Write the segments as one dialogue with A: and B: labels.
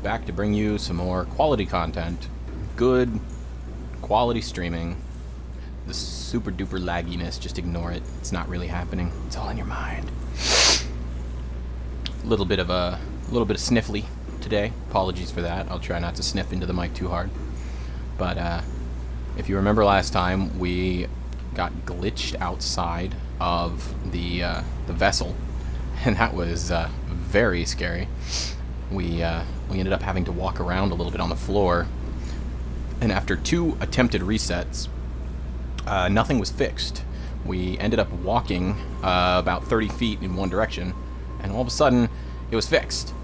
A: back to bring you some more quality content. Good quality streaming. The super duper lagginess, just ignore it. It's not really happening. It's all in your mind. A little bit of sniffly today. Apologies for that. I'll try not to sniff into the mic too hard. But if you remember last time, we got glitched outside of the vessel, and that was very scary. We ended up having to walk around a little bit on the floor, and after 2 attempted resets, nothing was fixed. We ended up walking about 30 feet in one direction, and all of a sudden, it was fixed.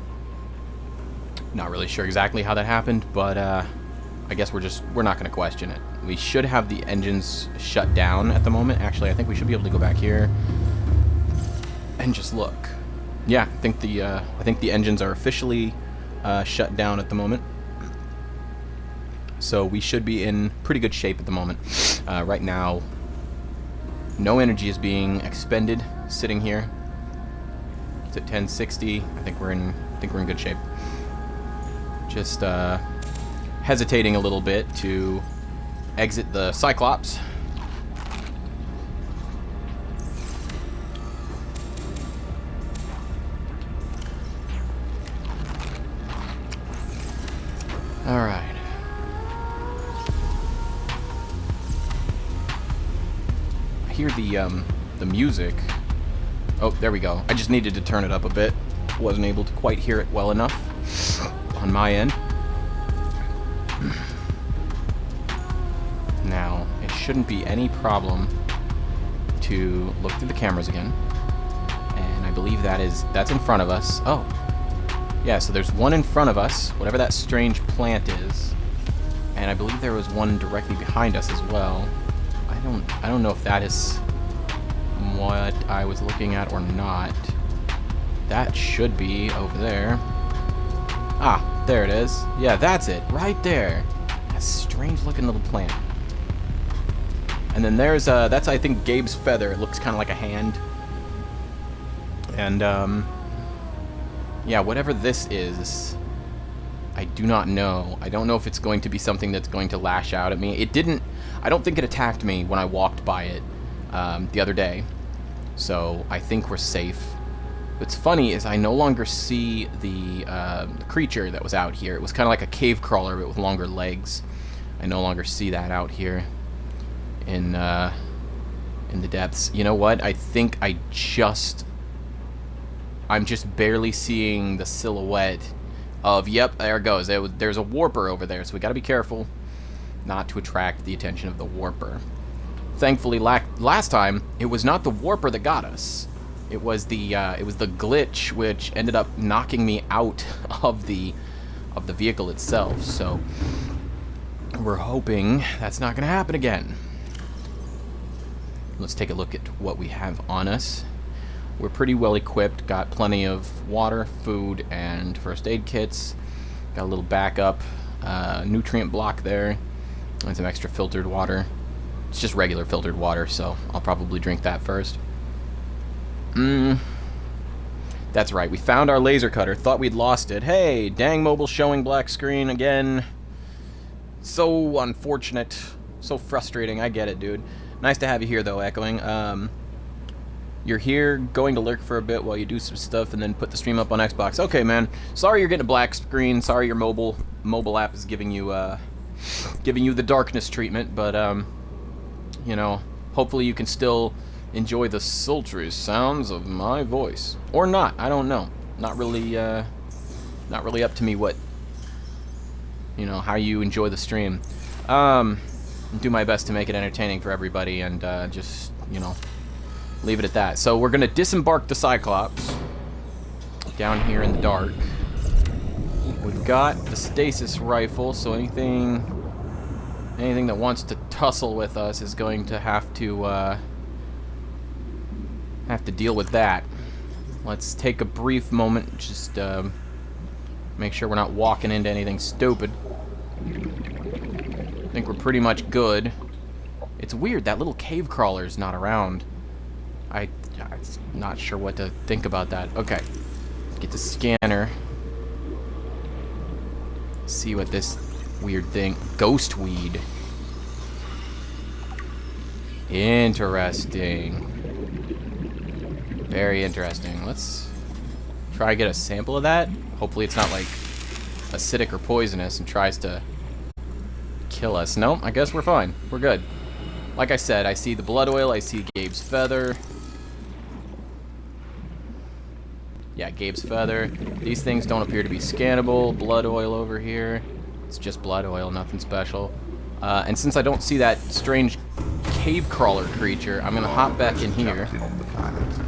A: Not really sure exactly how that happened, but I guess we're not going to question it. We should have the engines shut down at the moment. Actually, I think we should be able to go back here and just look. Yeah, I think the engines are officially shut down at the moment. So we should be in pretty good shape at the moment. Right now, no energy is being expended sitting here. It's at 1060. I think we're in good shape. Just hesitating a little bit to exit the Cyclops. All right. I hear the music. Oh, there we go. I just needed to turn it up a bit. Wasn't able to quite hear it well enough on my end. Now, it shouldn't be any problem to look through the cameras again. And I believe that's in front of us. Oh. Yeah, so there's one in front of us, whatever that strange plant is. And I believe there was one directly behind us as well. I don't know if that is what I was looking at or not. That should be over there. Ah, there it is. Yeah, that's it, right there. That strange looking little plant. And then there's that's I think Gabe's feather. It looks kind of like a hand. And yeah, whatever this is, I do not know. I don't know if it's going to be something that's going to lash out at me. It didn't. I don't think it attacked me when I walked by it the other day. So I think we're safe. What's funny is I no longer see the creature that was out here. It was kind of like a cave crawler, but with longer legs. I no longer see that out here in the depths. You know what? I think I'm just barely seeing the silhouette of, yep, there it goes. There's a warper over there, so we got to be careful not to attract the attention of the warper. Thankfully, last time, it was not the warper that got us. It was the glitch, which ended up knocking me out of the vehicle itself. So we're hoping that's not going to happen again. Let's take a look at what we have on us. We're pretty well equipped. Got plenty of water, food, and first aid kits. Got a little backup nutrient block there, and some extra filtered water. It's just regular filtered water, so I'll probably drink that first. That's right, we found our laser cutter. Thought we'd lost it. Hey, dang mobile showing black screen again. So unfortunate. So frustrating. I get it, dude. Nice to have you here, though, Echoing. You're here, going to lurk for a bit while you do some stuff, and then put the stream up on Xbox. Okay, man. Sorry you're getting a black screen. Sorry your mobile app is giving you the darkness treatment, but you know, hopefully you can still enjoy the sultry sounds of my voice, or not. I don't know. Not really up to me what, you know, how you enjoy the stream. Do my best to make it entertaining for everybody, and just, you know, leave it at that. So we're gonna disembark the Cyclops down here in the dark. We've got the stasis rifle, so anything that wants to tussle with us is going to have to deal with that. Let's take a brief moment, just make sure we're not walking into anything stupid. I think we're pretty much good. It's weird, that little cave crawler's not around. I'm not sure what to think about that. Okay, let's get the scanner. See what this weird thing... Ghost weed. Interesting. Very interesting. Let's try to get a sample of that. Hopefully it's not, like, acidic or poisonous and tries to kill us. Nope, I guess we're fine. We're good. Like I said, I see the blood oil. I see Gabe's feather. Yeah, Gabe's feather. These things don't appear to be scannable. Blood oil over here. It's just blood oil, nothing special. And since I don't see that strange cave crawler creature, I'm gonna hop back in here,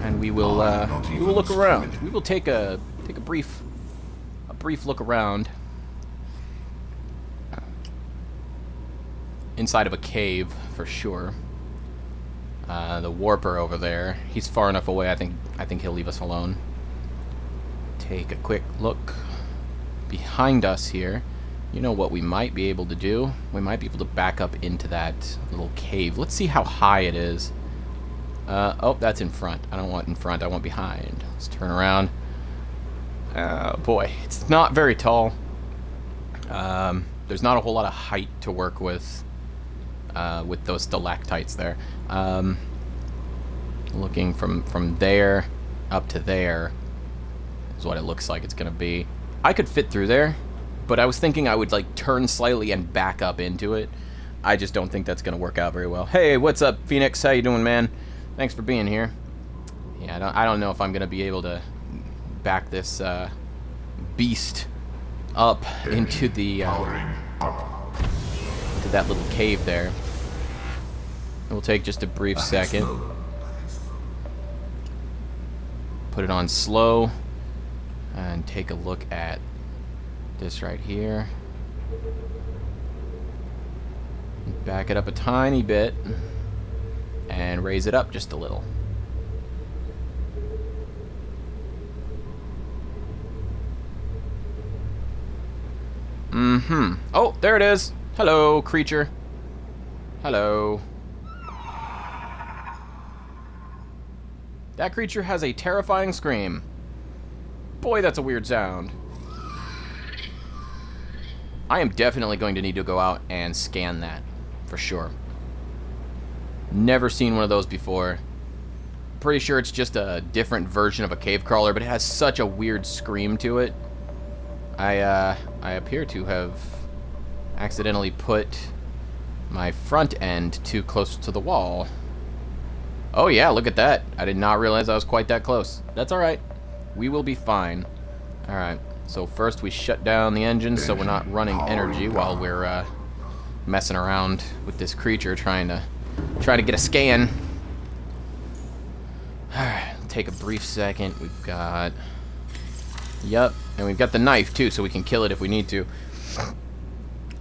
A: and we will look around. We will take a brief look around inside of a cave for sure. The warper over there, he's far enough away. I think he'll leave us alone. Take a quick look behind us here. You know what we might be able to do? We might be able to back up into that little cave. Let's see how high it is. Oh, that's in front. I don't want in front. I want behind. Let's turn around. Boy, it's not very tall. There's not a whole lot of height to work with those stalactites there. Looking from there up to there is what it looks like it's going to be. I could fit through there, but I was thinking I would, like, turn slightly and back up into it. I just don't think that's going to work out very well. Hey, what's up, Phoenix? How you doing, man? Thanks for being here. Yeah, I don't know if I'm going to be able to back this beast up into the into that little cave there. It will take just a brief second. Put it on slow and take a look at this right here. Back it up a tiny bit and raise it up just a little. Oh, there it is. Hello, creature. Hello. That creature has a terrifying scream. Boy, that's a weird sound. I am definitely going to need to go out and scan that, for sure. Never seen one of those before. Pretty sure it's just a different version of a cave crawler, but it has such a weird scream to it. I appear to have accidentally put my front end too close to the wall. Oh yeah, look at that. I did not realize I was quite that close. That's alright. We will be fine. Alright, so first we shut down the engine so we're not running energy while we're messing around with this creature trying to get a scan. Alright, take a brief second. We've got... Yep, and we've got the knife too, so we can kill it if we need to.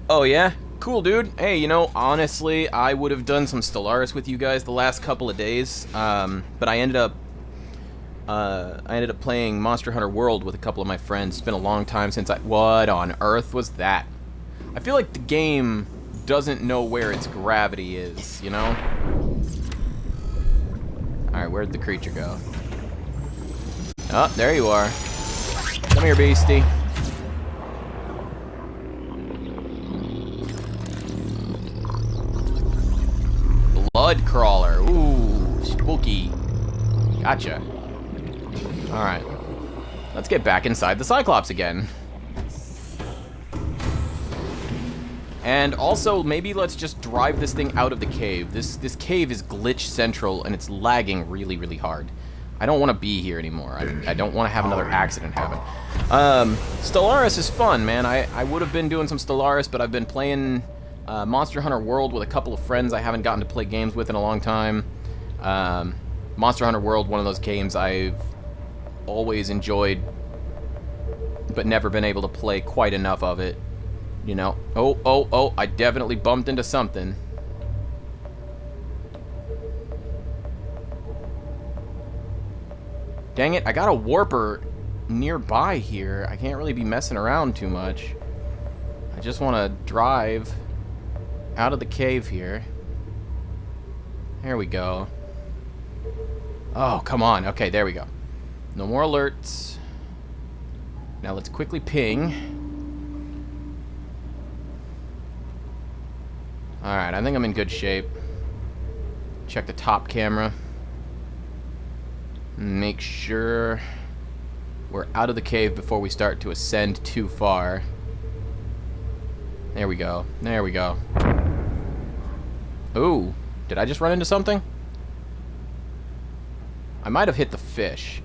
A: Oh yeah? Cool, dude. Hey, you know, honestly, I would have done some Stellaris with you guys the last couple of days, but I ended up playing Monster Hunter World with a couple of my friends. It's been a long time since What on earth was that? I feel like the game doesn't know where its gravity is, you know? Alright, where'd the creature go? Oh, there you are. Come here, beastie. Blood crawler. Ooh, spooky. Gotcha. Alright. Let's get back inside the Cyclops again. And also, maybe let's just drive this thing out of the cave. This cave is glitch central, and it's lagging really, really hard. I don't want to be here anymore. I don't want to have another accident happen. Stellaris is fun, man. I would have been doing some Stellaris, but I've been playing Monster Hunter World with a couple of friends I haven't gotten to play games with in a long time. Monster Hunter World, one of those games I've always enjoyed, but never been able to play quite enough of it. You know. Oh, I definitely bumped into something. Dang it, I got a warper nearby here. I can't really be messing around too much. I just want to drive out of the cave here. There we go. Oh, come on. Okay, there we go. No more alerts. Now let's quickly ping. Alright, I think I'm in good shape. Check the top camera. Make sure we're out of the cave before we start to ascend too far. There we go. There we go. Ooh, did I just run into something? I might have hit the fish.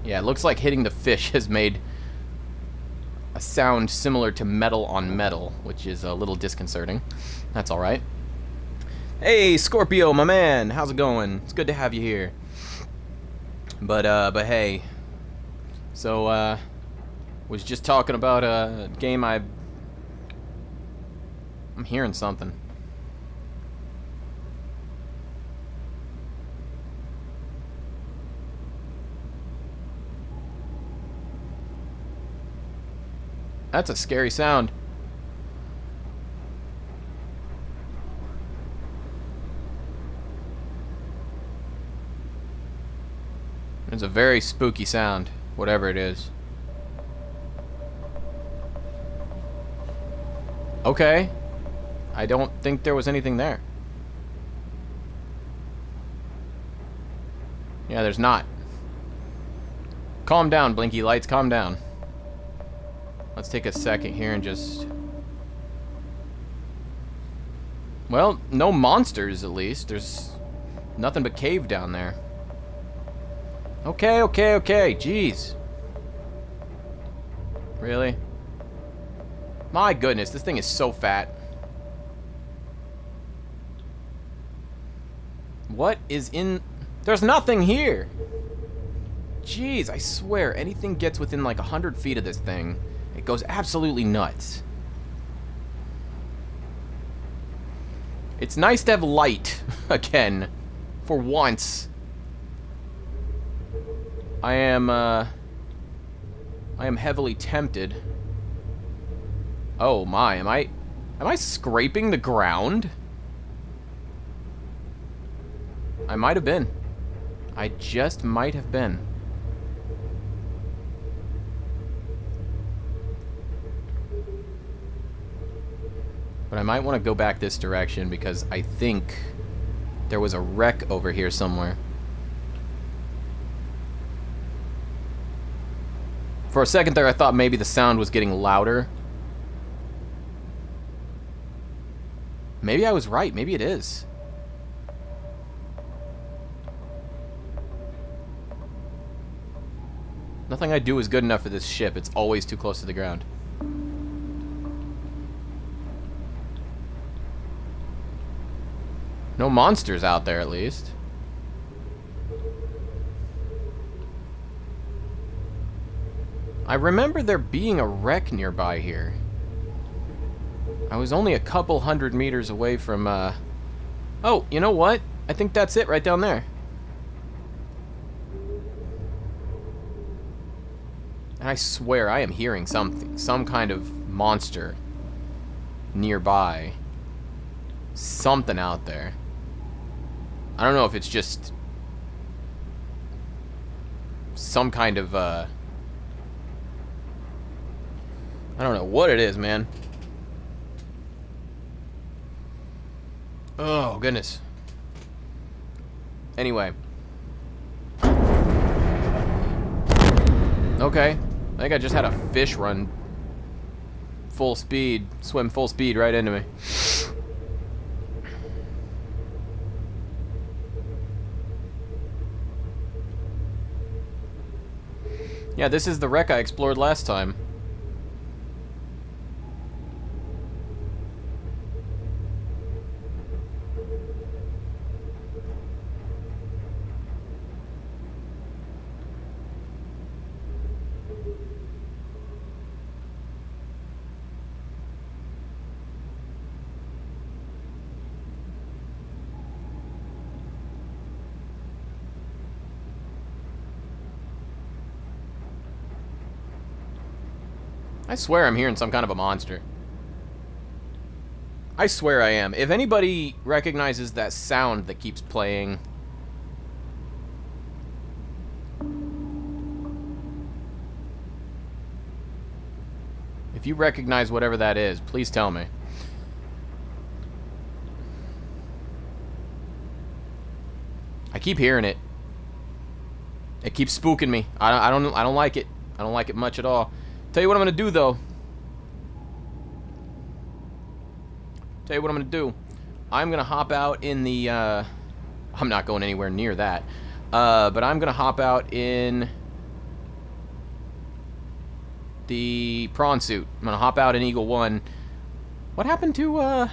A: Yeah, it looks like hitting the fish has made a sound similar to metal on metal, which is a little disconcerting. That's alright. Hey, Scorpio, my man! How's it going? It's good to have you here. But hey. So, was just talking about a game I'm hearing something. That's a scary sound. It's a very spooky sound, whatever it is. Okay. I don't think there was anything there. Yeah, there's not. Calm down, blinky lights, calm down. Let's take a second here and just... Well, no monsters, at least. There's nothing but cave down there. Okay, okay, okay. Jeez. Really? My goodness, this thing is so fat. What is in... There's nothing here! Jeez, I swear, anything gets within like 100 feet of this thing, it goes absolutely nuts. It's nice to have light, again, for once. I am heavily tempted. Oh my, am I scraping the ground? I might have been. I just might have been. But I might want to go back this direction because I think there was a wreck over here somewhere. For a second there, I thought maybe the sound was getting louder. Maybe I was right. Maybe it is. Nothing I do is good enough for this ship. It's always too close to the ground. No monsters out there, at least. I remember there being a wreck nearby here. I was only a couple 100 meters away from, Oh, you know what? I think that's it right down there. And I swear I am hearing something. Some kind of monster nearby. Something out there. I don't know if it's just some kind of, I don't know what it is, man. Oh, goodness. Anyway. Okay. I think I just had a fish run full speed, swim full speed right into me. Yeah, this is the wreck I explored last time. I swear I'm hearing some kind of a monster. I swear I am. If anybody recognizes that sound that keeps playing... If you recognize whatever that is, please tell me. I keep hearing it. It keeps spooking me. I don't like it. I don't like it much at all. Tell you what I'm gonna do though. Tell you what I'm gonna do. I'm gonna hop out in the. I'm not going anywhere near that. But I'm gonna hop out in the prawn suit. I'm gonna hop out in Eagle 1. What happened to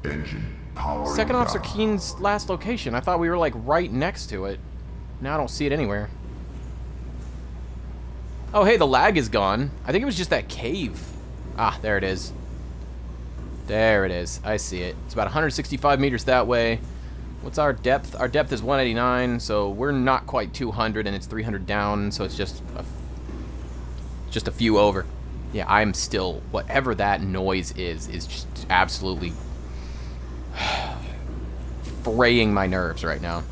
B: Engine power
A: Second Officer
B: down.
A: Keen's last location? I thought we were like right next to it. Now I don't see it anywhere. Oh, hey, the lag is gone. I think it was just that cave. Ah, there it is. There it is. I see it. It's about 165 meters that way. What's our depth? Our depth is 189, so we're not quite 200, and it's 300 down, so it's just a few over. Yeah, I'm still... Whatever that noise is just absolutely fraying my nerves right now.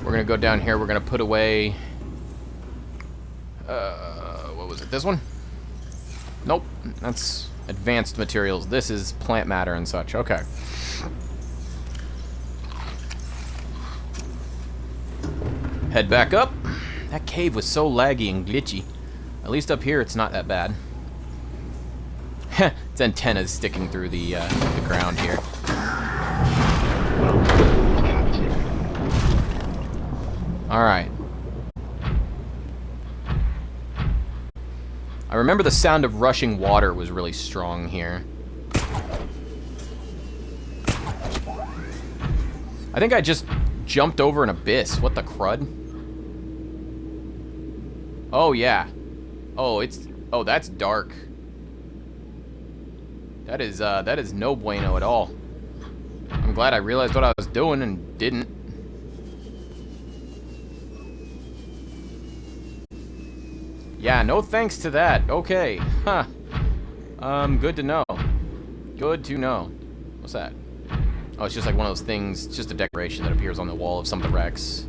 A: We're gonna go down here. We're gonna put away. What was it? This one? Nope. That's advanced materials. This is plant matter and such. Okay. Head back up. That cave was so laggy and glitchy. At least up here, it's not that bad. Its antennas sticking through the ground here. Alright. I remember the sound of rushing water was really strong here. I think I just jumped over an abyss. What the crud? Oh, yeah. Oh, it's... Oh, that's dark. That is no bueno at all. I'm glad I realized what I was doing and didn't. Yeah, no thanks to that. Okay. Huh. Good to know. Good to know. What's that? Oh, it's just like one of those things, it's just a decoration that appears on the wall of some of the wrecks.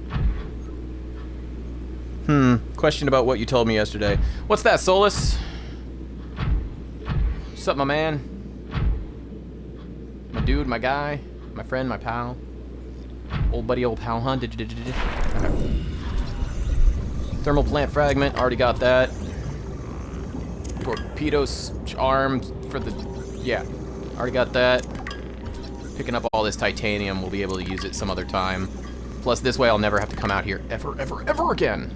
A: Question about what you told me yesterday. What's that, Solus? What's up, my man? My dude, my guy, my friend, my pal. Old buddy, old pal, huh? Okay. Thermal plant fragment, already got that. Torpedo arm for the... Yeah, already got that. Picking up all this titanium, we'll be able to use it some other time. Plus, this way I'll never have to come out here ever, ever, ever again.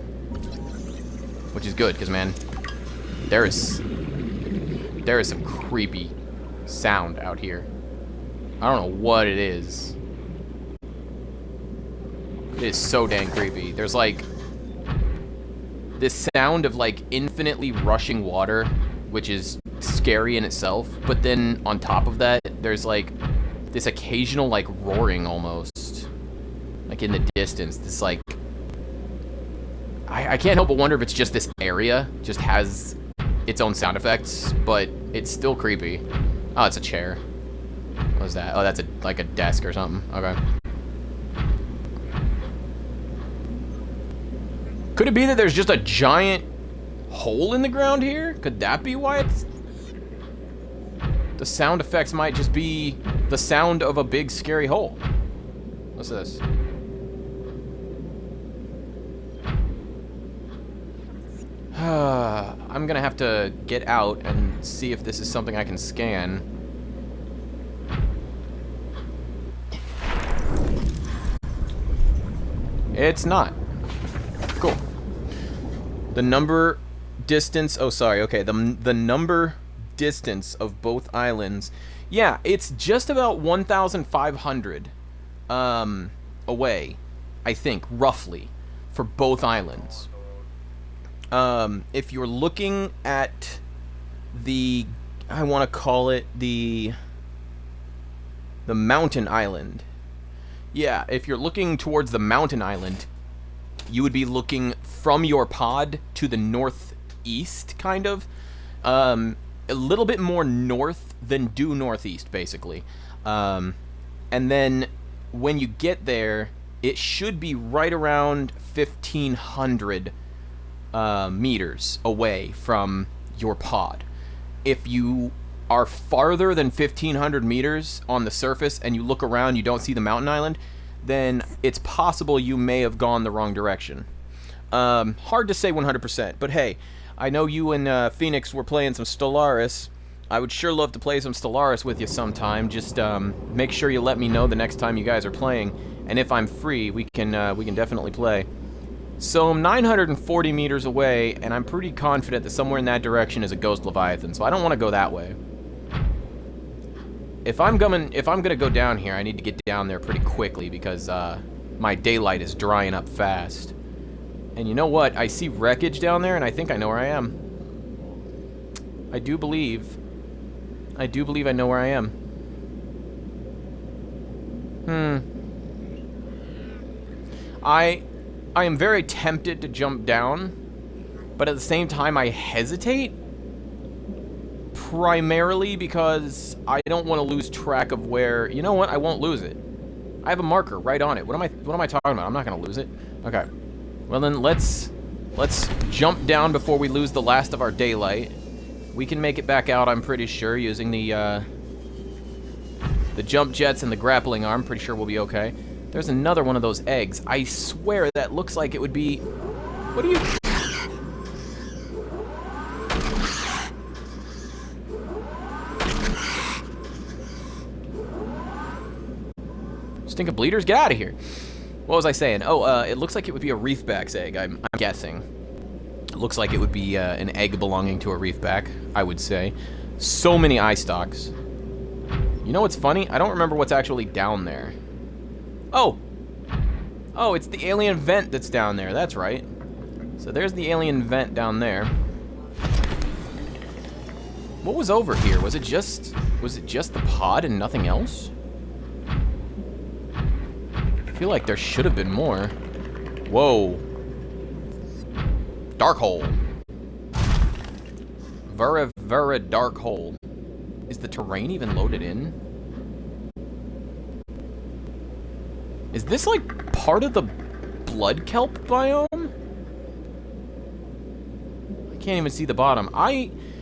A: Which is good, because, man, there is some creepy sound out here. I don't know what it is. It is so dang creepy. There's, like... this sound of like infinitely rushing water, which is scary in itself, but then on top of that there's like this occasional like roaring almost like in the distance. This like I can't help but wonder if it's just this area just has its own sound effects, but it's still creepy. Oh, it's a chair. What is that? Oh, that's like a desk or something. Okay. Could it be that there's just a giant hole in the ground here? Could that be why it's... The sound effects might just be the sound of a big scary hole. What's this? I'm gonna have to get out and see if this is something I can scan. It's not. Cool. The number distance, oh sorry, okay, the number distance of both islands, yeah, it's just about 1,500 away, I think, roughly, for both islands. If you're looking at the, I want to call it the mountain island, yeah, if you're looking towards the mountain island, you would be looking from your pod to the northeast, kind of. A little bit more north than due northeast, basically. And then when you get there, it should be right around 1,500 meters away from your pod. If you are farther than 1,500 meters on the surface and you look around, you don't see the mountain island, then it's possible you may have gone the wrong direction. Hard to say 100%, but hey, I know you and Phoenix were playing some Stellaris. I would sure love to play some Stellaris with you sometime. Just make sure you let me know the next time you guys are playing, and if I'm free, we can definitely play. So I'm 940 meters away, and I'm pretty confident that somewhere in that direction is a Ghost Leviathan, so I don't want to go that way. If I'm gonna go down here, I need to get down there pretty quickly because my daylight is drying up fast. And you know what? I see wreckage down there, and I think I know where I am. I do believe I know where I am. I am very tempted to jump down, but at the same time I hesitate. Primarily because I don't want to lose track of where... You know what? I won't lose it. I have a marker right on it. What am I talking about? I'm not going to lose it. Okay. Well then, let's jump down before we lose the last of our daylight. We can make it back out, I'm pretty sure, using the jump jets and the grappling arm. Pretty sure we'll be okay. There's another one of those eggs. I swear that looks like it would be... What are you... Stink of bleeders, get out of here. What was I saying? Oh, it looks like it would be a reefback's egg, I'm guessing. It looks like it would be an egg belonging to a reefback, I would say. So many eye stalks. You know what's funny? I don't remember what's actually down there. Oh! Oh, it's the alien vent that's down there, that's right. So there's the alien vent down there. What was over here? Was it just the pod and nothing else? I feel like there should have been more. Whoa. Dark hole. Very dark hole. Is the terrain even loaded in? Is this like part of the blood kelp biome? I can't even see the bottom.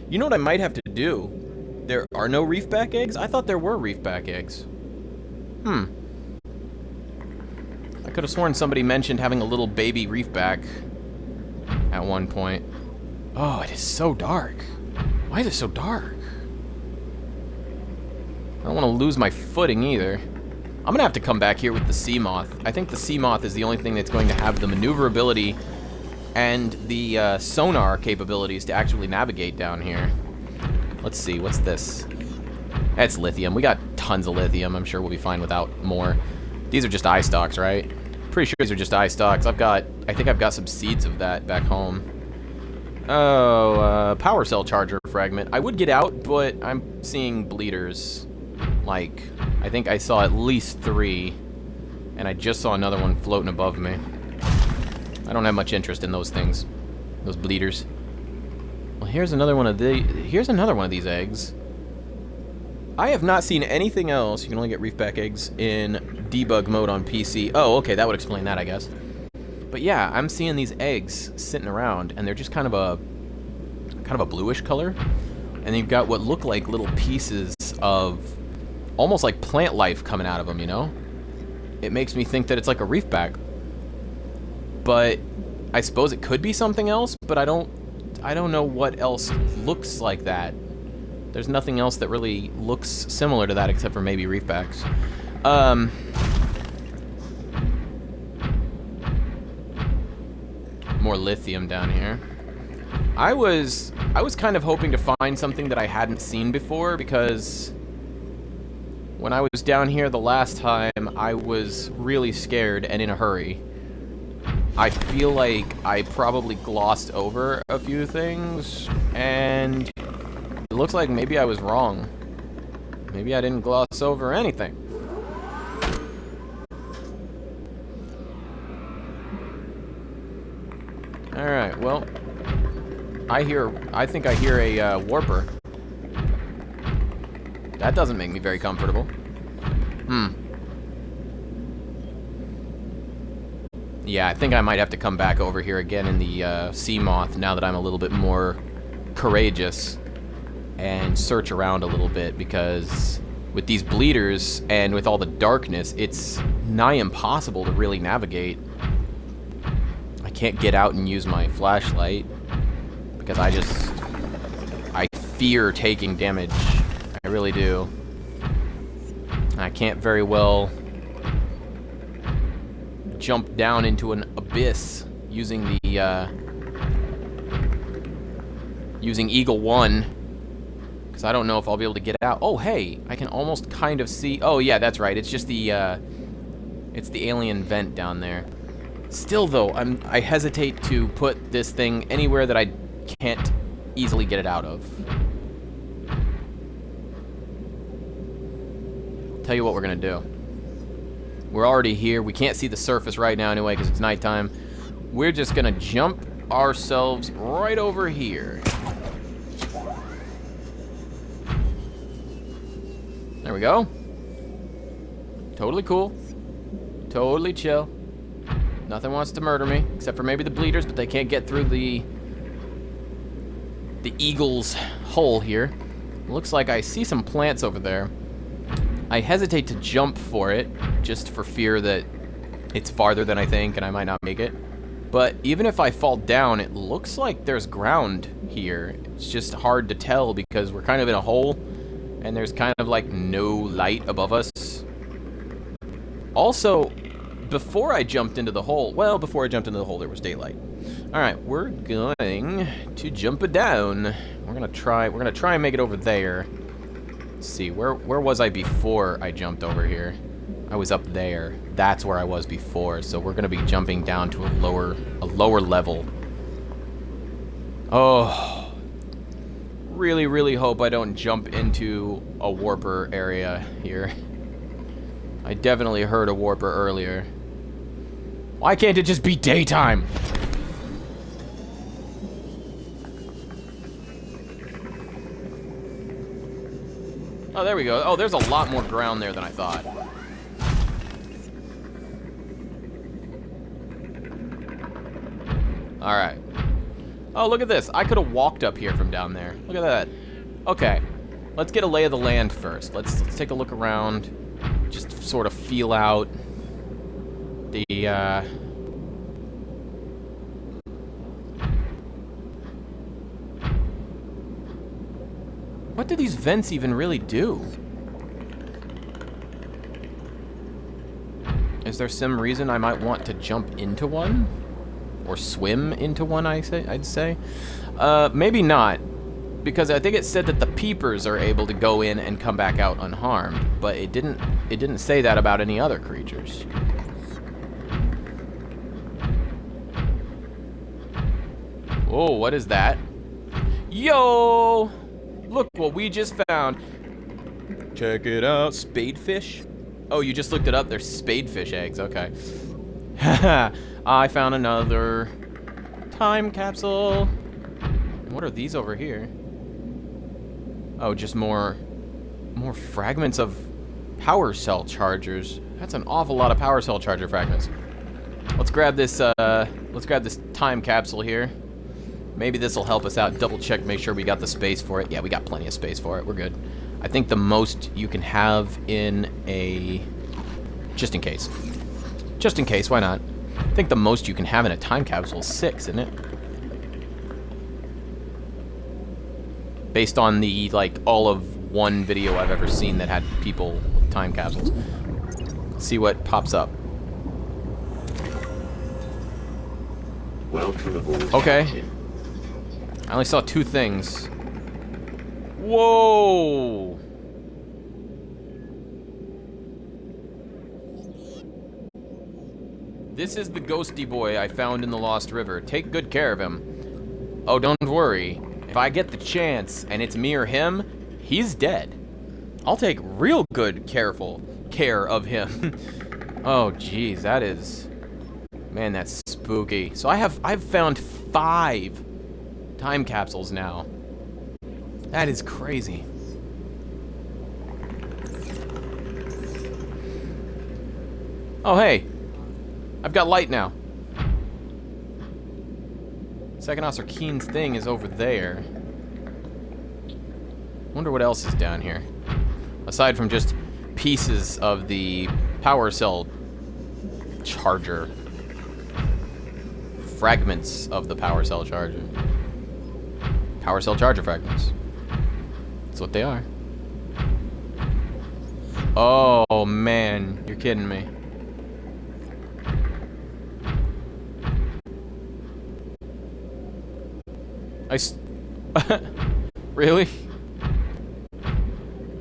A: You know what I might have to do? There are no reefback eggs? I thought there were reefback eggs. I could have sworn somebody mentioned having a little baby reefback at one point. Oh, it is so dark. Why is it so dark? I don't want to lose my footing either. I'm going to have to come back here with the Seamoth. I think the Seamoth is the only thing that's going to have the maneuverability and the sonar capabilities to actually navigate down here. Let's see, what's this? That's lithium. We got tons of lithium. I'm sure we'll be fine without more. These are just eye stalks, right? Pretty sure these are just eye stalks. I think I've got some seeds of that back home. Oh, power cell charger fragment. I would get out, but I'm seeing bleeders. Like, I think I saw at least 3, and I just saw another one floating above me. I don't have much interest in those things, those bleeders. Well, here's another one of these eggs. I have not seen anything else. You can only get reefback eggs in debug mode on PC. Oh, okay, that would explain that, I guess. But yeah, I'm seeing these eggs sitting around, and they're just kind of a bluish color. And you've got what look like little pieces of almost like plant life coming out of them, you know? It makes me think that it's like a reefback. But I suppose it could be something else, but I don't know what else looks like that. There's nothing else that really looks similar to that except for maybe reefbacks. More lithium down here. I was kind of hoping to find something that I hadn't seen before, because when I was down here the last time, I was really scared and in a hurry. I feel like I probably glossed over a few things, and it looks like maybe I was wrong. Maybe I didn't gloss over anything. Alright, well, I think I hear a warper. That doesn't make me very comfortable. Yeah, I think I might have to come back over here again in the Seamoth now that I'm a little bit more courageous and search around a little bit, because with these bleeders and with all the darkness, it's nigh impossible to really navigate. I can't get out and use my flashlight because I fear taking damage. I really do. I can't very well jump down into an abyss using the using Eagle 1, because I don't know if I'll be able to get out. Oh, hey, I can almost kind of see. Oh, yeah, that's right. It's just the it's the alien vent down there. Still, though, I hesitate to put this thing anywhere that I can't easily get it out of. Tell you what we're gonna do. We're already here. We can't see the surface right now anyway because it's nighttime. We're just gonna jump ourselves right over here. There we go. Totally cool. Totally chill. Nothing wants to murder me, except for maybe the bleeders, but they can't get through the eagle's hole here. Looks like I see some plants over there. I hesitate to jump for it, just for fear that it's farther than I think and I might not make it. But even if I fall down, it looks like there's ground here. It's just hard to tell because we're kind of in a hole and there's kind of like no light above us. Also, before I jumped into the hole, before I jumped into the hole, there was daylight. Alright, we're going to jump it down. We're gonna try and make it over there. Let's see, where was I before I jumped over here? I was up there. That's where I was before. So we're gonna be jumping down to a lower level. Oh, really, really hope I don't jump into a warper area here. I definitely heard a warper earlier. Why can't it just be daytime? Oh, there we go. Oh, there's a lot more ground there than I thought. Alright. Oh, look at this. I could have walked up here from down there. Look at that. Okay. Let's get a lay of the land first. Let's take a look around. Just sort of feel out the, What do these vents even really do? Is there some reason I might want to jump into one? Or swim into one, I'd say? Maybe not. Because I think it said that the peepers are able to go in and come back out unharmed. But it didn't say that about any other creatures. Whoa, what is that? Yo! Look what we just found. Check it out. Spadefish? Oh, you just looked it up? They're spadefish eggs. Okay. I found another time capsule. And what are these over here? Oh, just more fragments of power cell chargers. That's an awful lot of power cell charger fragments. Let's grab this time capsule here. Maybe this will help us out. Double check, make sure we got the space for it. Yeah, we got plenty of space for it. We're good. I think the most you can have in a... Just in case. Just in case, why not? I think the most you can have in a time capsule is 6, isn't it? Based on the, like, all of one video I've ever seen that had people with time capsules. Let's see what pops up.
B: Welcome aboard.
A: Okay. I only saw 2 things. Whoa! This is the ghosty boy I found in the Lost River. Take good care of him. Oh, don't worry. If I get the chance and it's me or him, he's dead. I'll take real good careful care of him. Oh, geez, that is... Man, that's spooky. So I've found 5 time capsules now. That is crazy. Oh, hey. I've got light now. Second Officer Keen's thing is over there. Wonder what else is down here. Aside from just pieces of the power cell charger. Fragments of the power cell charger. Power cell charger fragments. That's what they are. Oh, man. You're kidding me. Really?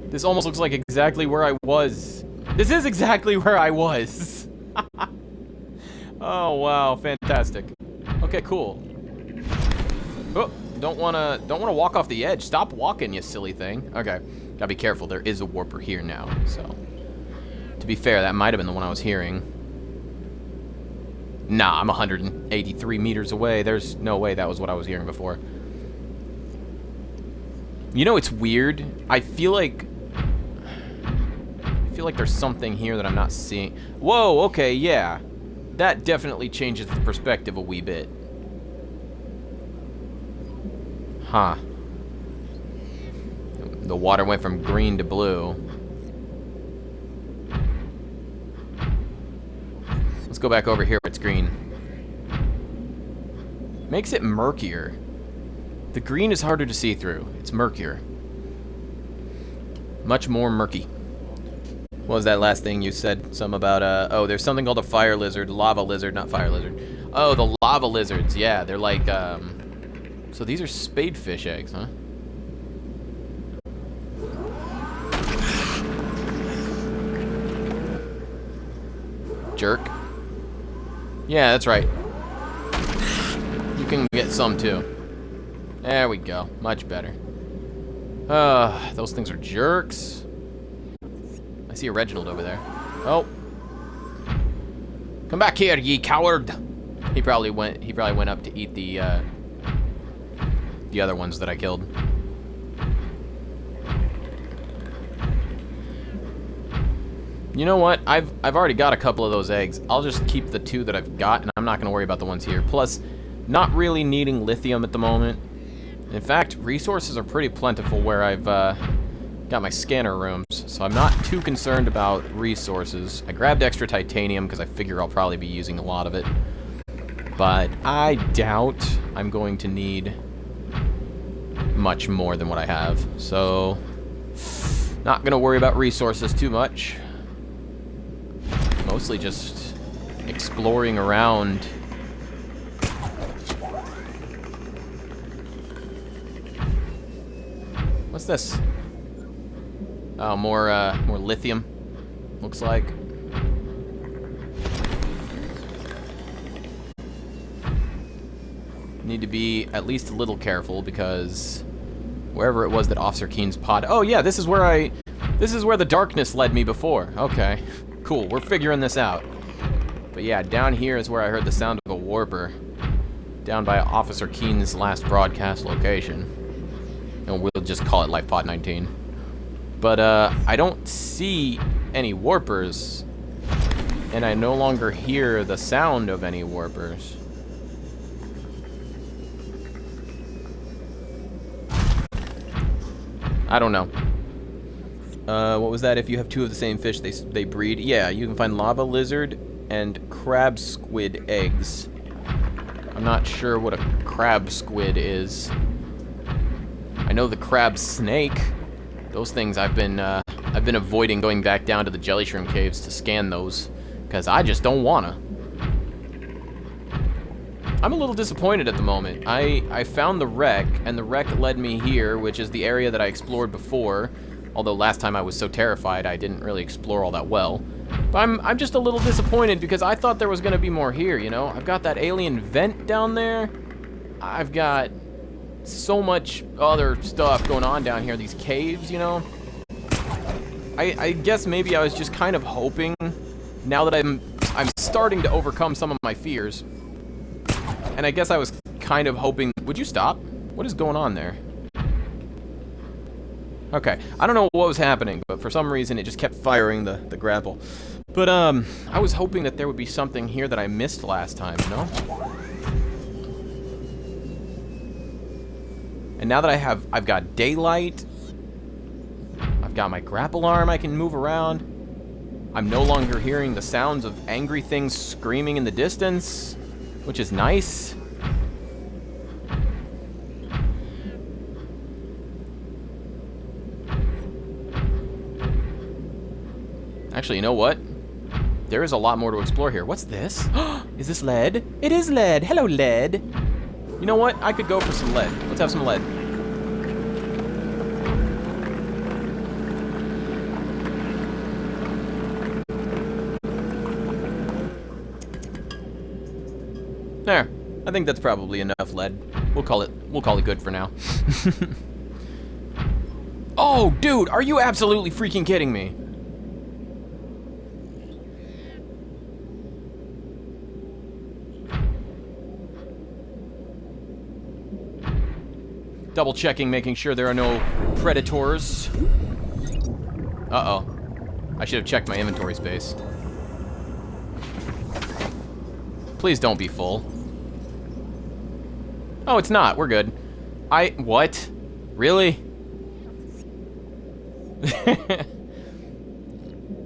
A: This almost looks like exactly where I was. This is exactly where I was. Oh, wow. Fantastic. Okay, cool. Oh, don't wanna walk off the edge. Stop walking, you silly thing. Okay. Gotta be careful. There is a warper here now, so. To be fair, that might have been the one I was hearing. Nah, I'm 183 meters away. There's no way that was what I was hearing before. You know, it's weird. I feel like there's something here that I'm not seeing. Whoa, okay, yeah. That definitely changes the perspective a wee bit. Huh. The water went from green to blue. Let's go back over here where it's green. Makes it murkier. The green is harder to see through. It's murkier. Much more murky. What was that last thing you said? Some about, oh, there's something called a fire lizard. Lava lizard, not fire lizard. Oh, the lava lizards. Yeah, they're like, so these are spadefish eggs, huh? Jerk. Yeah, that's right. You can get some, too. There we go. Much better. Those things are jerks. I see a Reginald over there. Oh. Come back here, ye coward. He probably went up to eat the other ones that I killed. You know what? I've already got a couple of those eggs. I'll just keep the 2 that I've got, and I'm not going to worry about the ones here. Plus, not really needing lithium at the moment. In fact, resources are pretty plentiful where I've got my scanner rooms, so I'm not too concerned about resources. I grabbed extra titanium because I figure I'll probably be using a lot of it. But I doubt I'm going to need much more than what I have. So, not going to worry about resources too much. Mostly just exploring around. What's this? Oh, more lithium, looks like. Need to be at least a little careful because wherever it was that Officer Keen's pod. Oh yeah, this is where the darkness led me before. Okay, cool. We're figuring this out. But yeah, down here is where I heard the sound of a warper. Down by Officer Keen's last broadcast location. And we'll just call it Life Pod 19. But I don't see any warpers. And I no longer hear the sound of any warpers. I don't know. What was that? If you have 2 of the same fish, they breed. Yeah, you can find lava lizard and crab squid eggs. I'm not sure what a crab squid is. I know the crab snake. Those things I've been avoiding going back down to the jelly shrimp caves to scan those because I just don't wanna. I'm a little disappointed at the moment. I found the wreck, and the wreck led me here, which is the area that I explored before. Although last time I was so terrified, I didn't really explore all that well. But I'm just a little disappointed because I thought there was gonna be more here, you know? I've got that alien vent down there. I've got so much other stuff going on down here, these caves, you know? I guess maybe I was just kind of hoping, now that I'm starting to overcome some of my fears, and I guess I was kind of hoping... Would you stop? What is going on there? Okay, I don't know what was happening, but for some reason it just kept firing the grapple. But, I was hoping that there would be something here that I missed last time, you know? And now that I've got daylight, I've got my grapple arm I can move around, I'm no longer hearing the sounds of angry things screaming in the distance, which is nice. Actually, you know what? There is a lot more to explore here. What's this? Is this lead? It is lead. Hello, lead. You know what? I could go for some lead. Let's have some lead. There. I think that's probably enough lead. We'll call it good for now. Oh, dude, are you absolutely freaking kidding me? Double checking, making sure there are no predators. Uh-oh. I should have checked my inventory space. Please don't be full. Oh, it's not. We're good. What? Really?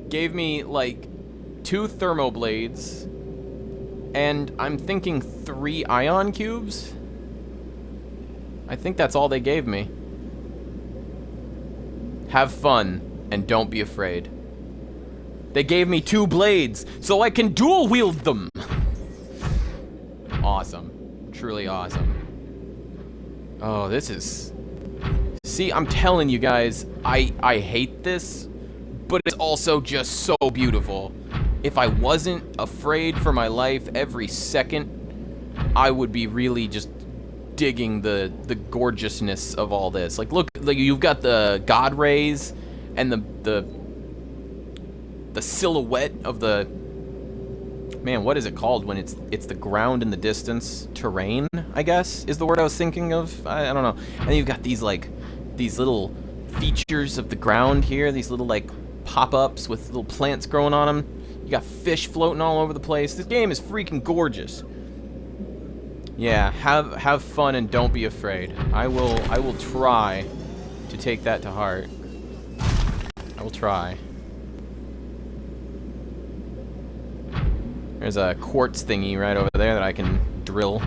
A: Gave me, like, 2 thermoblades, and I'm thinking 3 ion cubes? I think that's all they gave me. Have fun, and don't be afraid. They gave me 2 blades, so I can dual wield them! Awesome. Truly awesome. Oh, this is... See, I'm telling you guys, I hate this, but it's also just so beautiful. If I wasn't afraid for my life every second, I would be really just digging the gorgeousness of all this. Like, look, like you've got the god rays and the silhouette of the... Man, what is it called when it's the ground in the distance? Terrain, I guess, is the word I was thinking of. I don't know. And then you've got these, like, these little features of the ground here, these little, like, pop-ups with little plants growing on them. You got fish floating all over the place. This game is freaking gorgeous. Yeah, have fun and don't be afraid. I will try to take that to heart. I will try. There's a quartz thingy right over there that I can drill.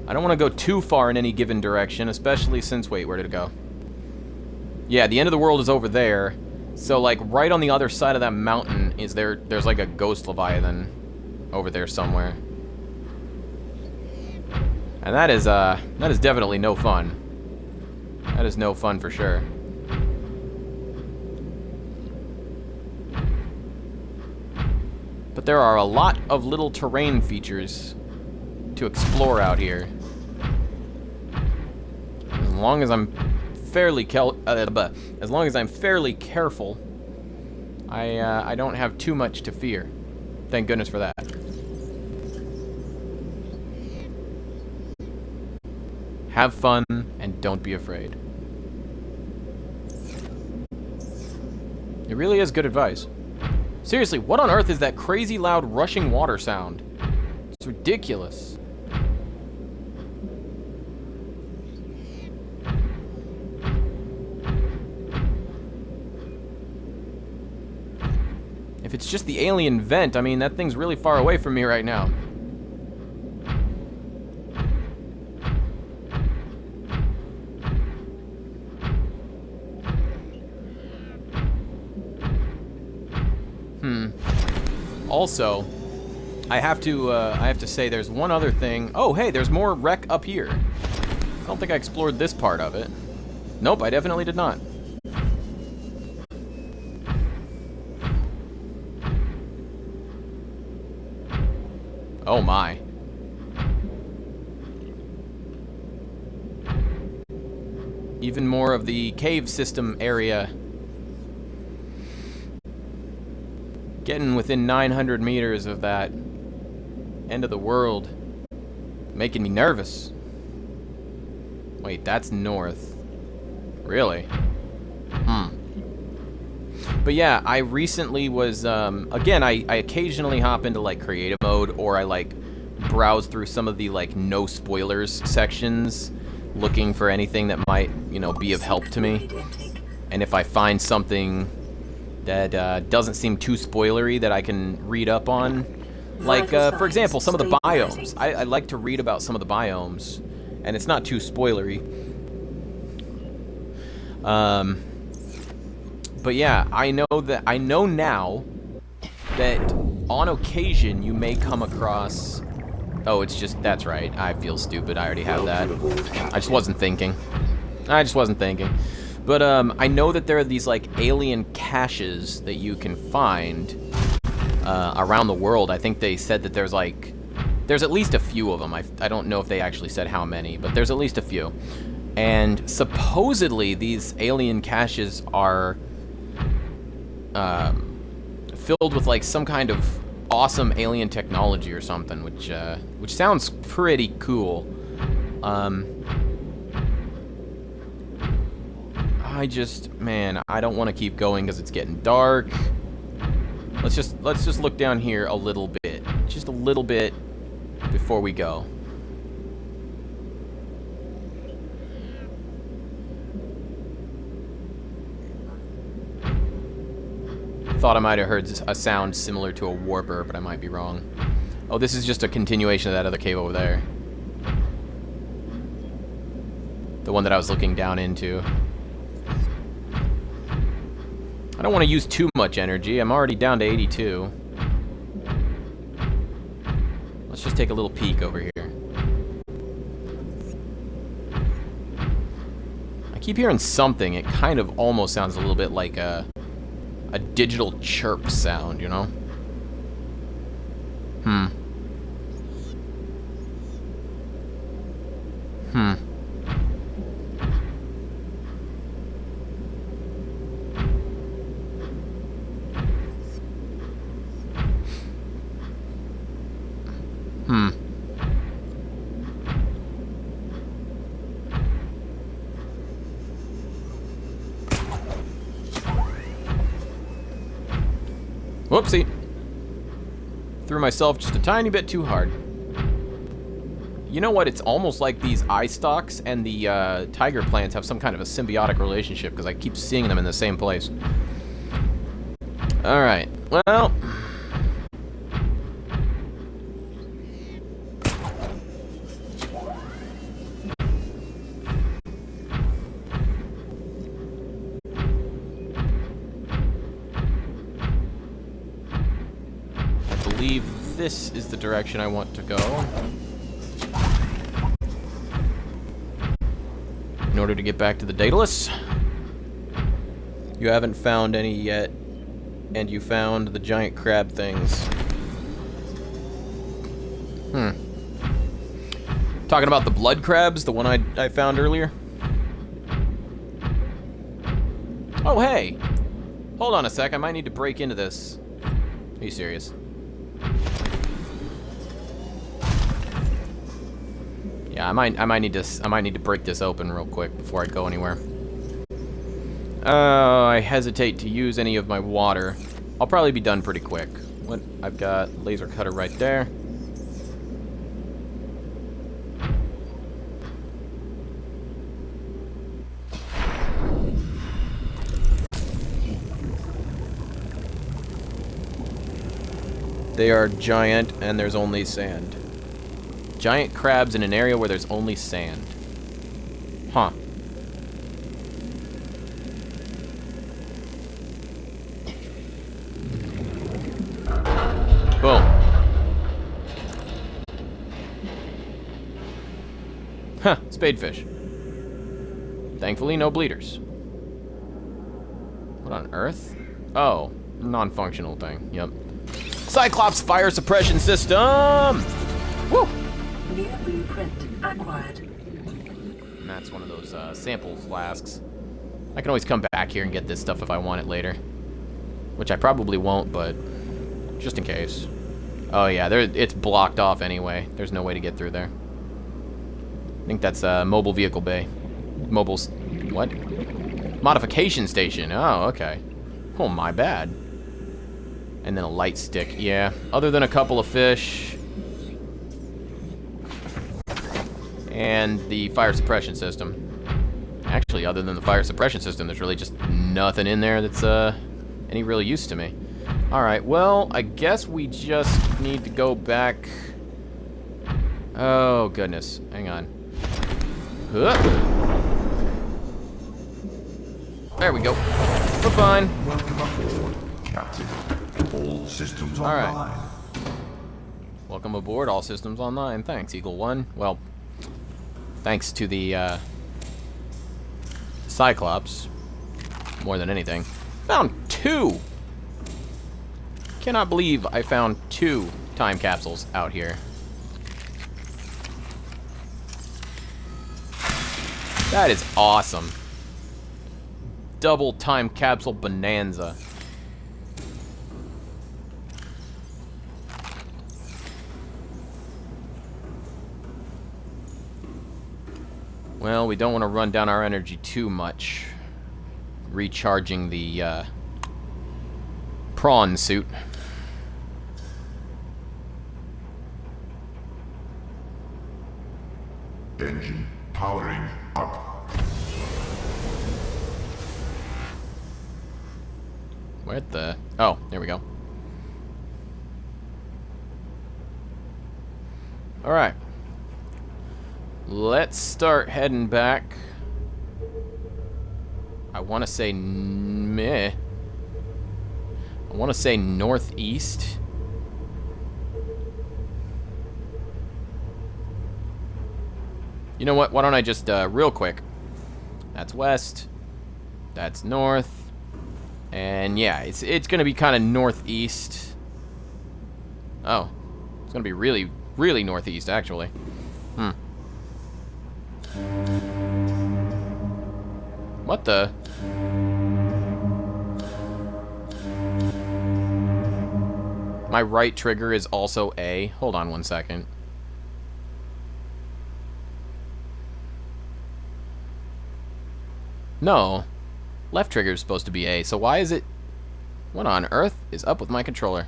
A: I don't want to go too far in any given direction, especially since... Wait, where did it go? Yeah, the end of the world is over there. So, like, right on the other side of that mountain is there's like a ghost Leviathan over there somewhere. And that is definitely no fun. That is no fun for sure. But there are a lot of little terrain features to explore out here. As long as I'm fairly careful, I don't have too much to fear. Thank goodness for that. Have fun and don't be afraid. It really is good advice. Seriously, what on earth is that crazy loud rushing water sound? It's ridiculous. If it's just the alien vent, I mean, that thing's really far away from me right now. Also, I have to say there's one other thing. Oh, hey, there's more wreck up here. I don't think I explored this part of it. Nope, I definitely did not. Oh my. Even more of the cave system area. Getting within 900 meters of that end of the world. Making me nervous. Wait, that's north. Really? But yeah, I recently was, again, I occasionally hop into, like, creative mode, or I, like, browse through some of the, like, no spoilers sections, looking for anything that might, you know, be of help to me. And if I find something that doesn't seem too spoilery that I can read up on, like, for example, some of the biomes. I like to read about some of the biomes, and it's not too spoilery. But yeah, I know now that on occasion you may come across... Oh, it's just, that's right. I feel stupid. I already have that. I just wasn't thinking. But I know that there are these, like, alien caches that you can find around the world. I think they said that there's at least a few of them. I don't know if they actually said how many, but there's at least a few. And supposedly these alien caches are filled with, like, some kind of awesome alien technology or something, which sounds pretty cool. Man, I don't want to keep going because it's getting dark. Let's just look down here a little bit, just a little bit before we go. Thought I might have heard a sound similar to a warper, but I might be wrong. Oh, this is just a continuation of that other cave over there. The one that I was looking down into. I don't want to use too much energy. I'm already down to 82. Let's just take a little peek over here. I keep hearing something. It kind of almost sounds a little bit like a digital chirp sound, you know? Whoopsie. Threw myself just a tiny bit too hard. You know what? It's almost like these eye stalks and the tiger plants have some kind of a symbiotic relationship, because I keep seeing them in the same place. Alright. Well... this is the direction I want to go. In order to get back to the Daedalus. You haven't found any yet, and you found the giant crab things. Talking about the blood crabs, the one I found earlier. Oh, hey! Hold on a sec, I might need to break into this. Are you serious? Yeah, I might need to break this open real quick before I go anywhere. I hesitate to use any of my water. I'll probably be done pretty quick. I've got laser cutter right there. They are giant, and there's only sand. Giant crabs in an area where there's only sand. Huh. Boom. Huh, spadefish. Thankfully, no bleeders. What on earth? Oh, non-functional thing. Yep. Cyclops fire suppression system! Woo!
C: New blueprint acquired.
A: and that's one of those sample flasks. I can always come back here and get this stuff if I want it later. Which I probably won't, but just in case. Oh yeah, it's blocked off anyway. There's no way to get through there. I think that's a mobile vehicle bay. What? Modification station. Oh, okay. Oh, my bad. And then a light stick. Yeah, other than a couple of fish. And the fire suppression system. Actually, other than the fire suppression system, there's really just nothing in there that's any real use to me. Alright, well, I guess we just need to go back. Oh, goodness. Hang on. There we go. We're fine.
B: Welcome aboard, Captain. All systems
A: All right.
B: online.
A: Welcome aboard, all systems online. Thanks, Eagle 1. Well, thanks to the Cyclops, more than anything. Found 2! Cannot believe I found 2 time capsules out here. That is awesome. Double time capsule bonanza. Well, we don't want to run down our energy too much. Recharging the prawn suit.
B: Engine powering up.
A: Where the... Oh, there we go. Alright. Let's start heading back. I want to say... meh. I want to say northeast. You know what? Why don't I just, real quick. That's west. That's north. And yeah, it's going to be kind of northeast. Oh. It's going to be really, really northeast, actually. What the? My right trigger is also A. Hold on one second. No. Left trigger is supposed to be A, so why is it... What on earth is up with my controller?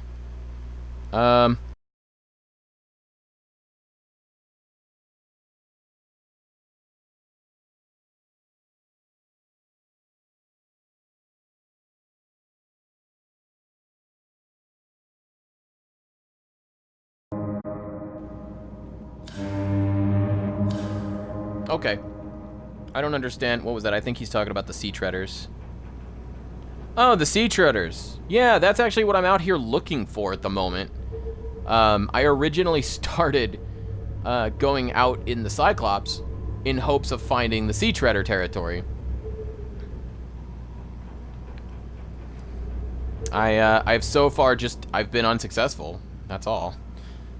A: Okay. I don't understand. What was that? I think he's talking about the sea treaders. Oh, the sea treaders. Yeah, that's actually what I'm out here looking for at the moment. I originally started going out in the Cyclops in hopes of finding the sea treader territory. I've so far I've been unsuccessful. That's all.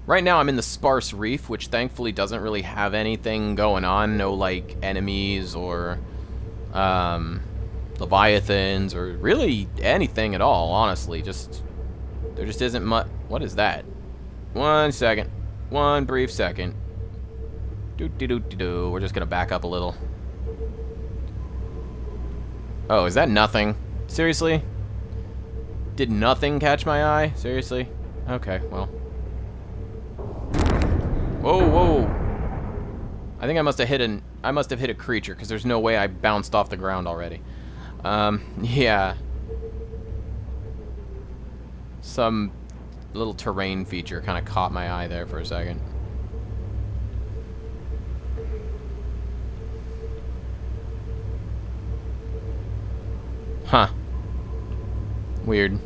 A: Right now I'm in the Sparse reef, which thankfully doesn't really have anything going on. No, like, enemies or leviathans or really anything at all, honestly. There just isn't much. What is that? 1 second. 1 brief second. We're just gonna back up a little. Oh, is that nothing? Seriously? Did nothing catch my eye? Seriously? Okay, well. Whoa, whoa. I think I must have hit a creature, because there's no way I bounced off the ground already. Yeah. Some little terrain feature kind of caught my eye there for a second. Huh. Weird.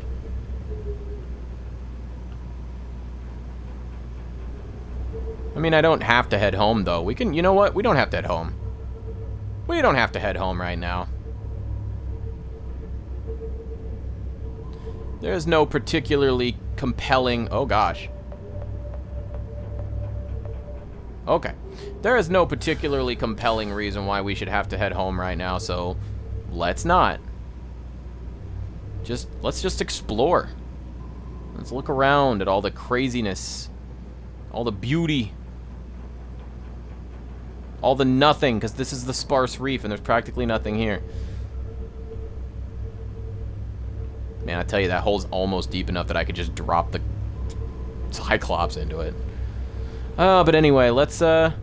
A: I mean, I don't have to head home, though. We can, you know what? We don't have to head home. We don't have to head home right now. There's no particularly compelling... Oh, gosh. Okay. There is no particularly compelling reason why we should have to head home right now, so let's not. Let's just explore. Let's look around at all the craziness, all the beauty, all the nothing, because this is the Sparse Reef and there's practically nothing here. Man, I tell you, that hole's almost deep enough that I could just drop the Cyclops into it. But anyway, let's, gotta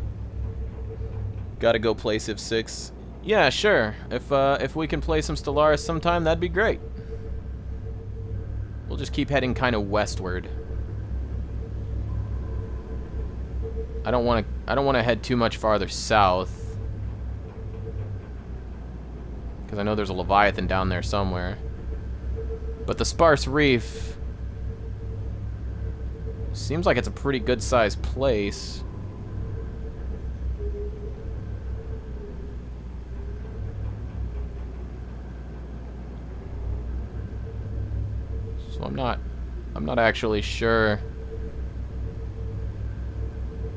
A: go play Civ 6. Yeah, sure. If we can play some Stellaris sometime, that'd be great. We'll just keep heading kind of westward. I don't want to head too much farther south, because I know there's a Leviathan down there somewhere. But the Sparse Reef seems like it's a pretty good-sized place. So I'm not actually sure.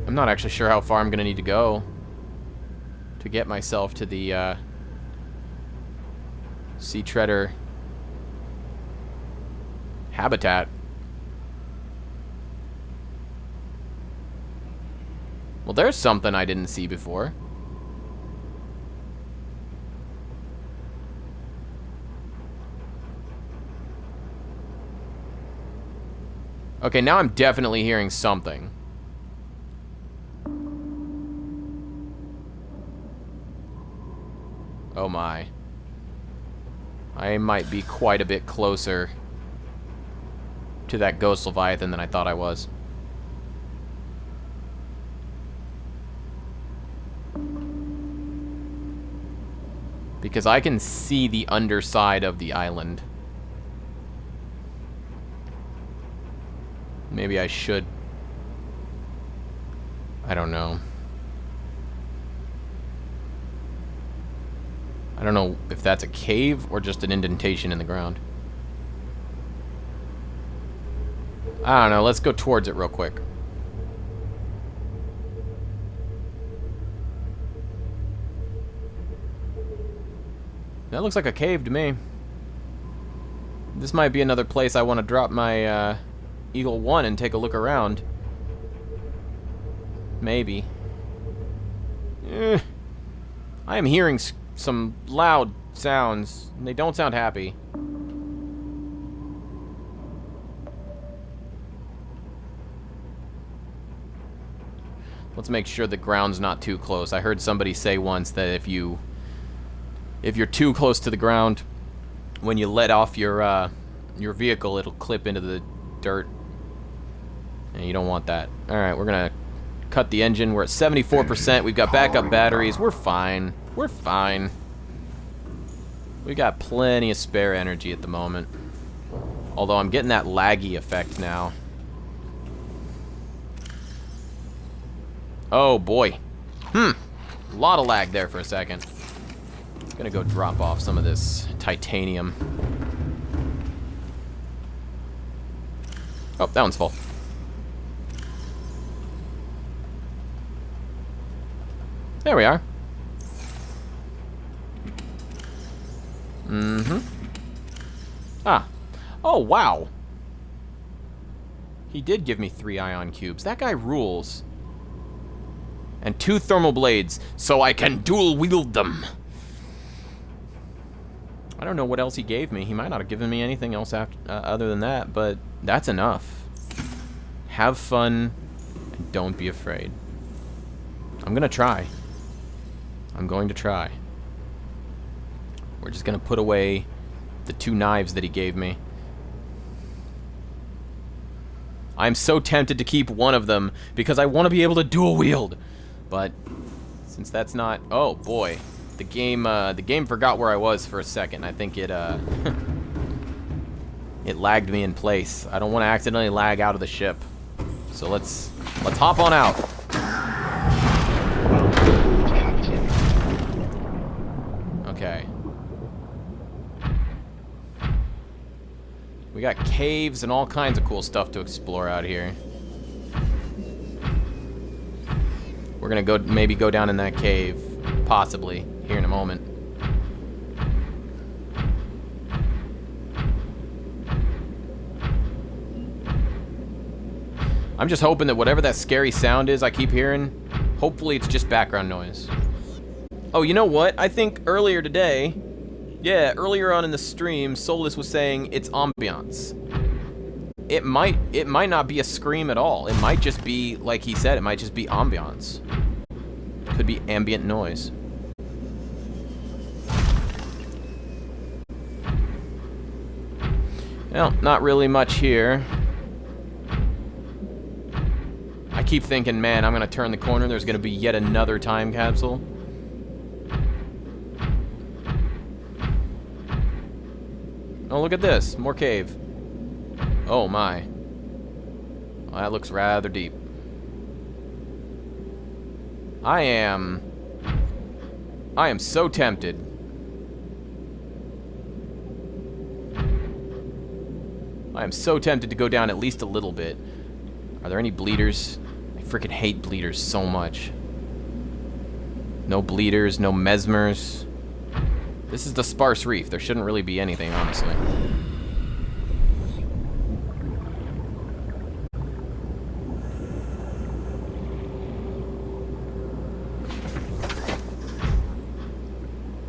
A: I'm not actually sure how far I'm gonna need to go to get myself to the sea treader habitat. Well, there's something I didn't see before. Okay, now I'm definitely hearing something. Oh my. I might be quite a bit closer to that ghost Leviathan than I thought I was. Because I can see the underside of the island. Maybe I should. I don't know. I don't know if that's a cave or just an indentation in the ground. I don't know. Let's go towards it real quick. That looks like a cave to me. This might be another place I want to drop my Eagle 1 and take a look around. Maybe. I am hearing some loud sounds, and they don't sound happy. Let's make sure the ground's not too close. I heard somebody say once that if you're too close to the ground, when you let off your vehicle, it'll clip into the dirt, and you don't want that. All right, we're gonna cut the engine. We're at 74%. We've got backup batteries. We're fine. We're fine. We got plenty of spare energy at the moment. Although I'm getting that laggy effect now. Oh boy. A lot of lag there for a second. Gonna go drop off some of this titanium. Oh, that one's full. There we are. Ah. Oh, wow. He did give me 3 ion cubes. That guy rules. And 2 thermal blades, so I can dual wield them. I don't know what else he gave me. He might not have given me anything else after, other than that, but that's enough. Have fun, and don't be afraid. I'm gonna try. I'm going to try. We're just gonna put away the 2 knives that he gave me. I'm so tempted to keep one of them because I want to be able to dual wield. But since that's not... Oh, boy. The game forgot where I was for a second. I think it, it lagged me in place. I don't want to accidentally lag out of the ship. So let's hop on out. Okay. We got caves and all kinds of cool stuff to explore out here. We're gonna go maybe go down in that cave, possibly, here in a moment. I'm just hoping that whatever that scary sound is I keep hearing, hopefully it's just background noise. Oh, you know what? I think earlier today, yeah, earlier on in the stream, Solus was saying it's ambiance. It might not be a scream at all. It might just be, like he said, it might just be ambiance. Could be ambient noise. Well, not really much here. I keep thinking, man, I'm gonna turn the corner, there's gonna be yet another time capsule. Oh, look at this, more cave. Oh my. Well, that looks rather deep. I am so tempted. I am so tempted to go down at least a little bit. Are there any bleeders? I freaking hate bleeders so much. No bleeders, no mesmers. This is the Sparse reef. There shouldn't really be anything, honestly.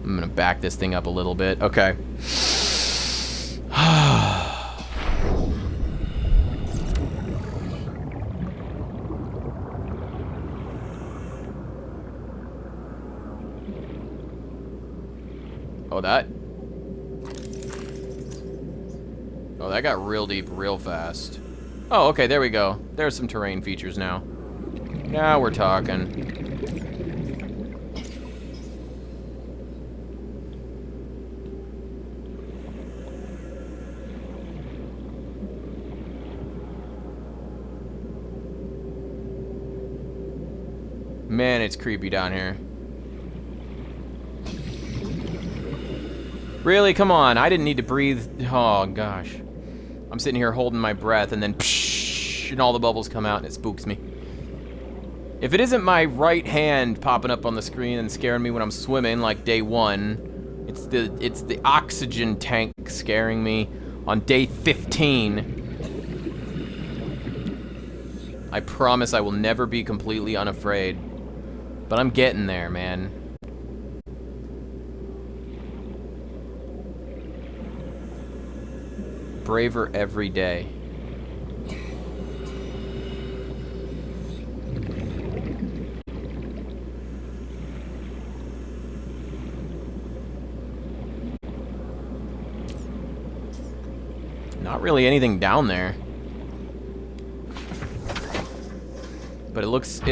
A: I'm gonna back this thing up a little bit. Okay. Oh, that got real deep real fast. Oh, okay, there we go. There's some terrain features now. Now we're talking. Man, it's creepy down here. Really? Come on. I didn't need to breathe. Oh, gosh. I'm sitting here holding my breath, and then psh, and all the bubbles come out, and it spooks me. If it isn't my right hand popping up on the screen and scaring me when I'm swimming, like day 1, it's the oxygen tank scaring me on day 15. I promise I will never be completely unafraid. But I'm getting there, man. Braver every day. Not really anything down there. But it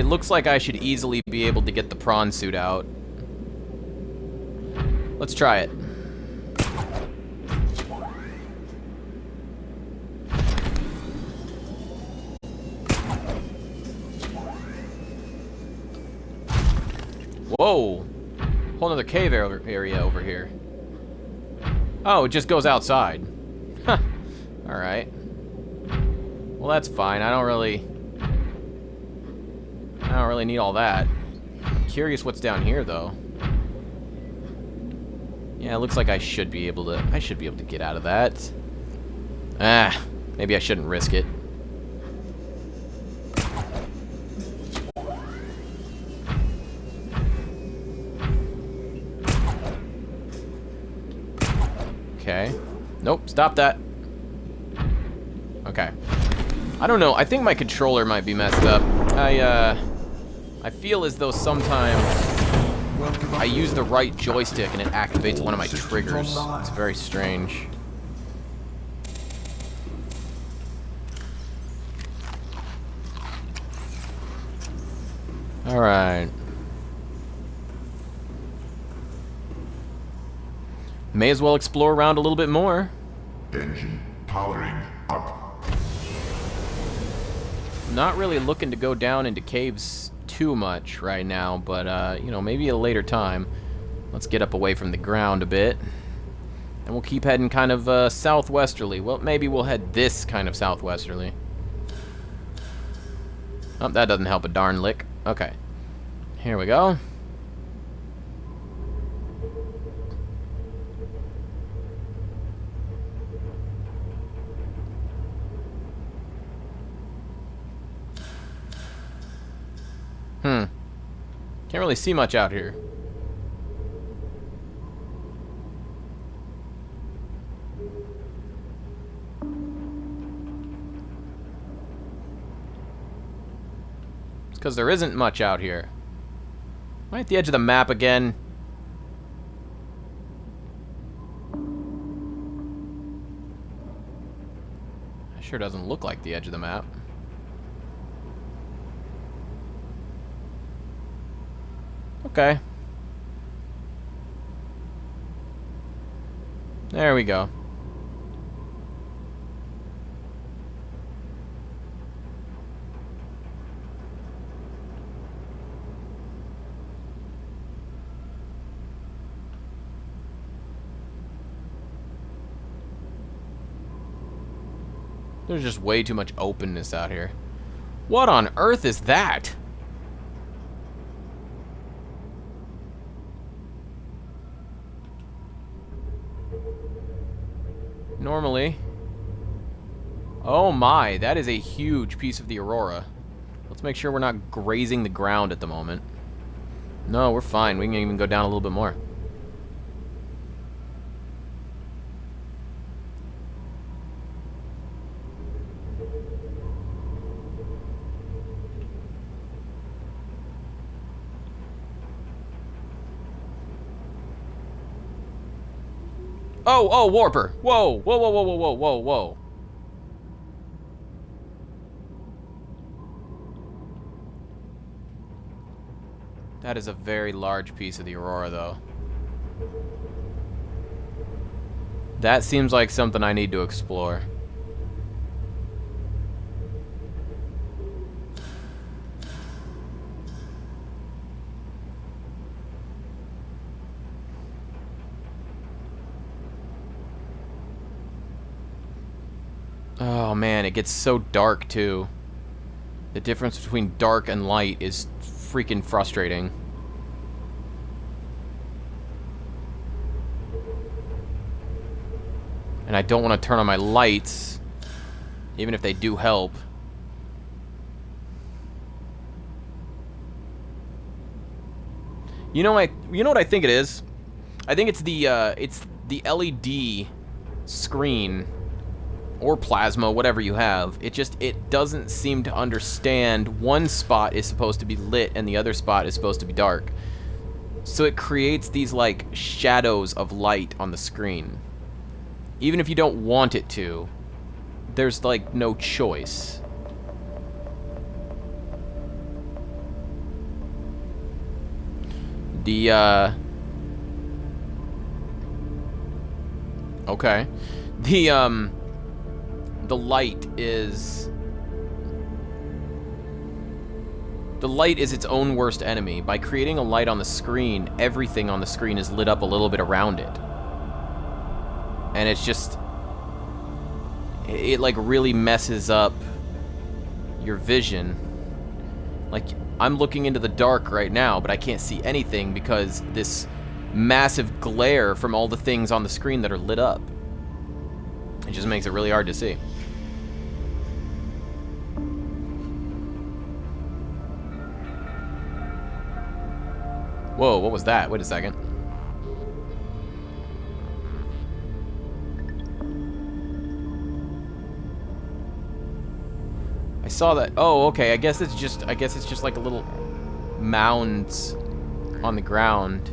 A: looks like I should easily be able to get the prawn suit out. Let's try it. Whoa! Whole nother cave area over here. Oh, it just goes outside. Huh. Alright. Well, that's fine. I don't really need all that. I'm curious what's down here, though. Yeah, it looks like I should be able to get out of that. Ah, maybe I shouldn't risk it. Okay. Nope, stop that. Okay. I don't know, I think my controller might be messed up. I feel as though sometimes I use the right joystick and it activates one of my triggers. It's very strange. Alright. May as well explore around a little bit more.
B: Engine powering up.
A: Not really looking to go down into caves too much right now, but, you know, maybe at a later time. Let's get up away from the ground a bit. And we'll keep heading kind of southwesterly. Well, maybe we'll head this kind of southwesterly. Oh, that doesn't help a darn lick. Okay. Here we go. Can't really see much out here. It's because there isn't much out here. Am I at the edge of the map again? That sure doesn't look like the edge of the map. Okay. There we go. There's just way too much openness out here. What on earth is that? Normally. Oh my, that is a huge piece of the aurora. Let's make sure we're not grazing the ground at the moment. No, we're fine. We can even go down a little bit more. Oh, oh, warper. Whoa, whoa, whoa, whoa, whoa, whoa, whoa, whoa. That is a very large piece of the aurora, though. That seems like something I need to explore. Oh man, it gets so dark too. The difference between dark and light is freaking frustrating. And I don't want to turn on my lights, even if they do help. You know what I think it is? I think it's the LED screen or plasma, whatever you have. It doesn't seem to understand one spot is supposed to be lit and the other spot is supposed to be dark. So it creates these like shadows of light on the screen. Even if you don't want it to, there's like no choice. Okay. The light is its own worst enemy. By creating a light on the screen, everything on the screen is lit up a little bit around it. And it's just, it like really messes up your vision. Like, I'm looking into the dark right now, but I can't see anything because this massive glare from all the things on the screen that are lit up. It just makes it really hard to see. Whoa, what was that? Wait a second. I saw that. Oh, okay. I guess it's just like a little mounds on the ground.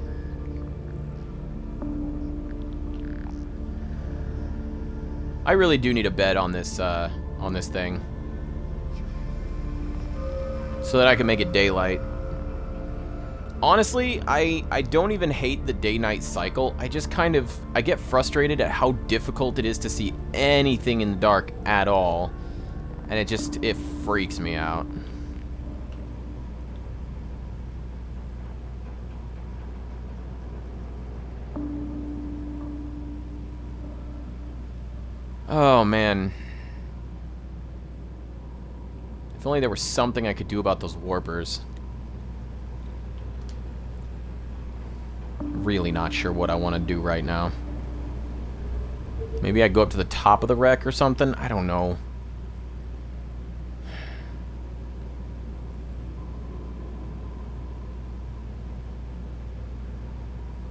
A: I really do need a bed on this thing, so that I can make it daylight. Honestly, I don't even hate the day-night cycle. I just I get frustrated at how difficult it is to see anything in the dark at all. And it freaks me out. Oh, man. If only there was something I could do about those warpers. really not sure what I want to do right now. Maybe I go up to the top of the wreck or something? I don't know.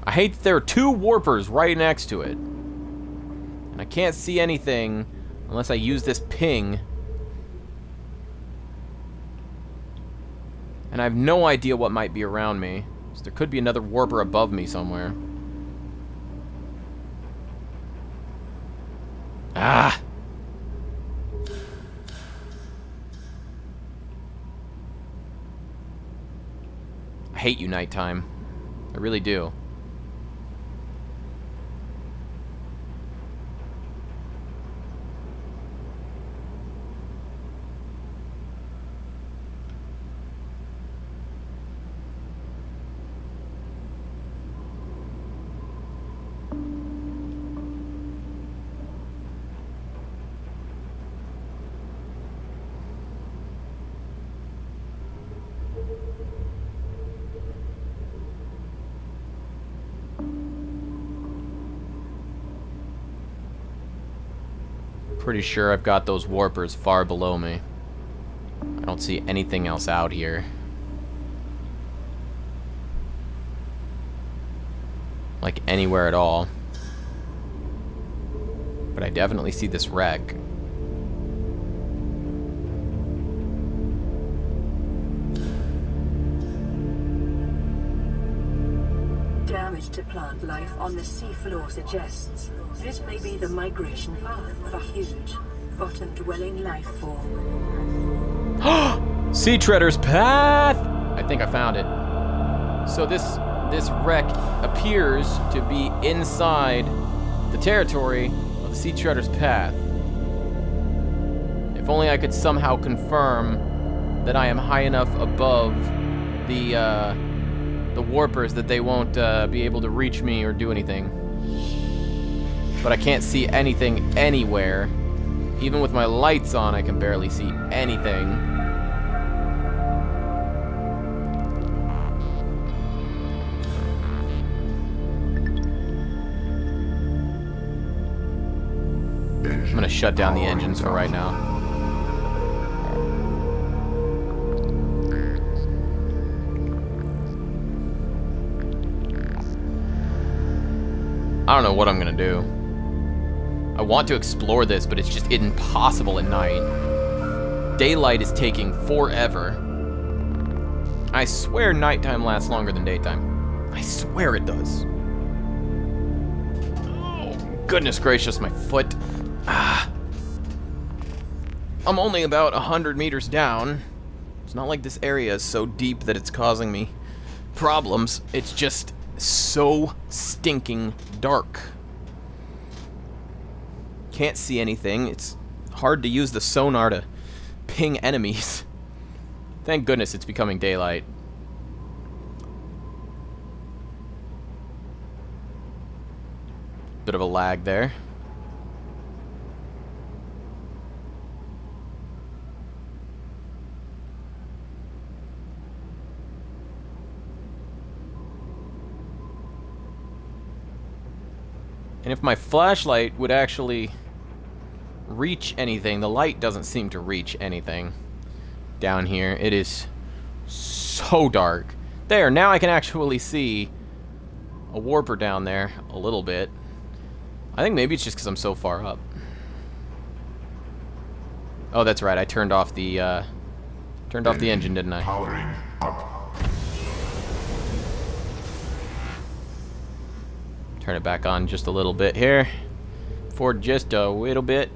A: I hate that there are two warpers right next to it. And I can't see anything unless I use this ping. And I have no idea what might be around me. So there could be another warper above me somewhere. Ah! I hate you, nighttime. I really do. Pretty sure I've got those warpers far below me. I don't see anything else out here. Like anywhere at all. But I definitely see this wreck.
C: Damage to plant life on the seafloor suggests this may be the migration path of a huge, bottom-dwelling life form.
A: Sea Treader's Path! I think I found it. So this wreck appears to be inside the territory of the Sea Treader's Path. If only I could somehow confirm that I am high enough above the warpers that they won't be able to reach me or do anything. But I can't see anything anywhere. Even with my lights on, I can barely see anything. I'm gonna shut down the engines for right now. I don't know what I'm gonna do. I want to explore this, but it's just impossible at night. Daylight is taking forever. I swear nighttime lasts longer than daytime. I swear it does. Oh, goodness gracious, my foot. Ah. I'm only about 100 meters down. It's not like this area is so deep that it's causing me problems. It's just so stinking dark. Can't see anything. It's hard to use the sonar to ping enemies. Thank goodness it's becoming daylight. Bit of a lag there. And if my flashlight would actually reach anything, the light doesn't seem to reach anything down here. It is so dark. There, now I can actually see a warper down there a little bit. I think maybe it's just because I'm so far up. Oh, that's right. I turned off the engine, didn't I?
B: Powering up.
A: Turn it back on just a little bit here. For just a little bit.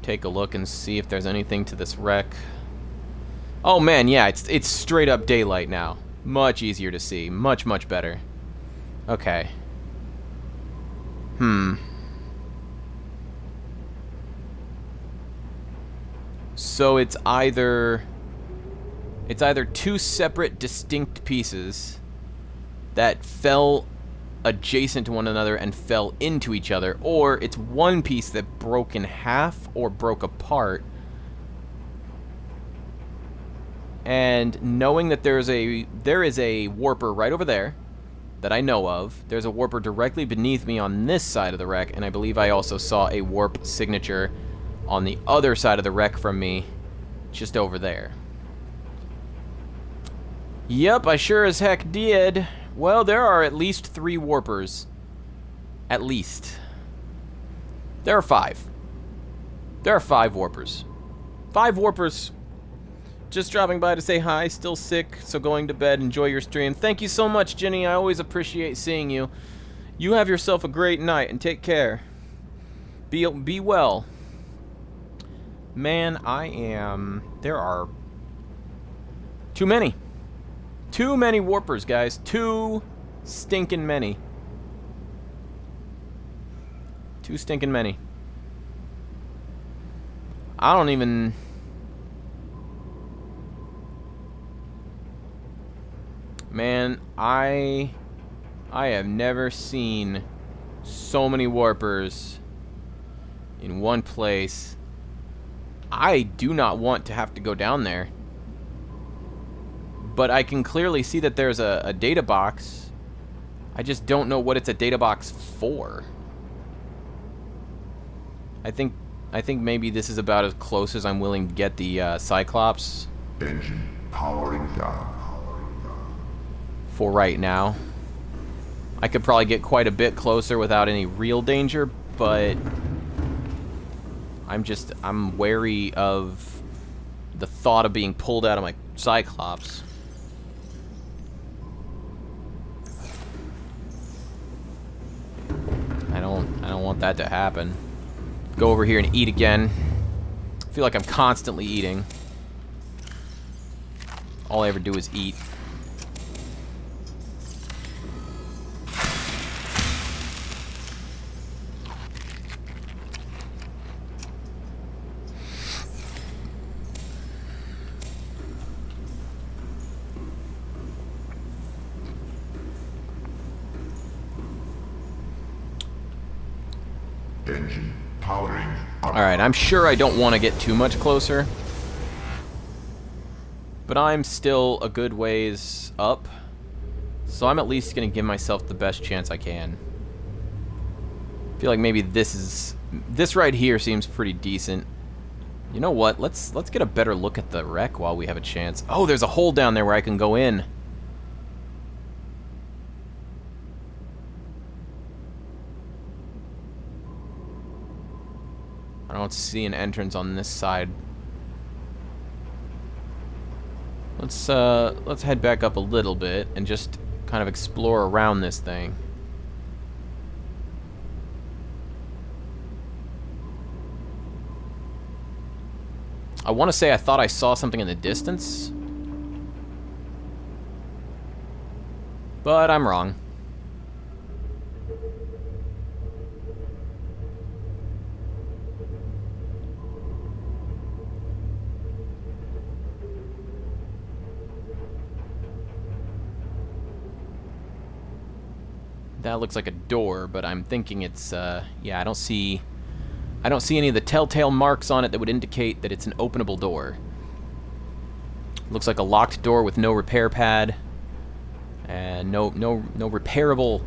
A: Take a look and see if there's anything to this wreck. Oh man, yeah, it's straight up daylight now. Much easier to see. Much, much better. Okay. So it's either two separate distinct pieces that fell adjacent to one another and fell into each other, or it's one piece that broke in half or broke apart. And knowing that there is a warper right over there, that I know of. There's a warper directly beneath me on this side of the wreck, and I believe I also saw a warp signature on the other side of the wreck from me, just over there. Yep, I sure as heck did. Well, there are at least 3 warpers. At least. There are 5. There are 5 warpers. 5 warpers. Just dropping by to say hi. Still sick, so going to bed. Enjoy your stream. Thank you so much, Jenny. I always appreciate seeing you. You have yourself a great night, and take care. Be well. Man, there are too many. Too many warpers, guys. Too stinking many. Too stinking many. I don't even... Man, I have never seen so many warpers in one place. I do not want to have to go down there. But I can clearly see that there's a data box. I just don't know what it's a data box for. I think maybe this is about as close as I'm willing to get the Cyclops.
B: Engine powering down.
A: For right now. I could probably get quite a bit closer without any real danger, but I'm wary of the thought of being pulled out of my Cyclops. I don't want that to happen. Go over here and eat again. I feel like I'm constantly eating. All I ever do is eat.
B: Engine powering up.
A: Alright, I'm sure I don't want to get too much closer. But I'm still a good ways up. So I'm at least going to give myself the best chance I can. I feel like maybe this right here seems pretty decent. You know what? Let's get a better look at the wreck while we have a chance. Oh, there's a hole down there where I can go in. I don't see an entrance on this side. Let's head back up a little bit and just kind of explore around this thing. I want to say I thought I saw something in the distance, but I'm wrong. That looks like a door, but I'm thinking it's, yeah, I don't see any of the telltale marks on it that would indicate that it's an openable door. Looks like a locked door with no repair pad. And no repairable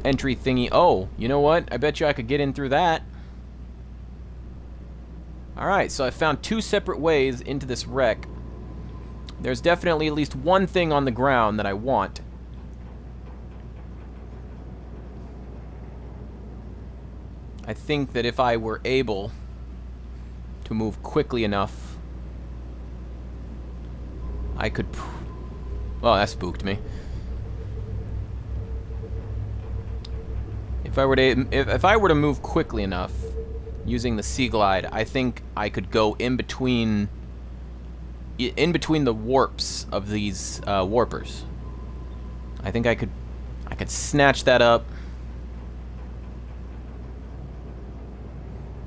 A: entry thingy. Oh, you know what? I bet you I could get in through that. Alright, so I found 2 separate ways into this wreck. There's definitely at least one thing on the ground that I want. I think that if I were able to move quickly enough, I could... Oh, that spooked me. If I were to move quickly enough using the Sea Glide, I think I could go in between the warps of these warpers. I think I could snatch that up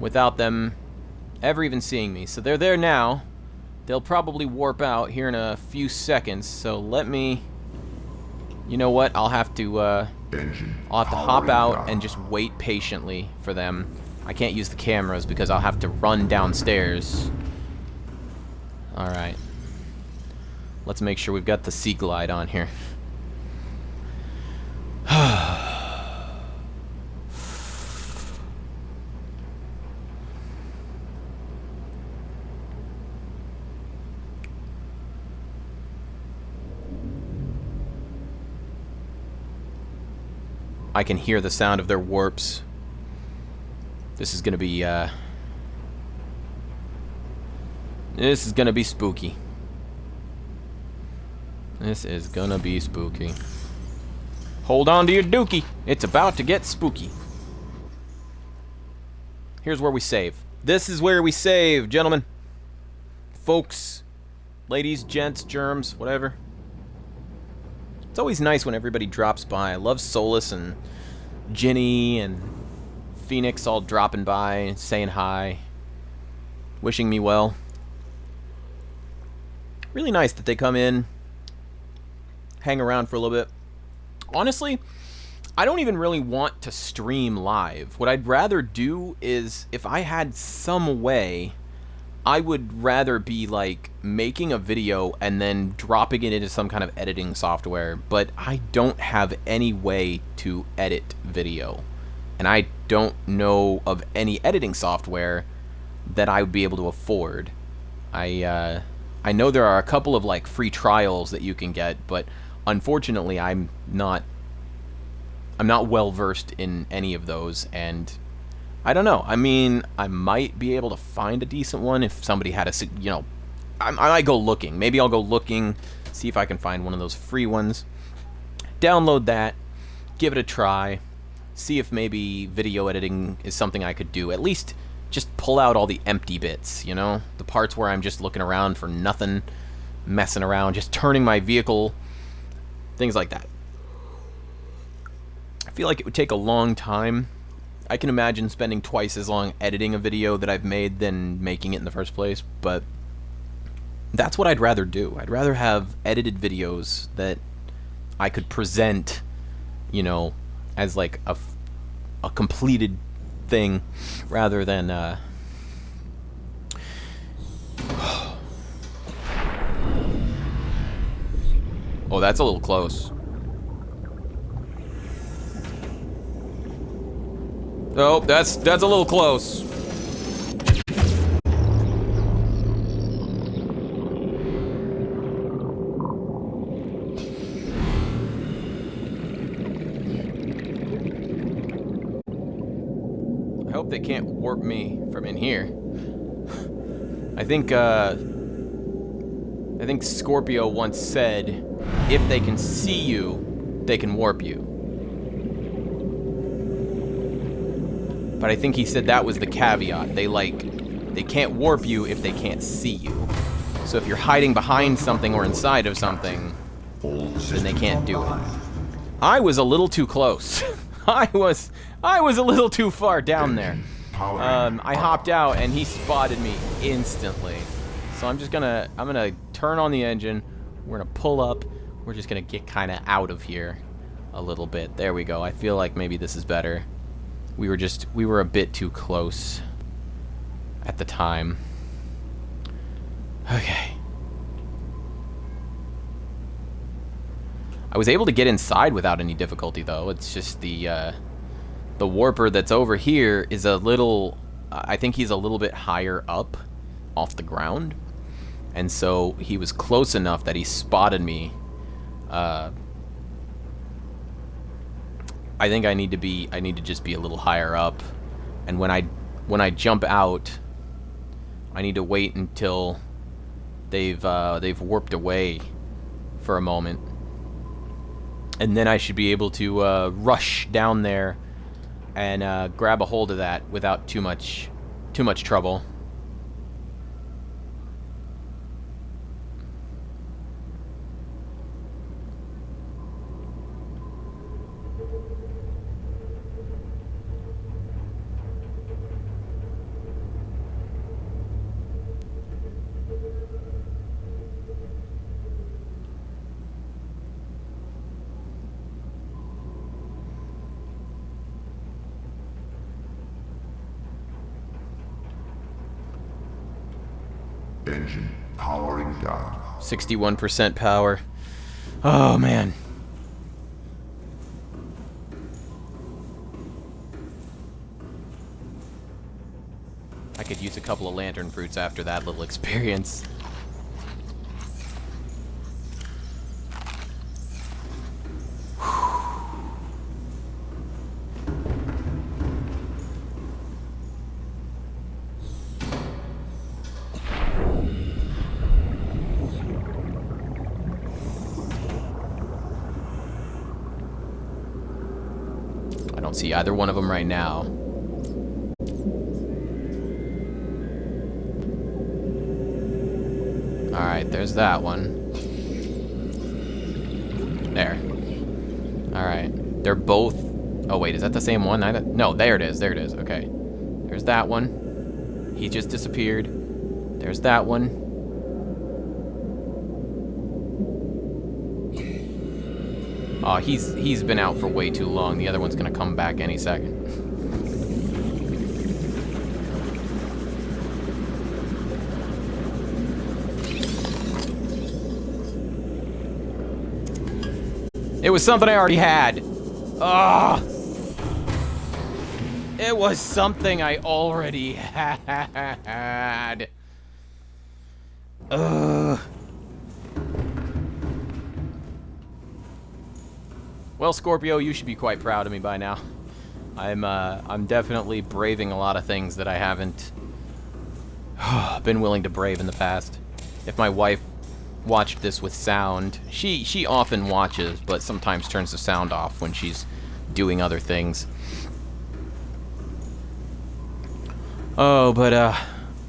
A: without them ever even seeing me. So they're there now. They'll probably warp out here in a few seconds. So let me... You know what? I'll have to hop out and just wait patiently for them. I can't use the cameras because I'll have to run downstairs. Alright. Let's make sure we've got the Sea Glide on here. I can hear the sound of their warps. This is gonna be spooky. This is gonna be spooky. Hold on to your dookie. It's about to get spooky. Here's where we save. This is where we save, gentlemen. Folks. Ladies, gents, germs, whatever. It's always nice when everybody drops by. I love Solus and Ginny and Phoenix all dropping by and saying hi. Wishing me well. Really nice that they come in, hang around for a little bit. Honestly, I don't even really want to stream live. What I'd rather do is, if I had some way, I would rather be like making a video and then dropping it into some kind of editing software, but I don't have any way to edit video. And I don't know of any editing software that I would be able to afford. I know there are a couple of like free trials that you can get, but unfortunately I'm not well versed in any of those, and I don't know. I mean, I might be able to find a decent one if somebody had a, you know, I might go looking. Maybe I'll go looking, see if I can find one of those free ones. Download that, give it a try, see if maybe video editing is something I could do. At least just pull out all the empty bits, you know? The parts where I'm just looking around for nothing, messing around, just turning my vehicle, things like that. I feel like it would take a long time. I can imagine spending twice as long editing a video that I've made than making it in the first place, but that's what I'd rather do. I'd rather have edited videos that I could present, you know, as like a completed thing, rather than oh, that's a little close. Oh, that's a little close. I hope they can't warp me from in here. I think Scorpio once said, if they can see you, they can warp you. But I think he said that was the caveat. They can't warp you if they can't see you. So if you're hiding behind something or inside of something, then they can't do it. I was a little too close. I was a little too far down there. I hopped out and he spotted me instantly. So I'm gonna turn on the engine. We're gonna pull up. We're just gonna get kind of out of here a little bit. There we go. I feel like maybe this is better. We were a bit too close at the time. Okay. I was able to get inside without any difficulty, though. It's just the warper that's over here is a little, I think he's a little bit higher up off the ground. And so he was close enough that he spotted me. I think I need to just be a little higher up, and when I jump out, I need to wait until they've warped away for a moment, and then I should be able to rush down there and grab a hold of that without too much trouble.
B: Engine powering down.
A: 61% power. Oh, man. I could use a couple of lantern fruits after that little experience. I don't see either one of them right now. Alright, there's that one. There. Alright. They're both... Oh, wait, is that the same one? No, there it is. There it is. Okay. There's that one. He just disappeared. There's that one. Oh, he's been out for way too long. The other one's gonna come back any second. It was something I already had. Ugh. It was something I already had. Ugh. Well, Scorpio, you should be quite proud of me by now. I'm definitely braving a lot of things that I haven't been willing to brave in the past. If my wife watched this with sound, she often watches, but sometimes turns the sound off when she's doing other things. Oh, but I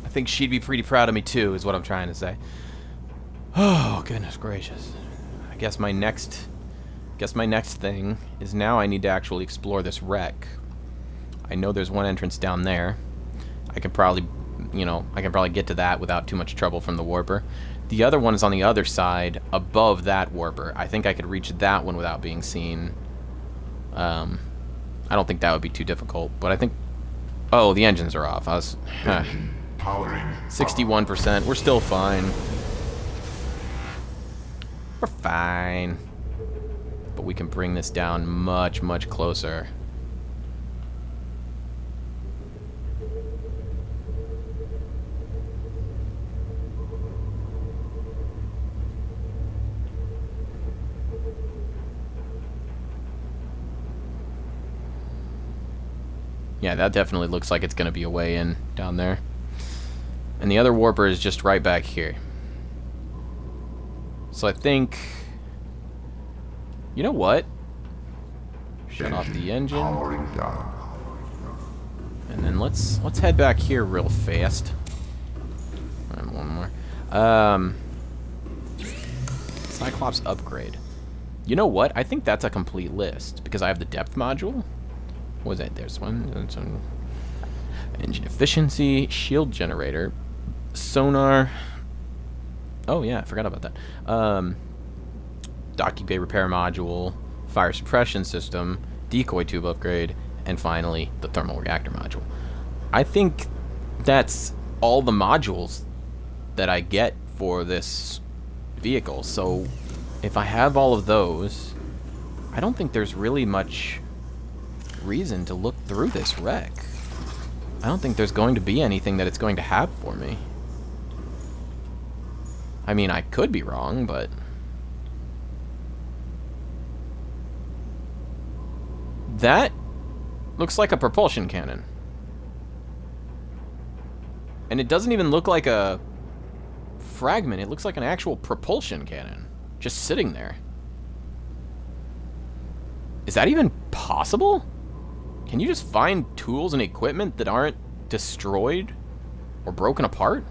A: think she'd be pretty proud of me too, is what I'm trying to say. Oh, goodness gracious. I guess my next thing is now I need to actually explore this wreck. I know there's one entrance down there. I can probably, get to that without too much trouble from the warper. The other one is on the other side, above that warper. I think I could reach that one without being seen. I don't think that would be too difficult, but I think... Oh, the engines are off. I was... 61%. We're still fine. We're fine. But we can bring this down much, much closer. Yeah, that definitely looks like it's going to be a way in down there. And the other warper is just right back here. So I think... You know what? Shut off the engine. And then let's head back here real fast. And one more. Cyclops upgrade. You know what? I think that's a complete list because I have the depth module. What was that? There's one. Engine efficiency, shield generator, sonar. Oh yeah, I forgot about that. Docking bay repair module, fire suppression system, decoy tube upgrade, and finally the thermal reactor module. I think that's all the modules that I get for this vehicle. So if I have all of those, I don't think there's really much reason to look through this wreck. I don't think there's going to be anything that it's going to have for me. I mean, I could be wrong, but... That looks like a propulsion cannon. And it doesn't even look like a fragment. It looks like an actual propulsion cannon. Just sitting there. Is that even possible? Can you just find tools and equipment that aren't destroyed or broken apart?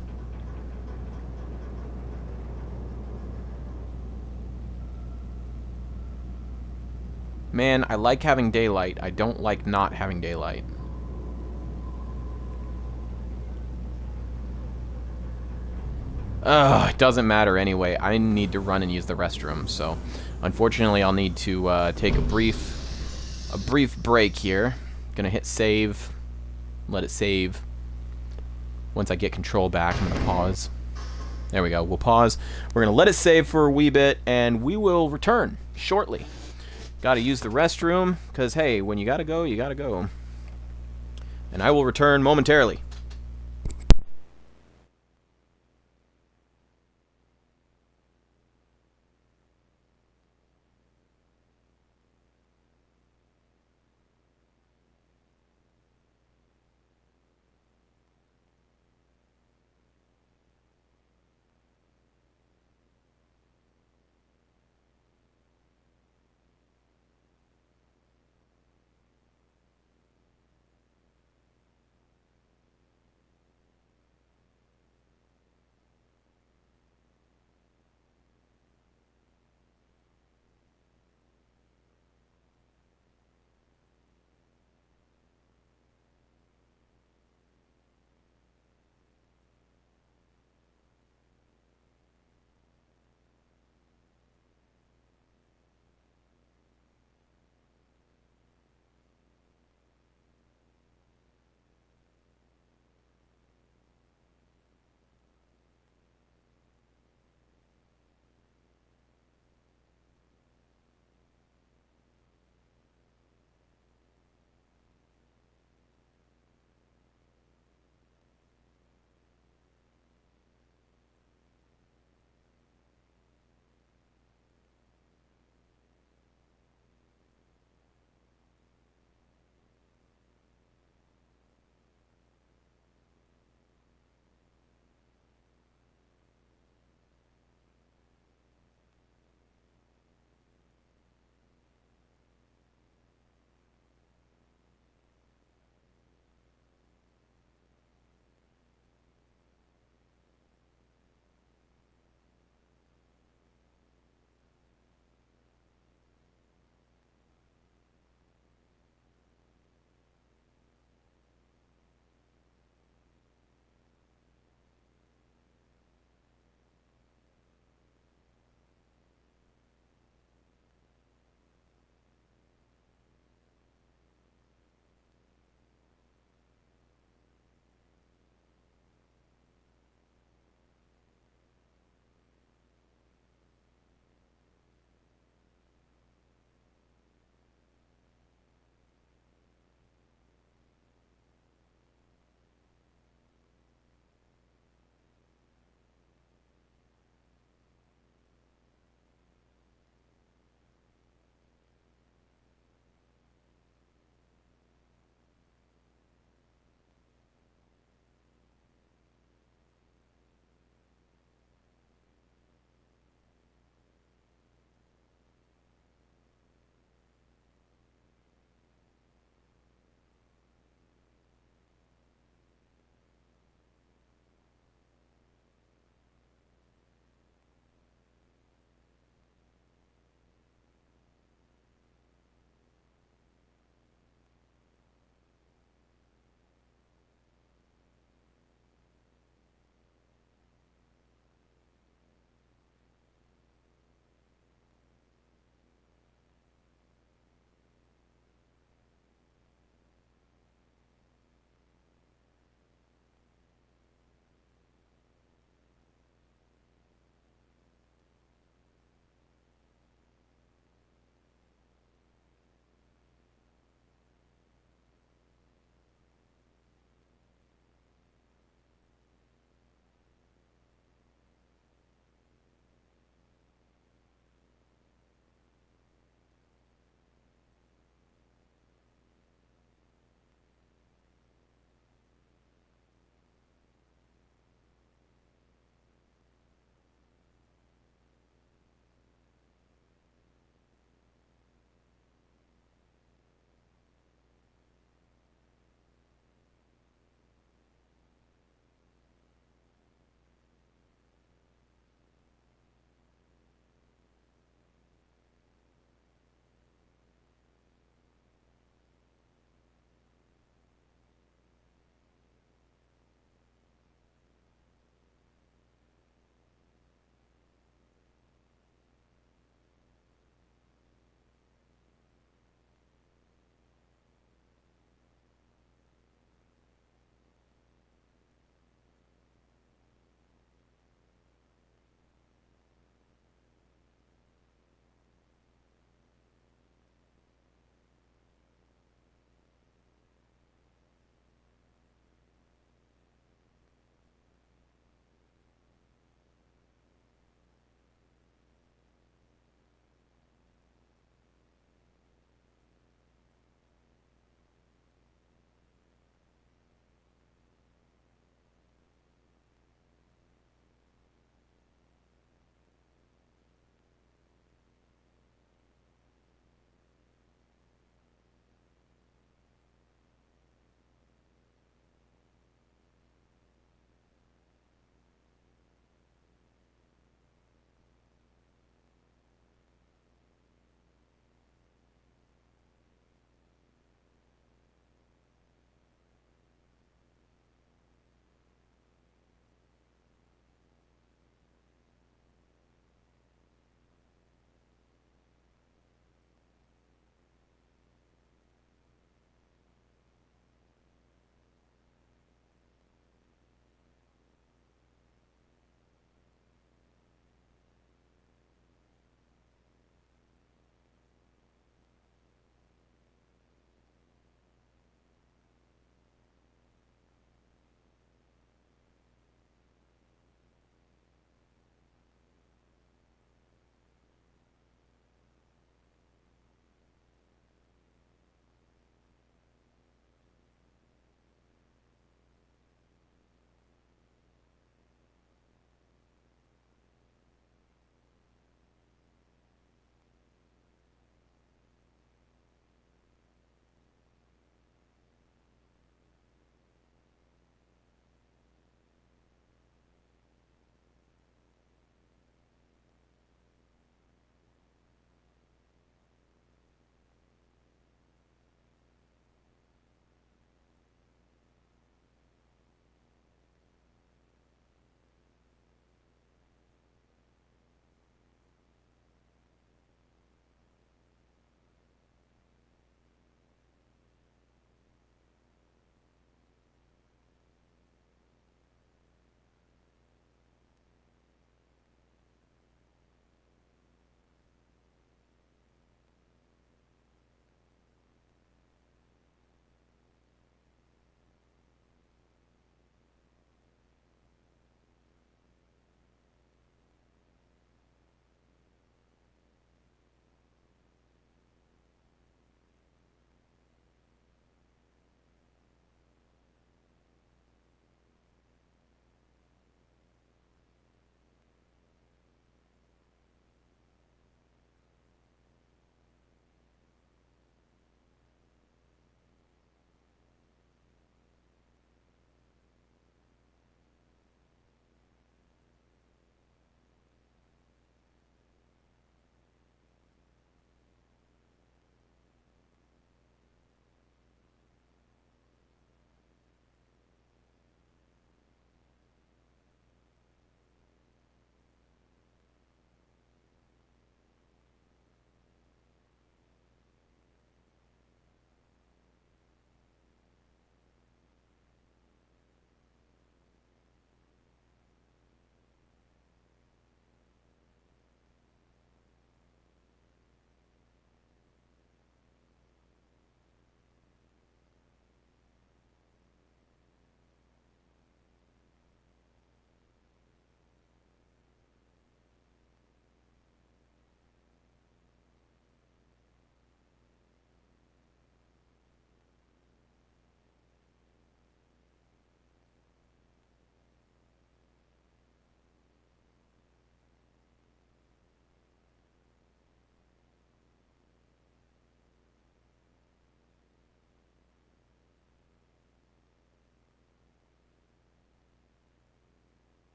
A: Man, I like having daylight. I don't like not having daylight. It doesn't matter anyway. I need to run and use the restroom, so unfortunately I'll need to take a brief break here. Gonna hit save, let it save. Once I get control back, I'm gonna pause. There we go, we'll pause. We're gonna let it save for a wee bit, and we will return shortly. Gotta use the restroom, because hey, when you gotta go, you gotta go. And I will return momentarily.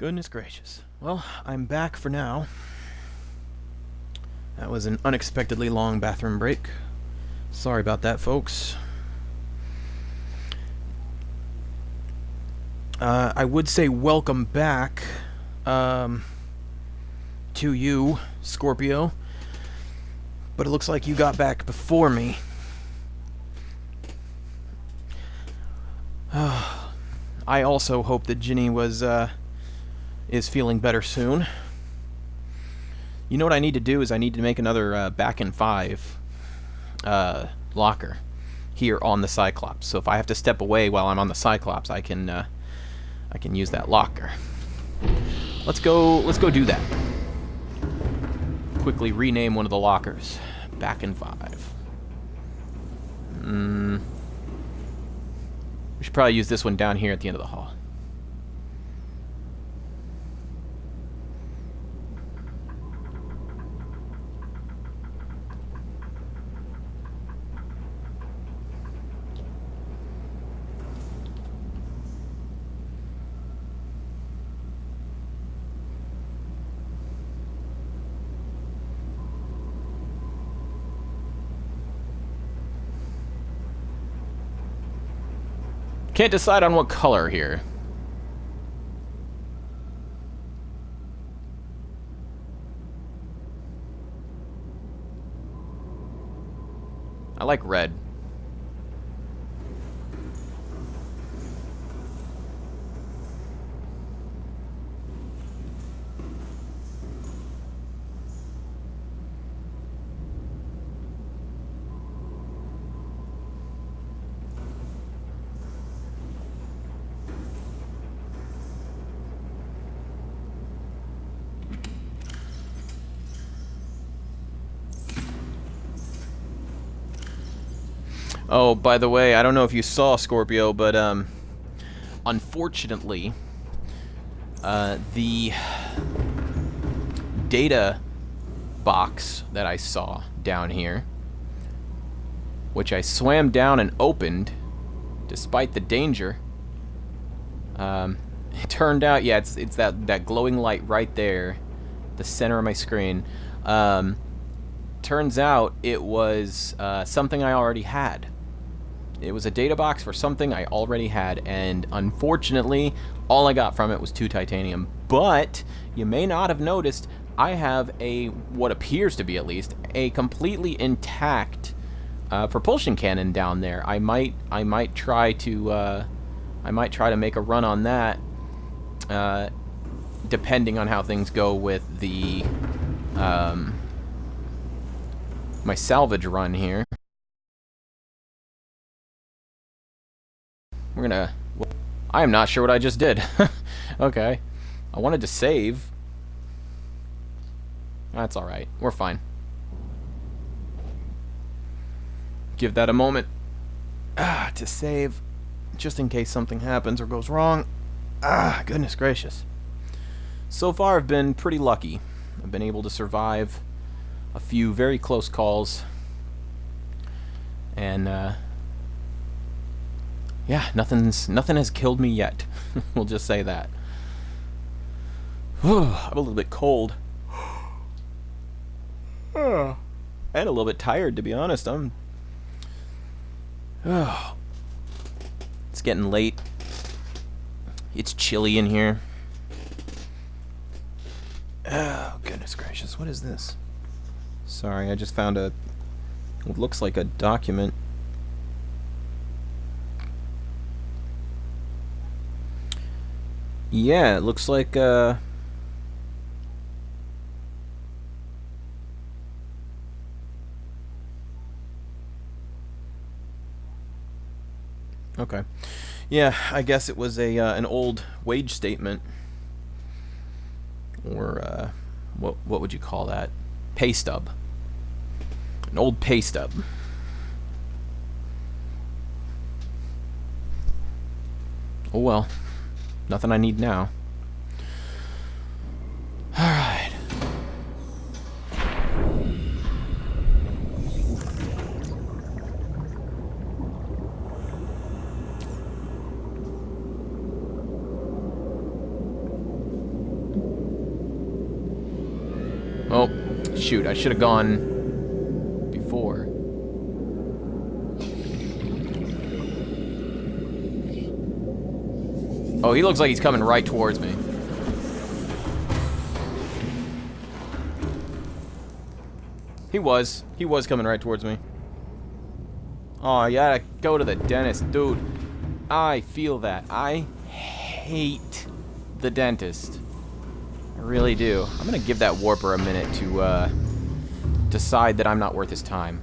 A: Goodness gracious. Well, I'm back for now. That was an unexpectedly long bathroom break. Sorry about that, folks. I would say welcome back to you, Scorpio. But it looks like you got back before me. I also hope that Ginny is feeling better soon. You know what I need to do is I need to make another back in 5 locker here on the Cyclops. So if I have to step away while I'm on the Cyclops, I can use that locker. Let's go do that. Quickly rename one of the lockers. Back in 5. We should probably use this one down here at the end of the hall. Can't decide on what color here. I like red. Oh, by the way, I don't know if you saw, Scorpio, but unfortunately, the data box that I saw down here, which I swam down and opened, despite the danger, it turned out, yeah, it's that glowing light right there, the center of my screen. Turns out it was something I already had. It was a data box for something I already had, and unfortunately, all I got from it was 2 titanium. But you may not have noticed, I have what appears to be at least, a completely intact propulsion cannon down there. I might try to make a run on that, depending on how things go with the my salvage run here. We're gonna... I am not sure what I just did. Okay. I wanted to save. That's alright. We're fine. Give that a moment to save, just in case something happens or goes wrong. Goodness gracious. So far, I've been pretty lucky. I've been able to survive a few very close calls. And, yeah, nothing has killed me yet. We'll just say that. I'm a little bit cold. And a little bit tired, to be honest. It's getting late. It's chilly in here. Oh, goodness gracious. What is this? Sorry, I just found what looks like a document. Yeah, it looks like, okay. Yeah, I guess it was an old wage statement. Or, what would you call that? Pay stub. An old pay stub. Oh well. Nothing I need now. Alright. Shoot, I should have gone before. Oh, he looks like he's coming right towards me. He was coming right towards me. Oh, you gotta go to the dentist. Dude, I feel that. I hate the dentist. I really do. I'm gonna give that warper a minute to decide that I'm not worth his time.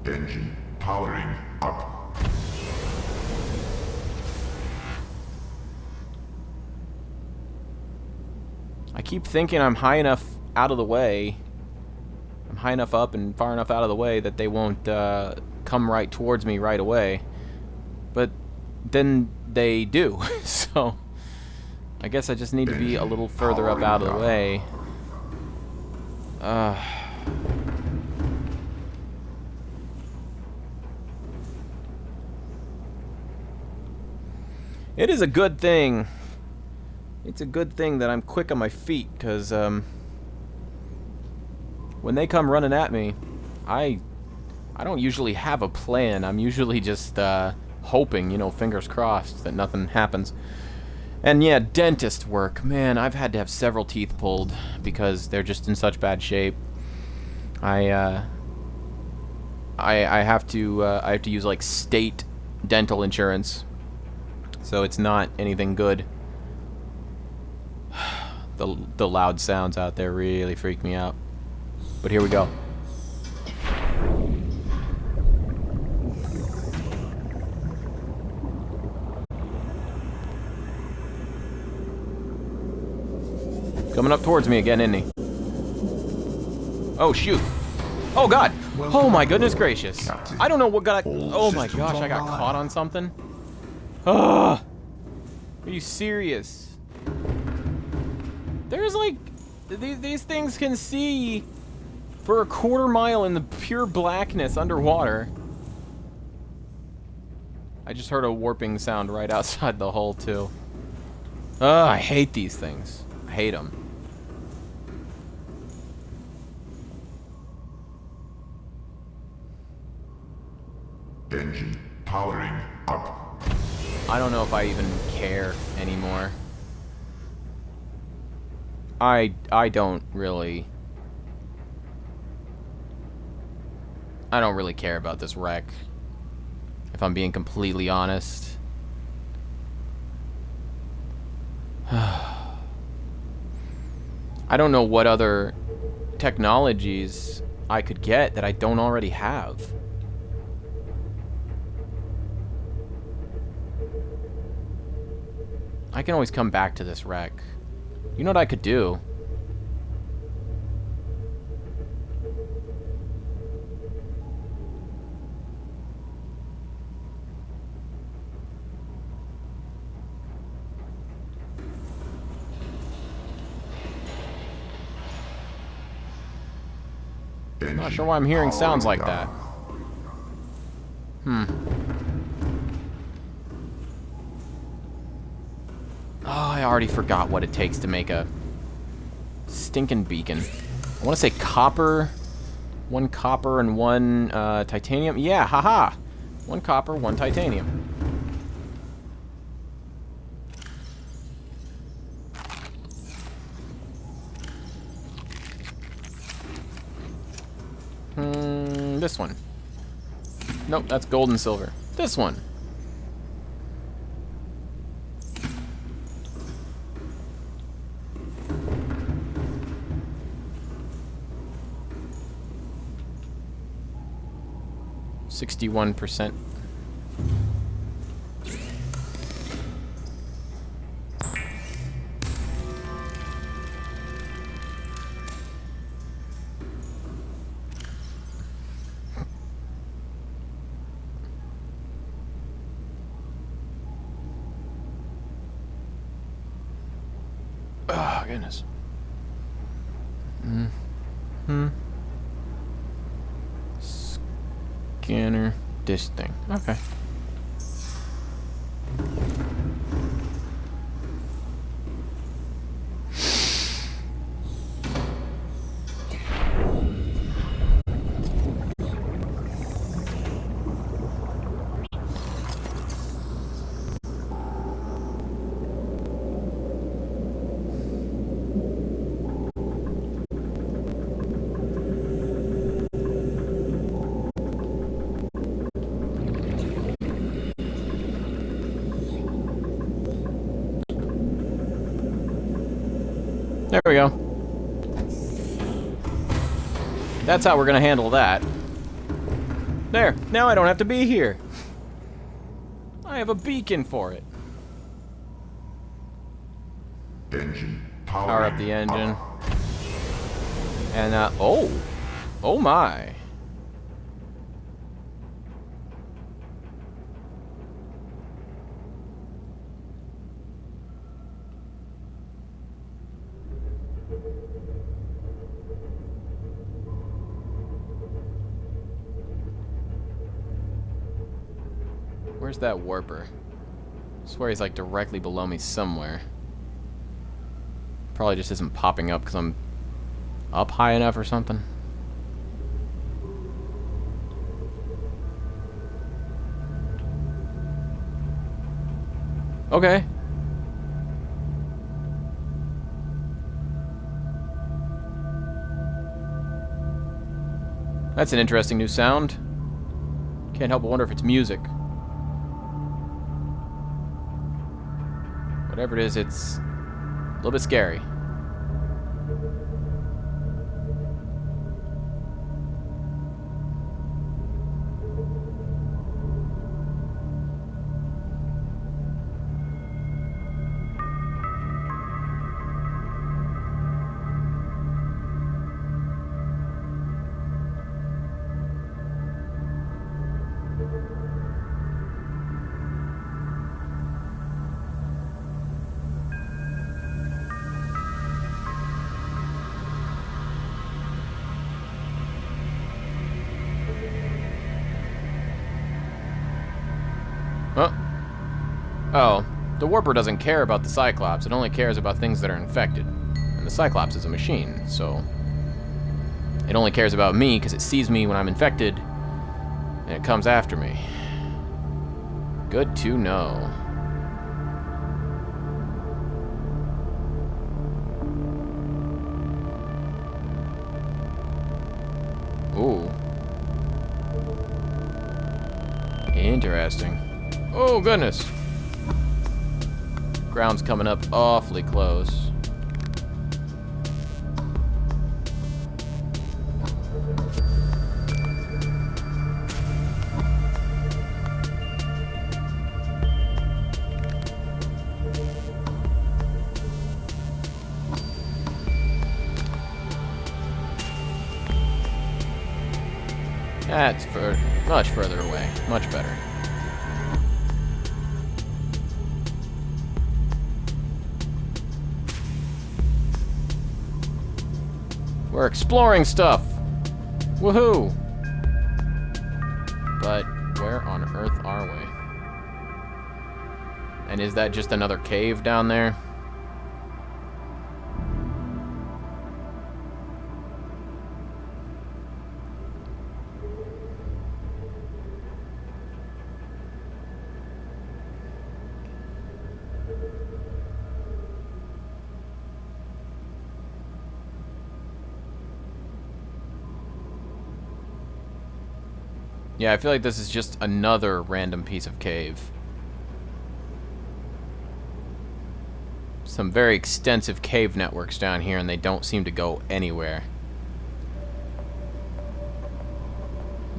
B: Engine powering up.
A: I keep thinking I'm high enough out of the way. I'm high enough up and far enough out of the way that they won't come right towards me right away. But then they do. So I guess I just need to be a little further up out of the way. It is a good thing. It's a good thing that I'm quick on my feet, because when they come running at me, I don't usually have a plan. I'm usually just hoping, you know, fingers crossed that nothing happens. And yeah, dentist work. Man, I've had to have several teeth pulled because they're just in such bad shape. I have to use like state dental insurance. So it's not anything good. The loud sounds out there really freak me out. But here we go. Coming up towards me again, isn't he? Oh, shoot. Oh, God. Oh, my goodness gracious. I don't know what got... Oh, my gosh, I got caught on something. Ugh. Are you serious? There's like... These things can see for a quarter mile in the pure blackness underwater. I just heard a warping sound right outside the hull, too. Ugh, I hate these things. I hate them.
B: Engine powering up.
A: I don't know if I even care anymore. I don't really care about this wreck, if I'm being completely honest. I don't know what other technologies I could get that I don't already have. I can always come back to this wreck. You know what I could do? I'm not sure why I'm hearing sounds like that. Oh, I already forgot what it takes to make a stinking beacon. I want to say copper. 1 copper and 1 titanium. Yeah, haha. 1 copper, 1 titanium. This one. Nope, that's gold and silver. This one. %. Oh, goodness. Scanner. This thing. Okay. There we go. That's how we're gonna handle that. There, now I don't have to be here. I have a beacon for it.
B: Engine
A: Power up the engine. And, oh! Oh my! Where's that warper? I swear he's like directly below me somewhere. Probably just isn't popping up because I'm up high enough or something. Okay. That's an interesting new sound. Can't help but wonder if it's music. Whatever it is, it's a little bit scary. Oh, the warper doesn't care about the Cyclops. It only cares about things that are infected. And the Cyclops is a machine, so it only cares about me because it sees me when I'm infected and it comes after me. Good to know. Ooh. Interesting. Oh, goodness. Ground's coming up awfully close. That's much further away. Much better. We're exploring stuff! Woohoo! But where on earth are we? And is that just another cave down there? Yeah, I feel like this is just another random piece of cave. Some very extensive cave networks down here, and they don't seem to go anywhere.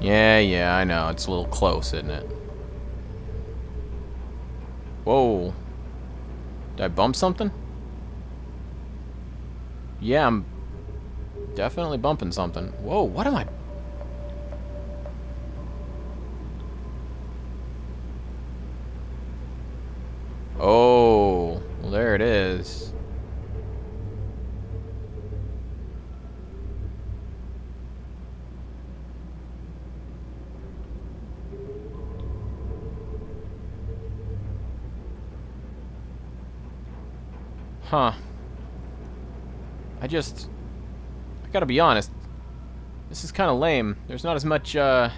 A: Yeah, I know. It's a little close, isn't it? Whoa. Did I bump something? Yeah, I'm definitely bumping something. Whoa, what am I... Oh, well, there it is. Huh. I gotta be honest. This is kind of lame. There's not as much, There's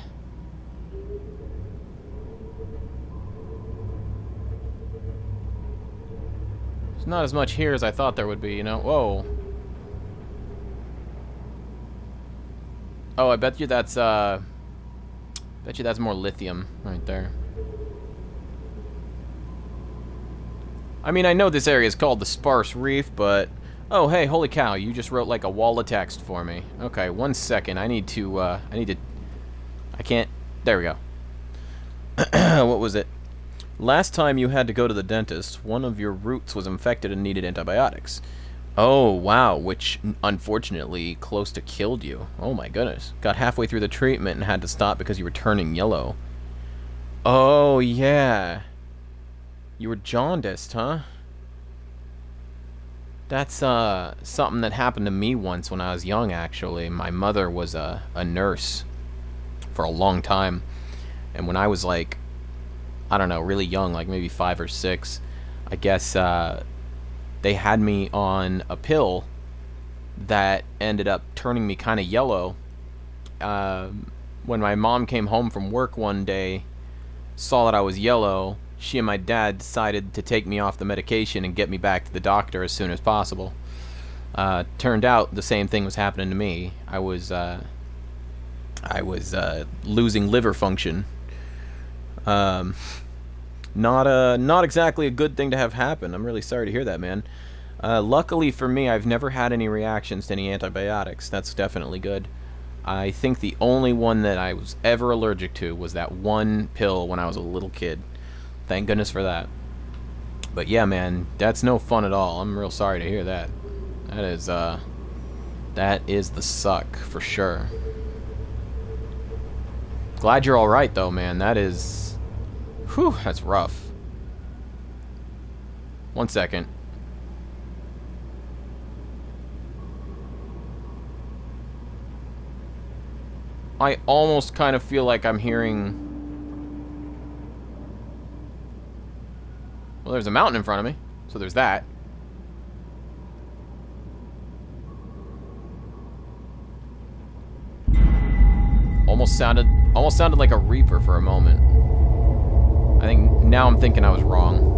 A: not as much here as I thought there would be, you know? Whoa. Oh, I bet you that's more lithium right there. I mean, I know this area is called the Sparse Reef, but... Oh, hey, holy cow, you just wrote like a wall of text for me. Okay, 1 second. I can't... There we go. What was it? Last time you had to go to the dentist, one of your roots was infected and needed antibiotics. Oh, wow, which unfortunately close to killed you. Oh my goodness. Got halfway through the treatment and had to stop because you were turning yellow. Oh, yeah. You were jaundiced, huh? That's something that happened to me once when I was young, actually. My mother was a nurse for a long time. And when I was like, I don't know, really young, like maybe 5 or 6, I guess they had me on a pill that ended up turning me kind of yellow. When my mom came home from work one day, saw that I was yellow, she and my dad decided to take me off the medication and get me back to the doctor as soon as possible. Turned out the same thing was happening to me. I was losing liver function. Not exactly a good thing to have happen. I'm really sorry to hear that, man. Luckily for me, I've never had any reactions to any antibiotics. That's definitely good. I think the only one that I was ever allergic to was that one pill when I was a little kid. Thank goodness for that. But yeah, man, that's no fun at all. I'm real sorry to hear that. That is the suck, for sure. Glad you're alright, though, man. That is... Whew, that's rough. 1 second. I almost kind of feel like I'm hearing... Well, there's a mountain in front of me, so there's that. Almost sounded like a reaper for a moment. I think now I'm thinking I was wrong.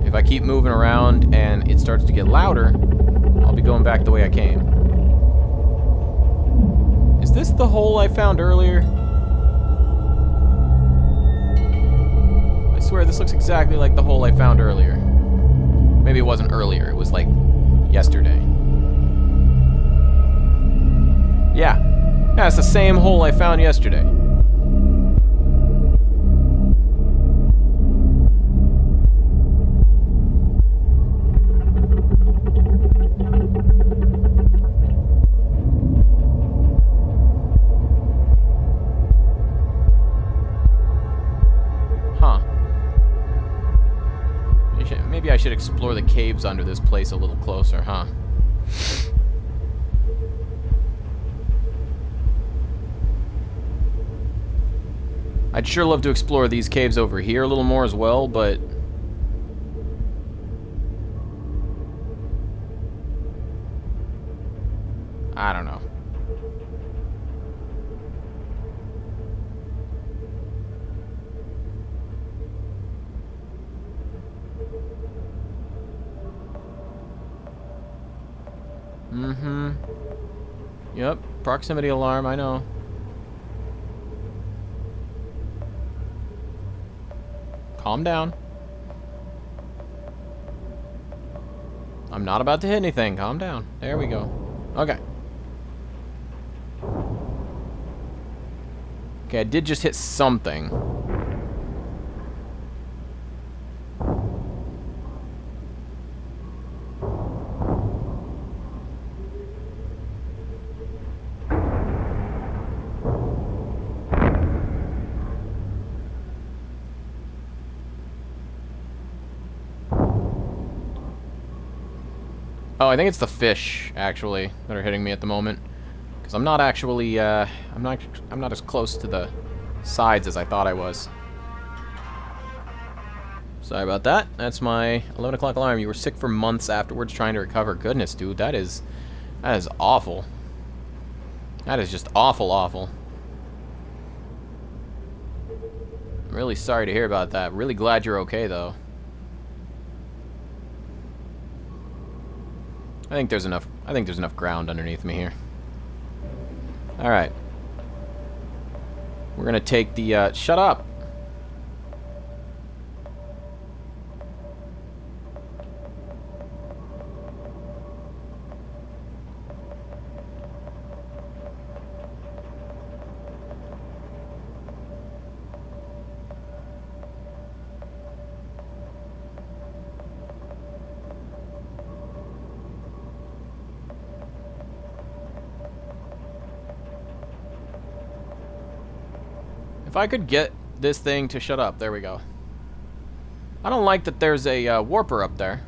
A: If I keep moving around and it starts to get louder, I'll be going back the way I came. Is this the hole I found earlier? I swear this looks exactly like the hole I found earlier. Maybe it wasn't earlier, it was like yesterday. Yeah, it's the same hole I found yesterday. Maybe I should explore the caves under this place a little closer, huh? I'd sure love to explore these caves over here a little more as well, but... I don't know. Mm-hmm. Yep, proximity alarm, I know. Calm down. I'm not about to hit anything. Calm down. There we go. Okay. Okay, I did just hit something. Oh, I think it's the fish, actually, that are hitting me at the moment. Because I'm not actually, I'm not as close to the sides as I thought I was. Sorry about that. That's my 11 o'clock alarm. You were sick for months afterwards trying to recover. Goodness, dude, that is awful. That is just awful, awful. I'm really sorry to hear about that. Really glad you're okay, though. I think there's enough ground underneath me here. All right. We're gonna take the shut up. If I could get this thing to shut up. There we go. I don't like that there's a warper up there.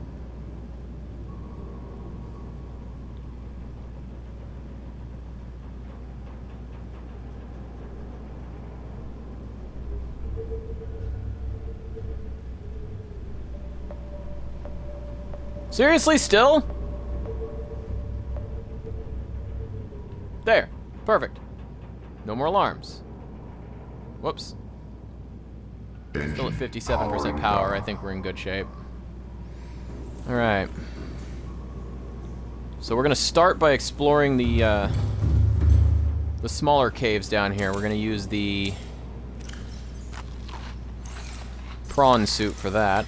A: Seriously, still? There. Perfect. No more alarms. Whoops. Still at 57% power. I think we're in good shape. Alright. So we're going to start by exploring the smaller caves down here. We're going to use the prawn suit for that.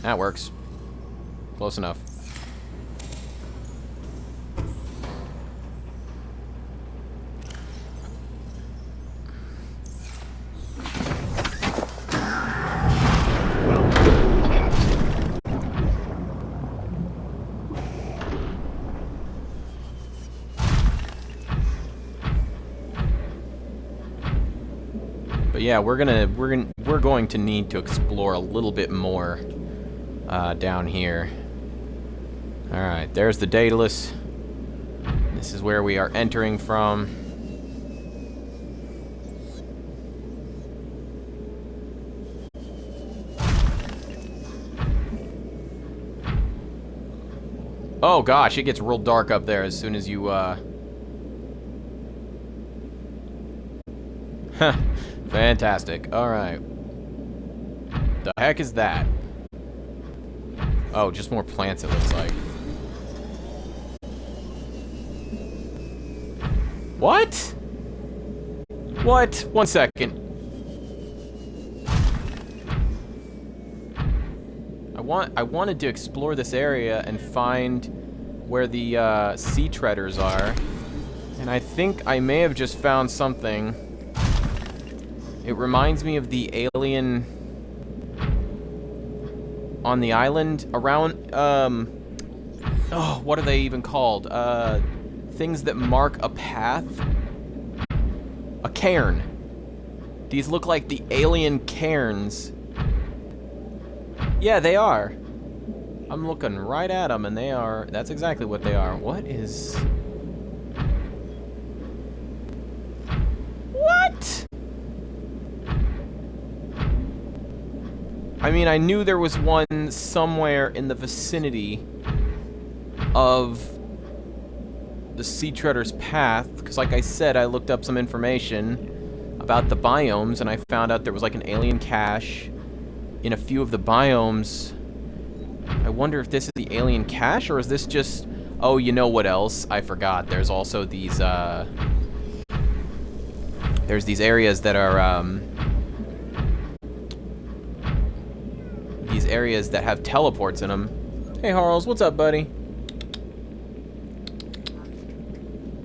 A: That works. Close enough. But yeah, we're going to need to explore a little bit more down here. All right, there's the Daedalus. This is where we are entering from. Oh gosh, it gets real dark up there as soon as you Fantastic. Alright. The heck is that? Oh, just more plants it looks like. What? What? 1 second. I wanted to explore this area and find where the sea treaders are. And I think I may have just found something. It reminds me of the alien on the island around, oh, what are they even called? Things that mark a path? A cairn. These look like the alien cairns. Yeah, they are. I'm looking right at them, and they are, that's exactly what they are. What is... What? I mean, I knew there was one somewhere in the vicinity of the Sea Treader's path, because like I said, I looked up some information about the biomes, and I found out there was like an alien cache in a few of the biomes. I wonder if this is the alien cache, or is this just... Oh, you know what else? I forgot. There's also these, there's these areas that are, these areas that have teleports in them. Hey, Harles, what's up, buddy?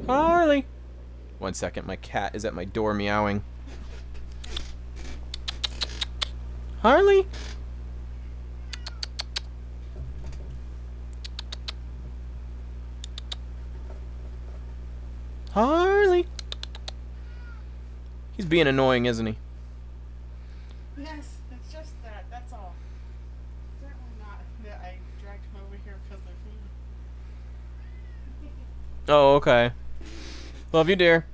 A: Harley! 1 second, my cat is at my door meowing. Harley? Harley? He's being annoying, isn't he?
D: Yes, it's just that, that's all. Certainly not that I dragged him over here because of me.
A: Oh, okay. Love you, dear.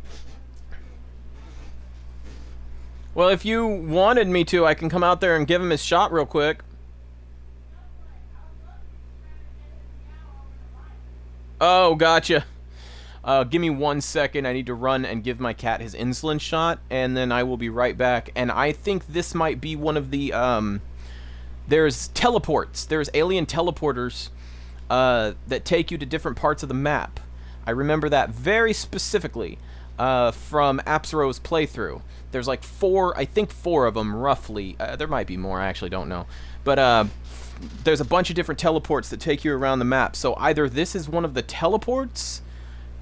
A: Well, if you wanted me to, I can come out there and give him his shot real quick. Oh, gotcha. Give me 1 second. I need to run and give my cat his insulin shot, and then I will be right back. And I think this might be one of the, there's teleports. There's alien teleporters that take you to different parts of the map. I remember that very specifically from Apsaro's playthrough. There's like I think four of them, roughly. There might be more, I actually don't know. But there's a bunch of different teleports that take you around the map. So either this is one of the teleports,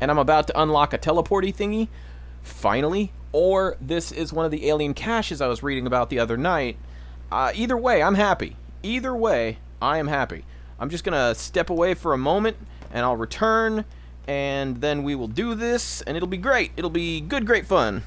A: and I'm about to unlock a teleporty thingy, finally, or this is one of the alien caches I was reading about the other night. Either way, I'm happy. Either way, I am happy. I'm just gonna step away for a moment, and I'll return, and then we will do this, and it'll be great. It'll be good, great fun.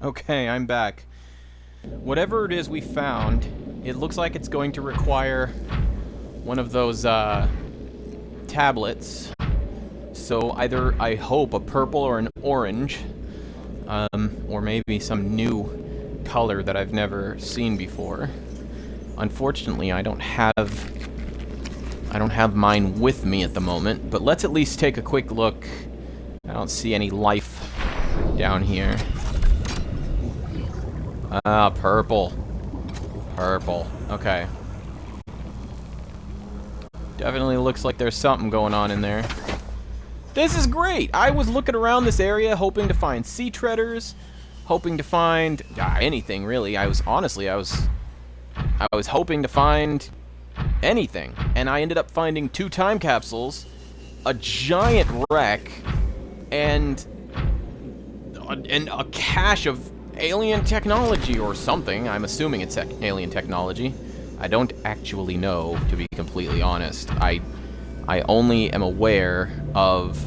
A: Okay, I'm back. Whatever it is we found, it looks like it's going to require one of those tablets. So either, I hope, a purple or an orange, or maybe some new color that I've never seen before. Unfortunately, I don't have mine with me at the moment, but let's at least take a quick look. I don't see any life down here. Purple. Purple. Okay. Definitely looks like there's something going on in there. This is great! I was looking around this area hoping to find sea treaders, hoping to find anything really. I was hoping to find anything, and I ended up finding 2 time capsules, a giant wreck, and a cache of alien technology or something. I'm assuming it's alien technology. I don't actually know, to be completely honest. I only am aware of...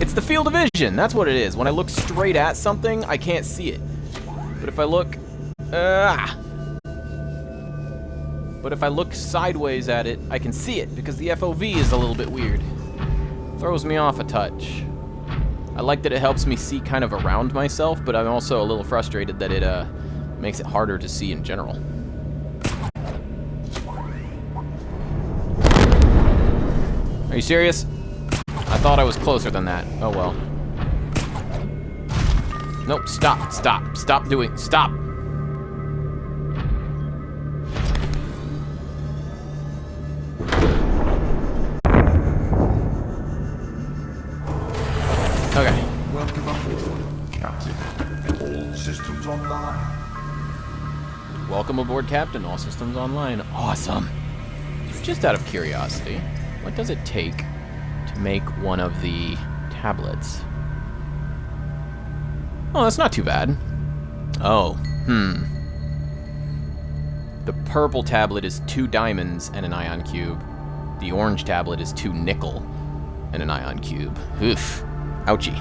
A: It's the field of vision! That's what it is. When I look straight at something, I can't see it. But if I look... But if I look sideways at it, I can see it, because the FOV is a little bit weird. Throws me off a touch. I like that it helps me see kind of around myself, but I'm also a little frustrated that it makes it harder to see in general. Are you serious? I thought I was closer than that. Oh well. Nope, stop, stop, stop doing, stop! Okay.
B: Welcome aboard, Captain. All systems online.
A: Welcome aboard, Captain. All systems online. Awesome. Just out of curiosity, what does it take to make one of the tablets? Oh, that's not too bad. Oh, The purple tablet is 2 diamonds and an ion cube. The orange tablet is 2 nickel and an ion cube. Oof. Ouchie.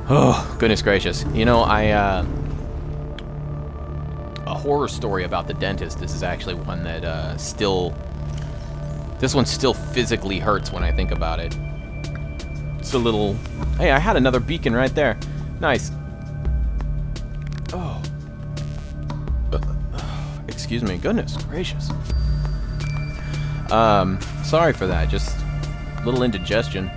A: Oh, goodness gracious. You know, a horror story about the dentist. This is actually one that this one still physically hurts when I think about it. It's a little... Hey, I had another beacon right there. Nice. Oh. Excuse me. Goodness gracious. Sorry for that. Just a little indigestion.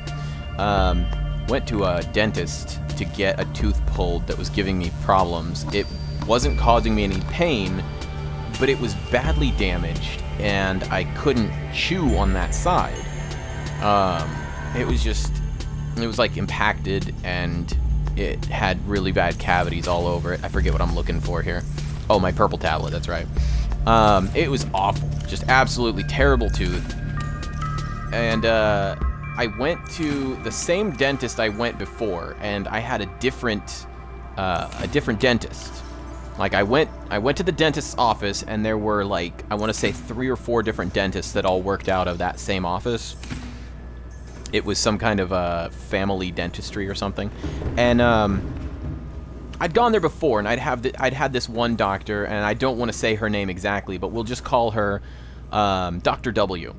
A: Went to a dentist to get a tooth pulled that was giving me problems. It wasn't causing me any pain, but it was badly damaged, and I couldn't chew on that side. It was like impacted, and it had really bad cavities all over it. I forget what I'm looking for here. Oh, my purple tablet, that's right. It was awful, just absolutely terrible tooth. And I went to the same dentist I went before, and I had a different dentist. Like, I went to the dentist's office, and there were, like, I want to say 3 or 4 different dentists that all worked out of that same office. It was some kind of family dentistry or something. And I'd gone there before, and I'd had this one doctor, and I don't want to say her name exactly, but we'll just call her Dr. W.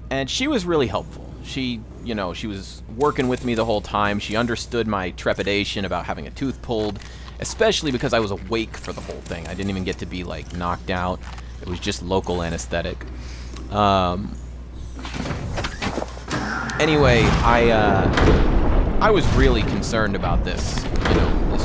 A: And she was really helpful. She was working with me the whole time. She understood my trepidation about having a tooth pulled, especially because I was awake for the whole thing. I didn't even get to be, like, knocked out. It was just local anesthetic. Anyway, I was really concerned about this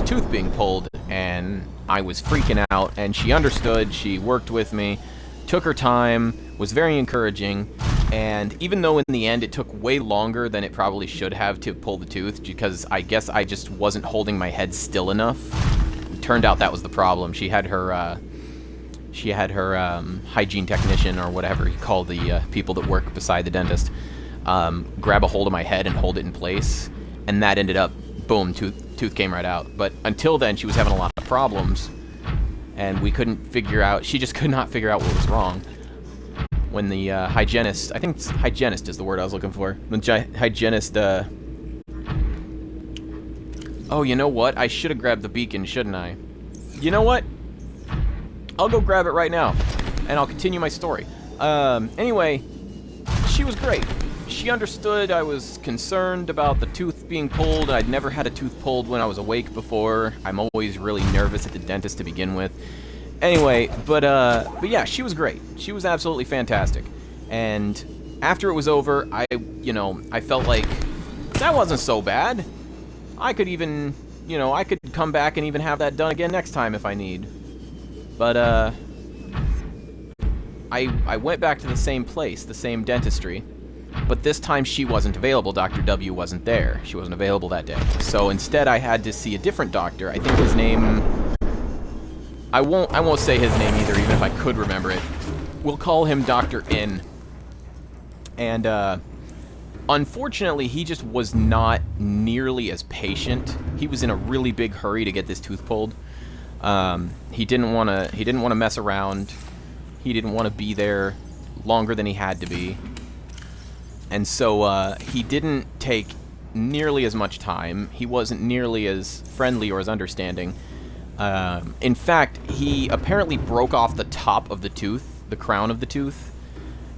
A: tooth being pulled, and I was freaking out, and she understood. She worked with me, took her time, was very encouraging, and even though in the end it took way longer than it probably should have to pull the tooth, because I guess I just wasn't holding my head still enough. It turned out that was the problem. She had her hygiene technician, or whatever you call the people that work beside the dentist, grab a hold of my head and hold it in place, and that ended up, boom, tooth came right out. But until then, she was having a lot of problems, and we couldn't figure out, she just could not figure out what was wrong. When the hygienist, I think hygienist is the word I was looking for, the hygienist, oh, you know what? I should have grabbed the beacon, shouldn't I? You know what? I'll go grab it right now, and I'll continue my story. Anyway, she was great. She understood I was concerned about the tooth being pulled. I'd never had a tooth pulled when I was awake before. I'm always really nervous at the dentist to begin with. Anyway, but yeah, she was great. She was absolutely fantastic. And after it was over, I felt like that wasn't so bad. I could even, I could come back and even have that done again next time if I need. But I went back to the same place, the same dentistry. But this time she wasn't available. Dr. W wasn't there. She wasn't available that day. So instead I had to see a different doctor. I think his name... I won't say his name either, even if I could remember it. We'll call him Dr. N. And unfortunately, he just was not nearly as patient. He was in a really big hurry to get this tooth pulled. He didn't want to mess around. He didn't want to be there longer than he had to be. And so he didn't take nearly as much time. He wasn't nearly as friendly or as understanding. In fact, he apparently broke off the top of the tooth, the crown of the tooth,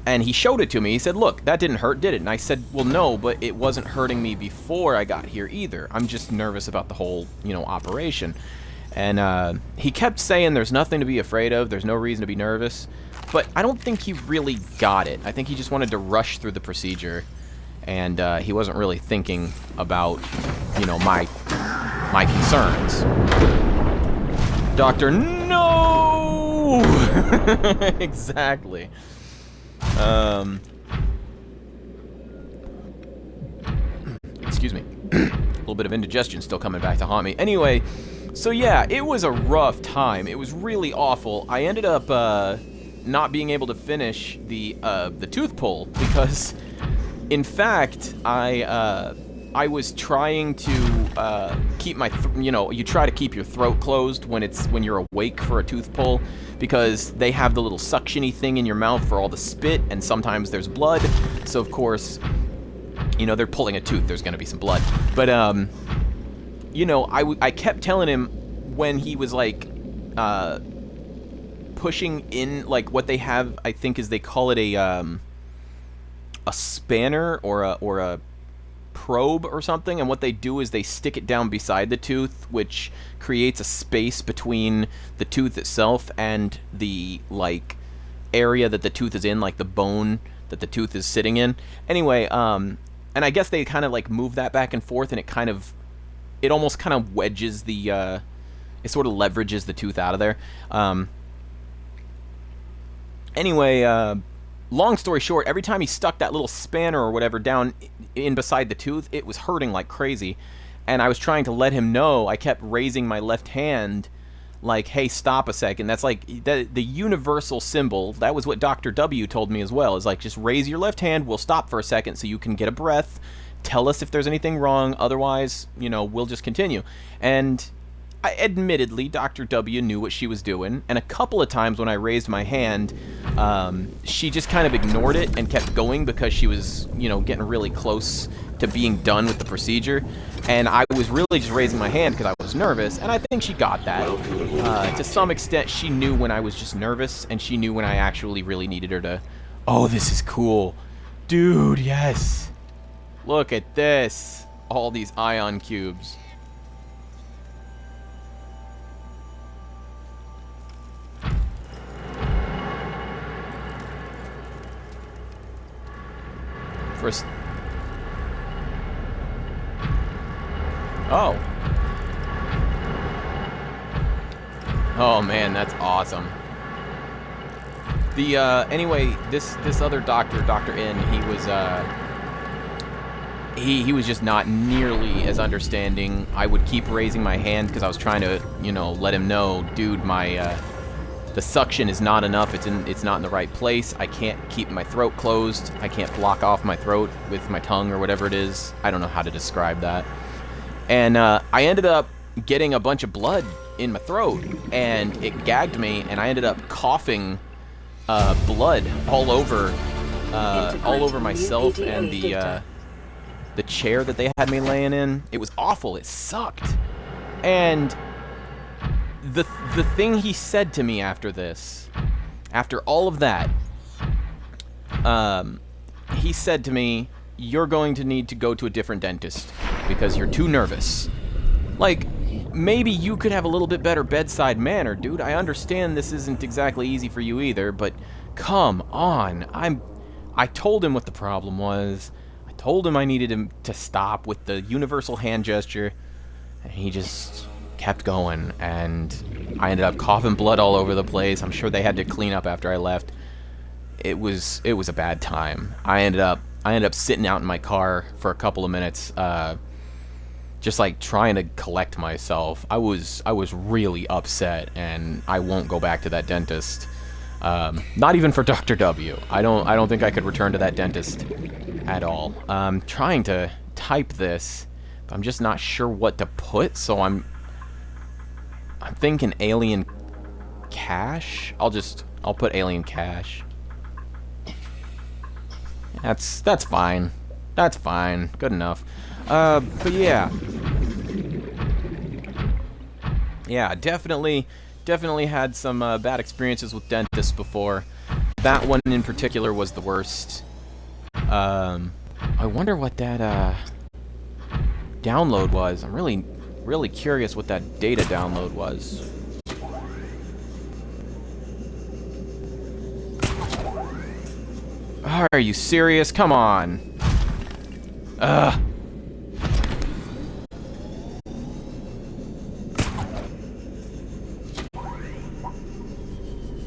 A: And he showed it to me. He said, look, that didn't hurt, did it? And I said, well, no, but it wasn't hurting me before I got here either. I'm just nervous about the whole, you know, operation. And he kept saying there's nothing to be afraid of. There's no reason to be nervous. But I don't think he really got it. I think he just wanted to rush through the procedure. And he wasn't really thinking about, you know, my concerns. Doctor, no! Exactly. Excuse me. A little bit of indigestion still coming back to haunt me. Anyway, so yeah, it was a rough time. It was really awful. I ended up not being able to finish the tooth pull because, in fact, I was trying to keep my, you know, you try to keep your throat closed when you're awake for a tooth pull, because they have the little suction-y thing in your mouth for all the spit, and sometimes there's blood. So of course, you know, they're pulling a tooth, there's gonna be some blood. But you know, I kept telling him when he was like pushing in, like what they have, I think is they call it a spanner or a probe or something, and what they do is they stick it down beside the tooth, which creates a space between the tooth itself and the like area that the tooth is in, like the bone that the tooth is sitting in. Anyway, and I guess they kind of like move that back and forth, and it almost kind of wedges the it sort of leverages the tooth out of there. Anyway, long story short, every time he stuck that little spanner or whatever down in beside the tooth, it was hurting like crazy. And I was trying to let him know. I kept raising my left hand like, hey, stop a second. That's like the universal symbol. That was what Dr. W told me as well. Is like, just raise your left hand, we'll stop for a second so you can get a breath. Tell us if there's anything wrong. Otherwise, you know, we'll just continue. And admittedly, Dr. W knew what she was doing, and a couple of times when I raised my hand, she just kind of ignored it and kept going because she was, you know, getting really close to being done with the procedure. And I was really just raising my hand because I was nervous, and I think she got that. To some extent, she knew when I was just nervous, and she knew when I actually really needed her to, oh, this is cool. Dude, yes. Look at this. All these ion cubes. First. Oh. Oh man, that's awesome. The anyway, this other doctor, Dr. N, he was just not nearly as understanding. I would keep raising my hand because I was trying to, you know, let him know, dude, my the suction is not enough. It's not in the right place. I can't keep my throat closed. I can't block off my throat with my tongue or whatever it is. I don't know how to describe that. And I ended up getting a bunch of blood in my throat, and it gagged me, and I ended up coughing blood all over myself and the chair that they had me laying in. It was awful. It sucked. And the thing he said to me after this, after all of that, he said to me, you're going to need to go to a different dentist because you're too nervous. Like, maybe you could have a little bit better bedside manner, dude. I understand this isn't exactly easy for you either, but come on. I told him what the problem was. I told him I needed him to stop with the universal hand gesture, and he just kept going, and I ended up coughing blood all over the place. I'm sure they had to clean up after I left. It was a bad time. I ended up sitting out in my car for a couple of minutes, just like trying to collect myself. I was really upset, and I won't go back to that dentist. Not even for Dr. W. I don't think I could return to that dentist at all. I'm trying to type this, but I'm just not sure what to put, so I'm thinking alien cash. I'll put alien cash. That's fine. That's fine. Good enough. But yeah. Yeah, definitely had some bad experiences with dentists before. That one in particular was the worst. I wonder what that download was. I'm really curious what that data download was. Are you serious? Come on. Ugh.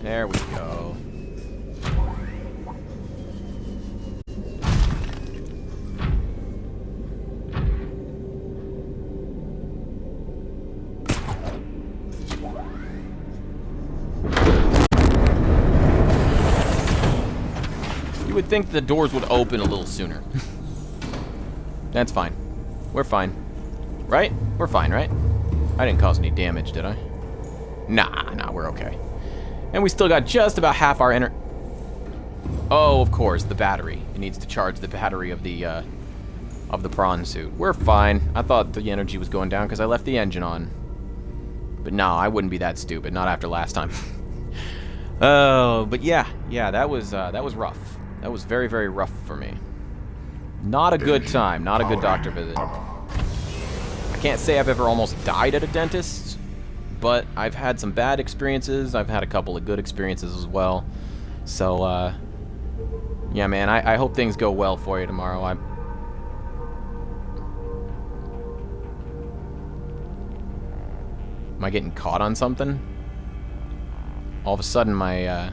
A: There we go. You would think the doors would open a little sooner. That's fine. We're fine. Right? We're fine, right? I didn't cause any damage, did I? Nah, we're okay. And we still got just about half our energy. Oh, of course, the battery. It needs to charge the battery of the prawn suit. We're fine. I thought the energy was going down because I left the engine on. But no, I wouldn't be that stupid. Not after last time. Oh, but yeah, that was rough. That was very, very rough for me. Not a good time. Not a good doctor visit. I can't say I've ever almost died at a dentist, but I've had some bad experiences. I've had a couple of good experiences as well. So, yeah, man, I hope things go well for you tomorrow. Am I getting caught on something? All of a sudden, my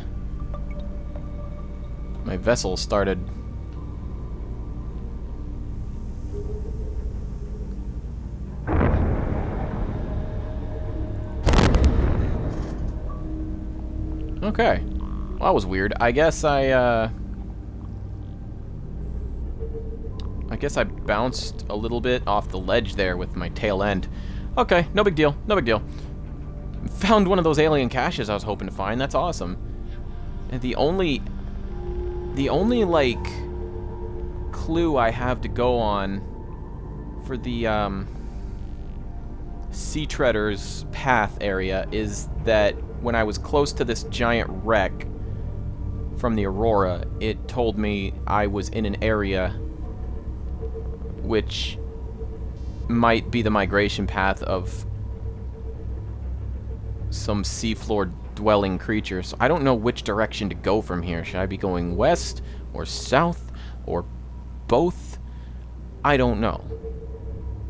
A: vessel started... Okay. Well, that was weird. I guess I bounced a little bit off the ledge there with my tail end. Okay, no big deal. No big deal. Found one of those alien caches I was hoping to find. That's awesome. And the only like clue I have to go on for the Sea Treader's path area is that when I was close to this giant wreck from the Aurora, it told me I was in an area which might be the migration path of some seafloor dwelling creatures. So I don't know which direction to go from here. Should I be going west or south or both? I don't know.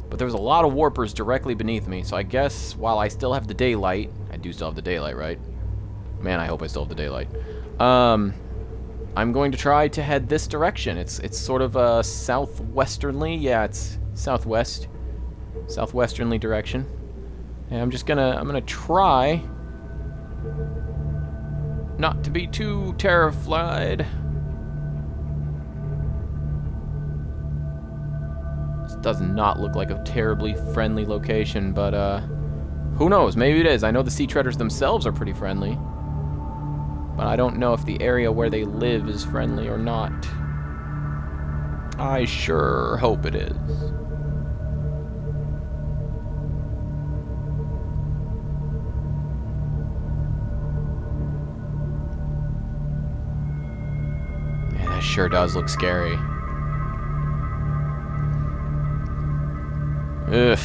A: But there was a lot of warpers directly beneath me, so I guess while I still have the daylight, I do still have the daylight, right? Man, I hope I still have the daylight. I'm going to try to head this direction. It's sort of a southwesternly, yeah, it's southwest, southwesternly direction. And I'm gonna try not to be too terrified. This does not look like a terribly friendly location, but who knows? Maybe it is. I know the Sea Treaders themselves are pretty friendly, but I don't know if the area where they live is friendly or not. I sure hope it is. Man, that sure does look scary. Ugh.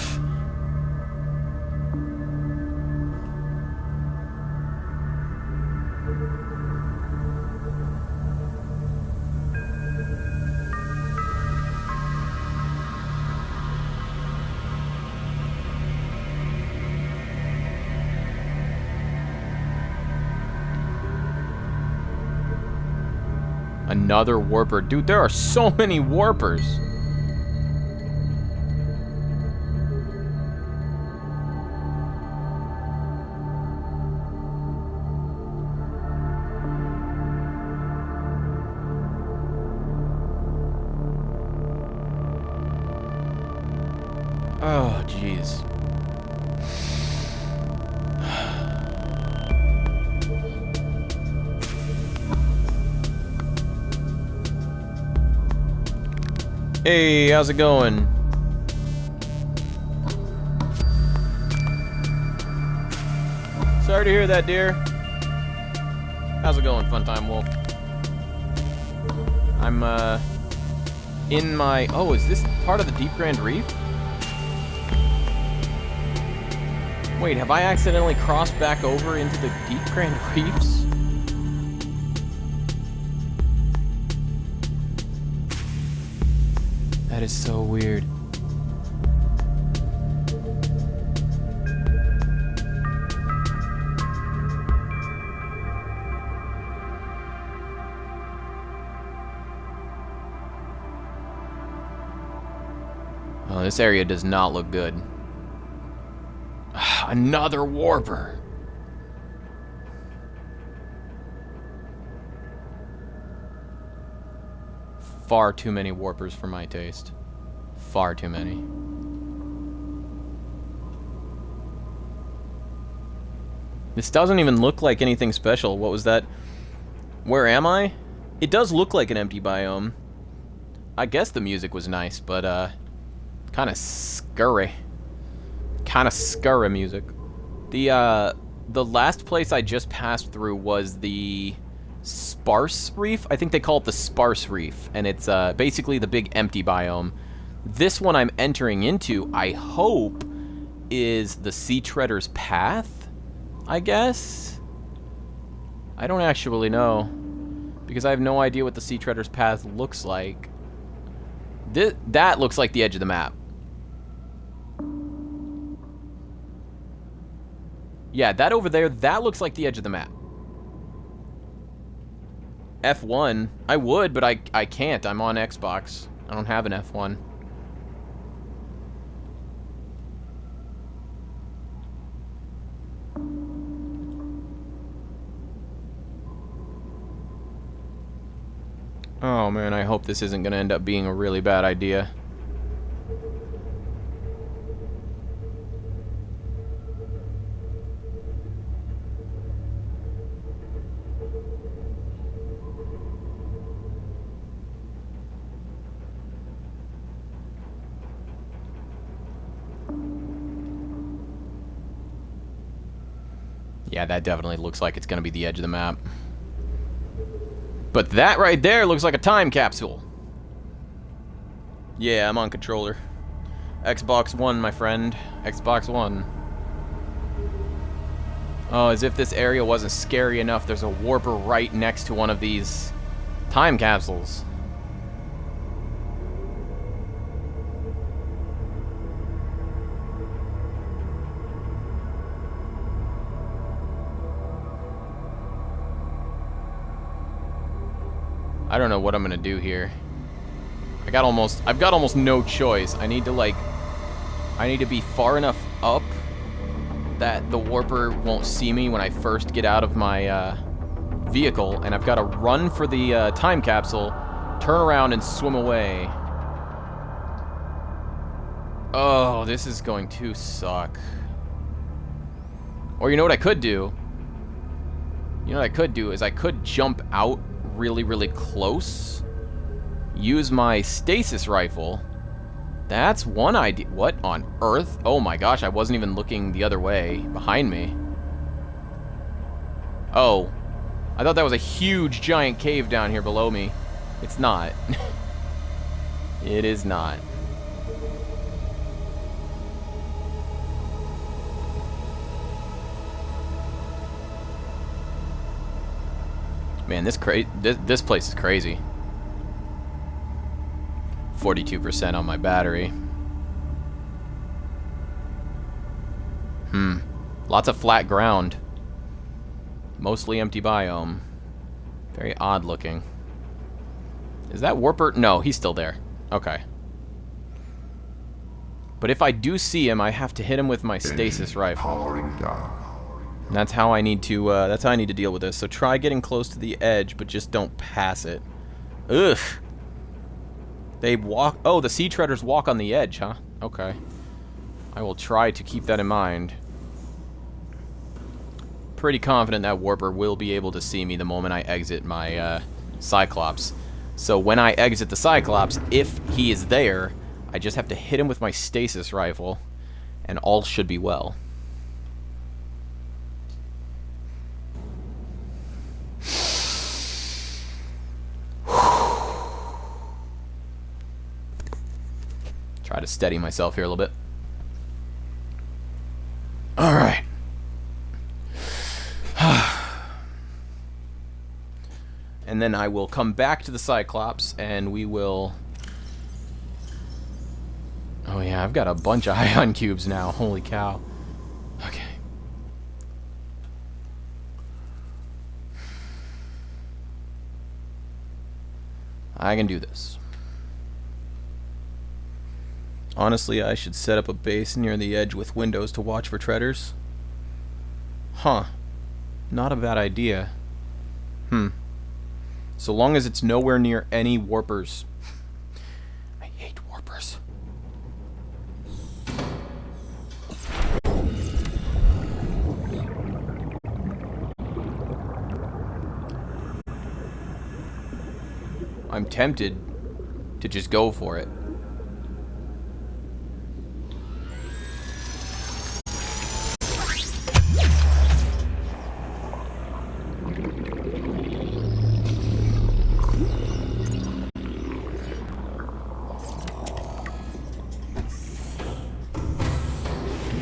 A: Another warper. Dude, there are so many warpers. Oh, jeez. Hey, how's it going? Sorry to hear that, dear. How's it going, Funtime Wolf? I'm, in my... Oh, is this part of the Deep Grand Reef? Wait, have I accidentally crossed back over into the Deep Grand Reefs? That is so weird. Oh, this area does not look good. Another warper. Far too many warpers for my taste. Far too many. This doesn't even look like anything special. What was that? Where am I? It does look like an empty biome. I guess the music was nice, but kind of scurry. Kind of scurry music. The last place I just passed through was the Sparse reef. I think they call it the Sparse reef, and it's basically the big empty biome. This one I'm entering into, I hope, is the Sea Treader's Path, I guess? I don't actually know, because I have no idea what the Sea Treader's Path looks like. That looks like the edge of the map. Yeah, that over there, that looks like the edge of the map. F1, I would, but I can't. I'm on Xbox. I don't have an F1. Oh man, I hope this isn't going to end up being a really bad idea. Yeah, that definitely looks like it's going to be the edge of the map. But that right there looks like a time capsule. Yeah, I'm on controller. Xbox One, my friend. Xbox One. Oh, as if this area wasn't scary enough, there's a warper right next to one of these time capsules. I don't know what I'm gonna do here. I've got almost no choice. I need to be far enough up that the warper won't see me when I first get out of my vehicle, and I've got to run for the time capsule, turn around, and swim away. Oh, this is going to suck. Or you know what I could do? You know what I could do is I could jump out really, really close. Use my stasis rifle. That's one idea. What on earth? Oh my gosh, I wasn't even looking the other way behind me. Oh. I thought that was a huge, giant cave down here below me. It's not. It is not. Man, this place is crazy. 42% on my battery. Lots of flat ground. Mostly empty biome. Very odd looking. Is that warper? No, he's still there. Okay. But if I do see him, I have to hit him with my stasis rifle.
B: Powering down.
A: And that's how I need to deal with this. So try getting close to the edge, but just don't pass it. Ugh. They walk... Oh, the sea treaders walk on the edge, huh? Okay. I will try to keep that in mind. Pretty confident that warper will be able to see me the moment I exit my Cyclops. So when I exit the Cyclops, if he is there, I just have to hit him with my stasis rifle, and all should be well. Try to steady myself here a little bit. Alright. And then I will come back to the Cyclops, and we will... Oh yeah, I've got a bunch of ion cubes now. Holy cow. Okay. I can do this. Honestly, I should set up a base near the edge with windows to watch for treaders. Huh. Not a bad idea. So long as it's nowhere near any warpers. I hate warpers. I'm tempted to just go for it.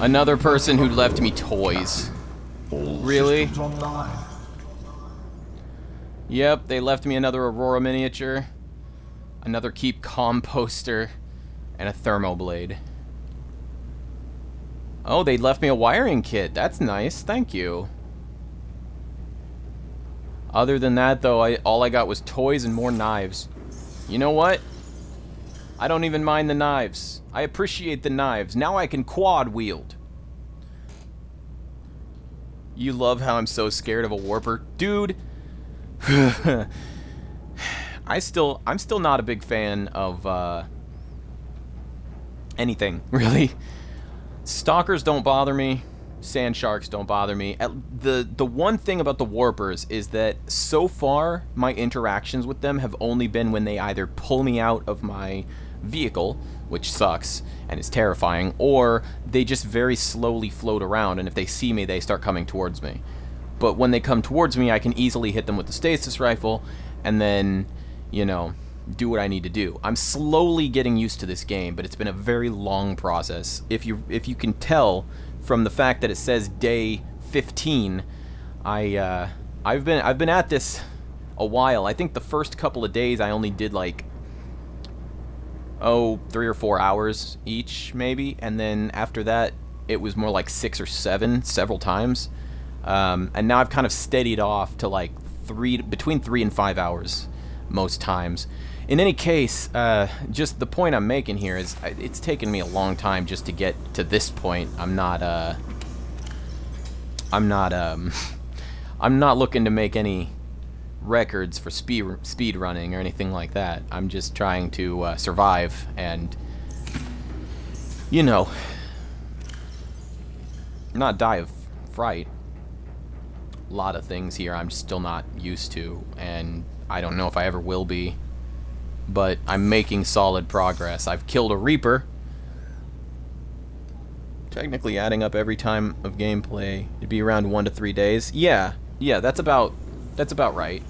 A: Another person who left me toys.
B: All
A: Really?
B: systems online.
A: Yep, they left me another Aurora miniature, another Keep Calm poster, and a thermoblade. Oh, they left me a wiring kit. That's nice. Thank you. Other than that, though, all I got was toys and more knives. You know what? I don't even mind the knives. I appreciate the knives. Now I can quad wield. You love how I'm so scared of a warper? Dude, I'm still not a big fan of anything, really. Stalkers don't bother me. Sand sharks don't bother me. The one thing about the warpers is that so far my interactions with them have only been when they either pull me out of my vehicle, which sucks and is terrifying, or they just very slowly float around, and if they see me, they start coming towards me. But when they come towards me, I can easily hit them with the stasis rifle, and then, you know, do what I need to do. I'm slowly getting used to this game, but it's been a very long process. If you can tell from the fact that it says day 15, I've been at this a while. I think the first couple of days I only did like 3 or 4 hours each, maybe, and then after that it was more like 6 or 7 several times, and now I've kind of steadied off to like between 3 and 5 hours most times. In any case, just the point I'm making here is it's taken me a long time just to get to this point. I'm not looking to make any records for speed running or anything like that. I'm just trying to survive and, you know, not die of fright. A lot of things here I'm still not used to, and I don't know if I ever will be, but I'm making solid progress. I've killed a Reaper. Technically adding up every time of gameplay, it'd be around 1 to 3 days. Yeah, that's about right.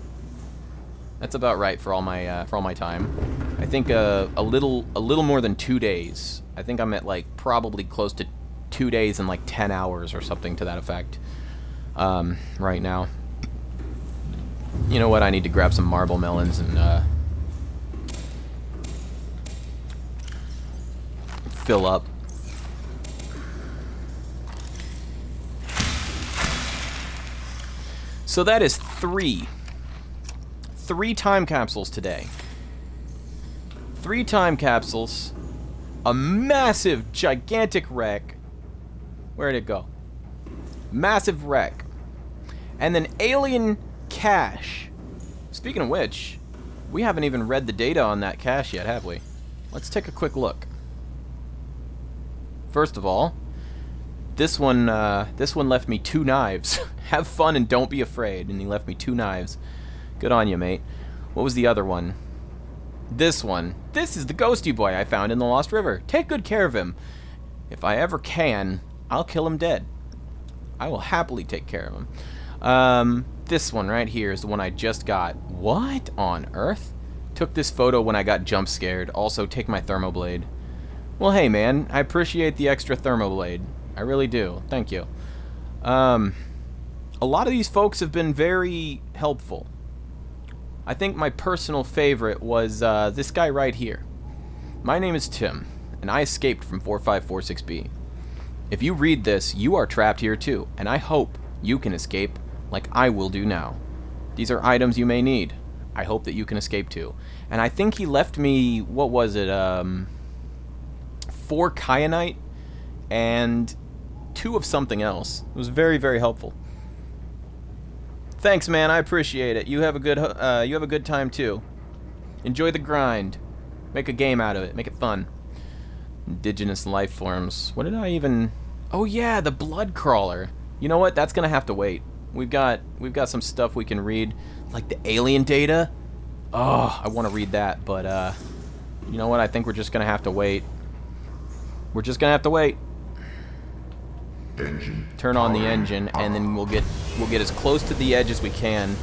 A: That's about right for all my time. I think a little more than 2 days. I think I'm at like probably close to 2 days and like 10 hours or something to that effect. Right now. You know what? I need to grab some marble melons and fill up. So that is three time capsules today. 3 time capsules, a massive, gigantic wreck. Where'd it go? Massive wreck. And then alien cache. Speaking of which, we haven't even read the data on that cache yet, have we? Let's take a quick look. First of all, this one left me 2 knives. Have fun and don't be afraid. And he left me 2 knives. Good on you, mate. What was the other one? This one. This is the ghosty boy I found in the Lost River. Take good care of him. If I ever can, I'll kill him dead. I will happily take care of him. This one right here is the one I just got. What on earth? Took this photo when I got jump scared. Also, take my thermoblade. Well, hey, man, I appreciate the extra thermoblade. I really do. Thank you. A lot of these folks have been very helpful. I think my personal favorite was this guy right here. My name is Tim, and I escaped from 4546B. If you read this, you are trapped here too, and I hope you can escape like I will do now. These are items you may need. I hope that you can escape too. And I think he left me, what was it, 4 kyanite and 2 of something else. It was very, very helpful. Thanks, man. I appreciate it. You have a good time too. Enjoy the grind. Make a game out of it. Make it fun. Indigenous life forms. What did I even... Oh yeah, the blood crawler. You know what? That's gonna have to wait. We've got some stuff we can read, like the alien data. Oh, I want to read that, but you know what? I think we're just gonna have to wait. We're just gonna have to wait.
B: Engine.
A: Turn on the engine, and then we'll get as close to the edge as we can.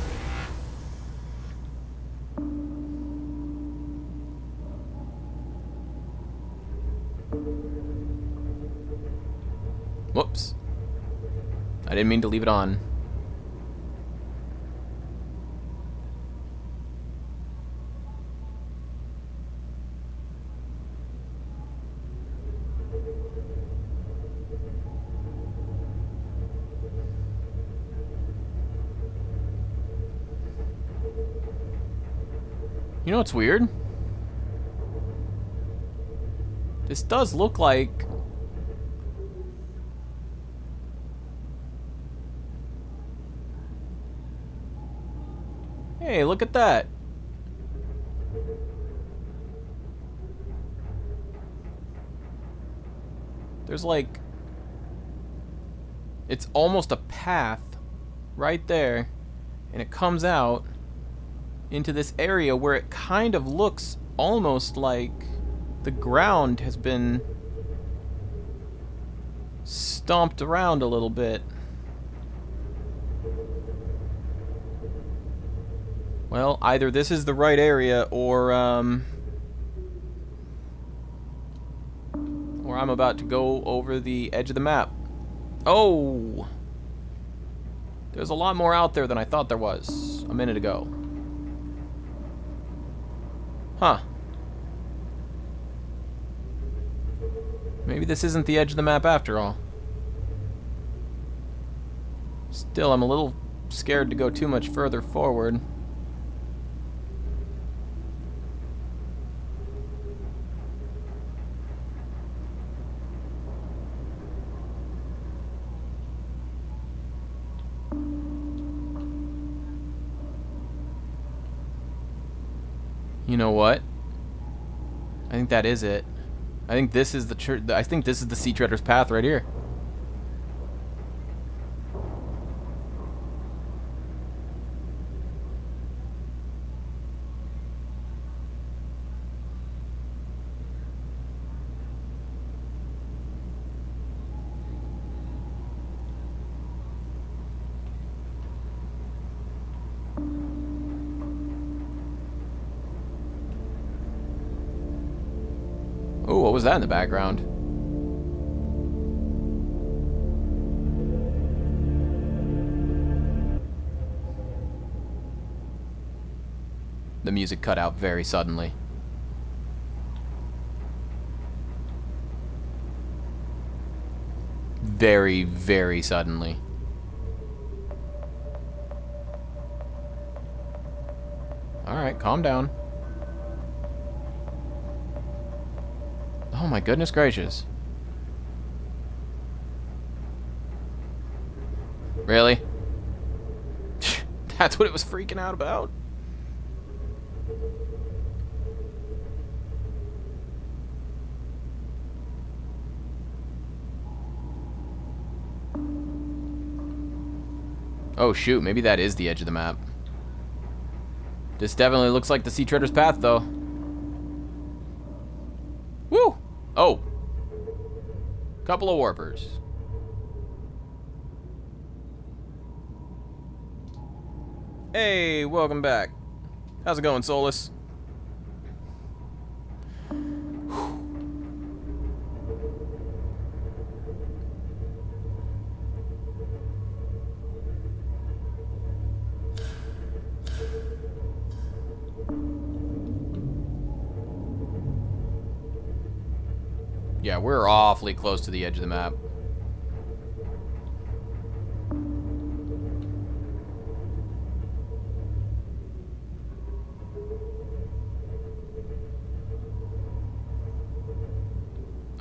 A: Whoops. I didn't mean to leave it on. You know what's weird? This does look like... Hey, look at that. There's like... It's almost a path right there, and it comes out into this area where it kind of looks almost like the ground has been stomped around a little bit. Well, either this is the right area, or I'm about to go over the edge of the map. Oh! There's a lot more out there than I thought there was a minute ago. Huh. Maybe this isn't the edge of the map after all. Still, I'm a little scared to go too much further forward. You know what? I think that is it. I think this is I think this is the Sea Treader's path right here. Oh, what was that in the background? The music cut out very suddenly. Very, very suddenly. Alright, calm down. Oh my goodness gracious. Really? That's what it was freaking out about? Oh shoot, maybe that is the edge of the map. This definitely looks like the Sea Treader's path though. Woo! Oh. Couple of warpers. Hey, welcome back. How's it going, Solus? Yeah, we're awfully close to the edge of the map.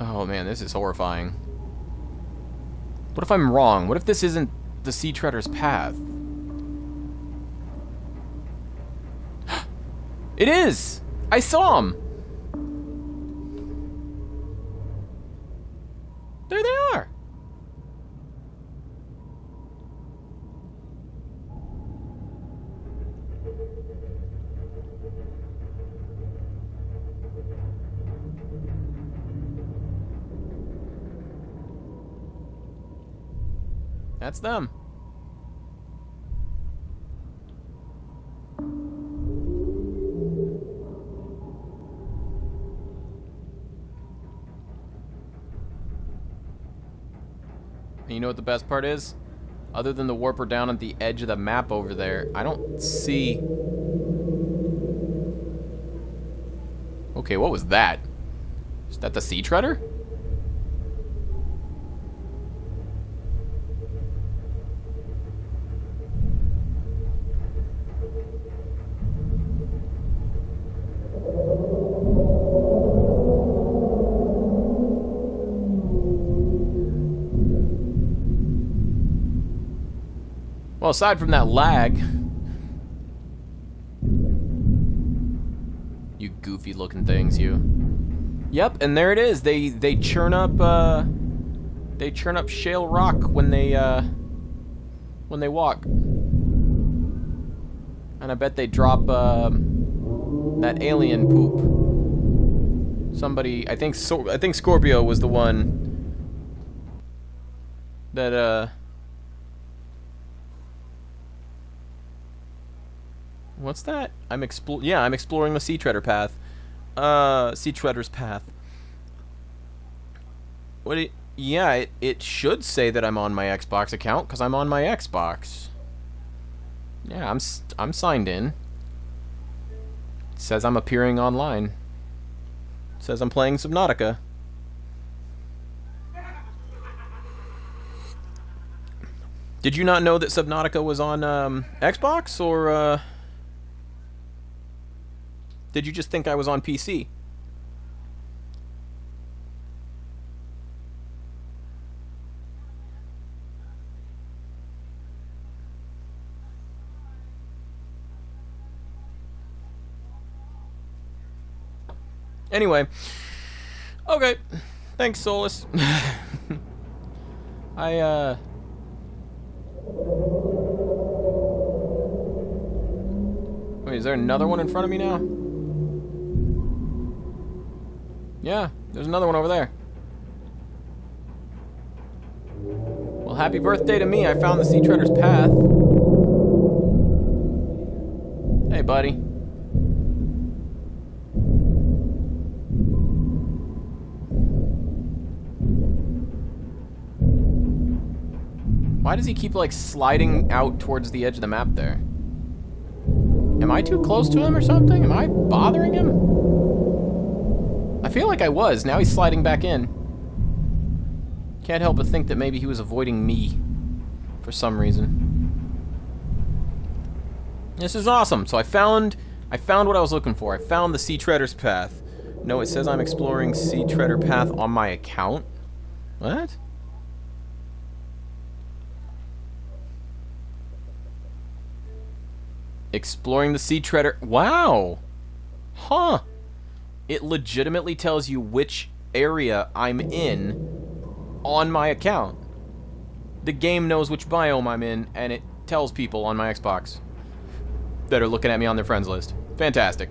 A: Oh man, this is horrifying. What if I'm wrong? What if this isn't the Sea Treader's path? It is! I saw him! There they are! That's them. And you know what the best part is? Other than the warper down at the edge of the map over there, I don't see... Okay, what was that? Is that the Sea Treader? Well, aside from that lag, you goofy looking things, you. Yep, and there it is. They churn up shale rock when they walk. And I bet they drop that alien poop. Somebody, I think Scorpio was the one that what's that? I'm exploring the Sea Treader path. Sea Treader's path. It should say that I'm on my Xbox account because I'm on my Xbox. Yeah, I'm signed in. It says I'm appearing online. It says I'm playing Subnautica. Did you not know that Subnautica was on Xbox, or did you just think I was on PC? Anyway, okay. Thanks, Solus. Wait, is there another one in front of me now? Yeah, there's another one over there. Well, happy birthday to me. I found the Sea Treader's path. Hey, buddy. Why does he keep, like, sliding out towards the edge of the map there? Am I too close to him or something? Am I bothering him? I feel like I was. Now he's sliding back in. Can't help but think that maybe he was avoiding me for some reason. This is awesome. So I found what I was looking for. I found the Sea Treader's path. No, it says I'm exploring Sea Treader path on my account. What? Exploring the Sea Treader. Wow. Huh. It legitimately tells you which area I'm in on my account. The game knows which biome I'm in, and it tells people on my Xbox that are looking at me on their friends list. Fantastic.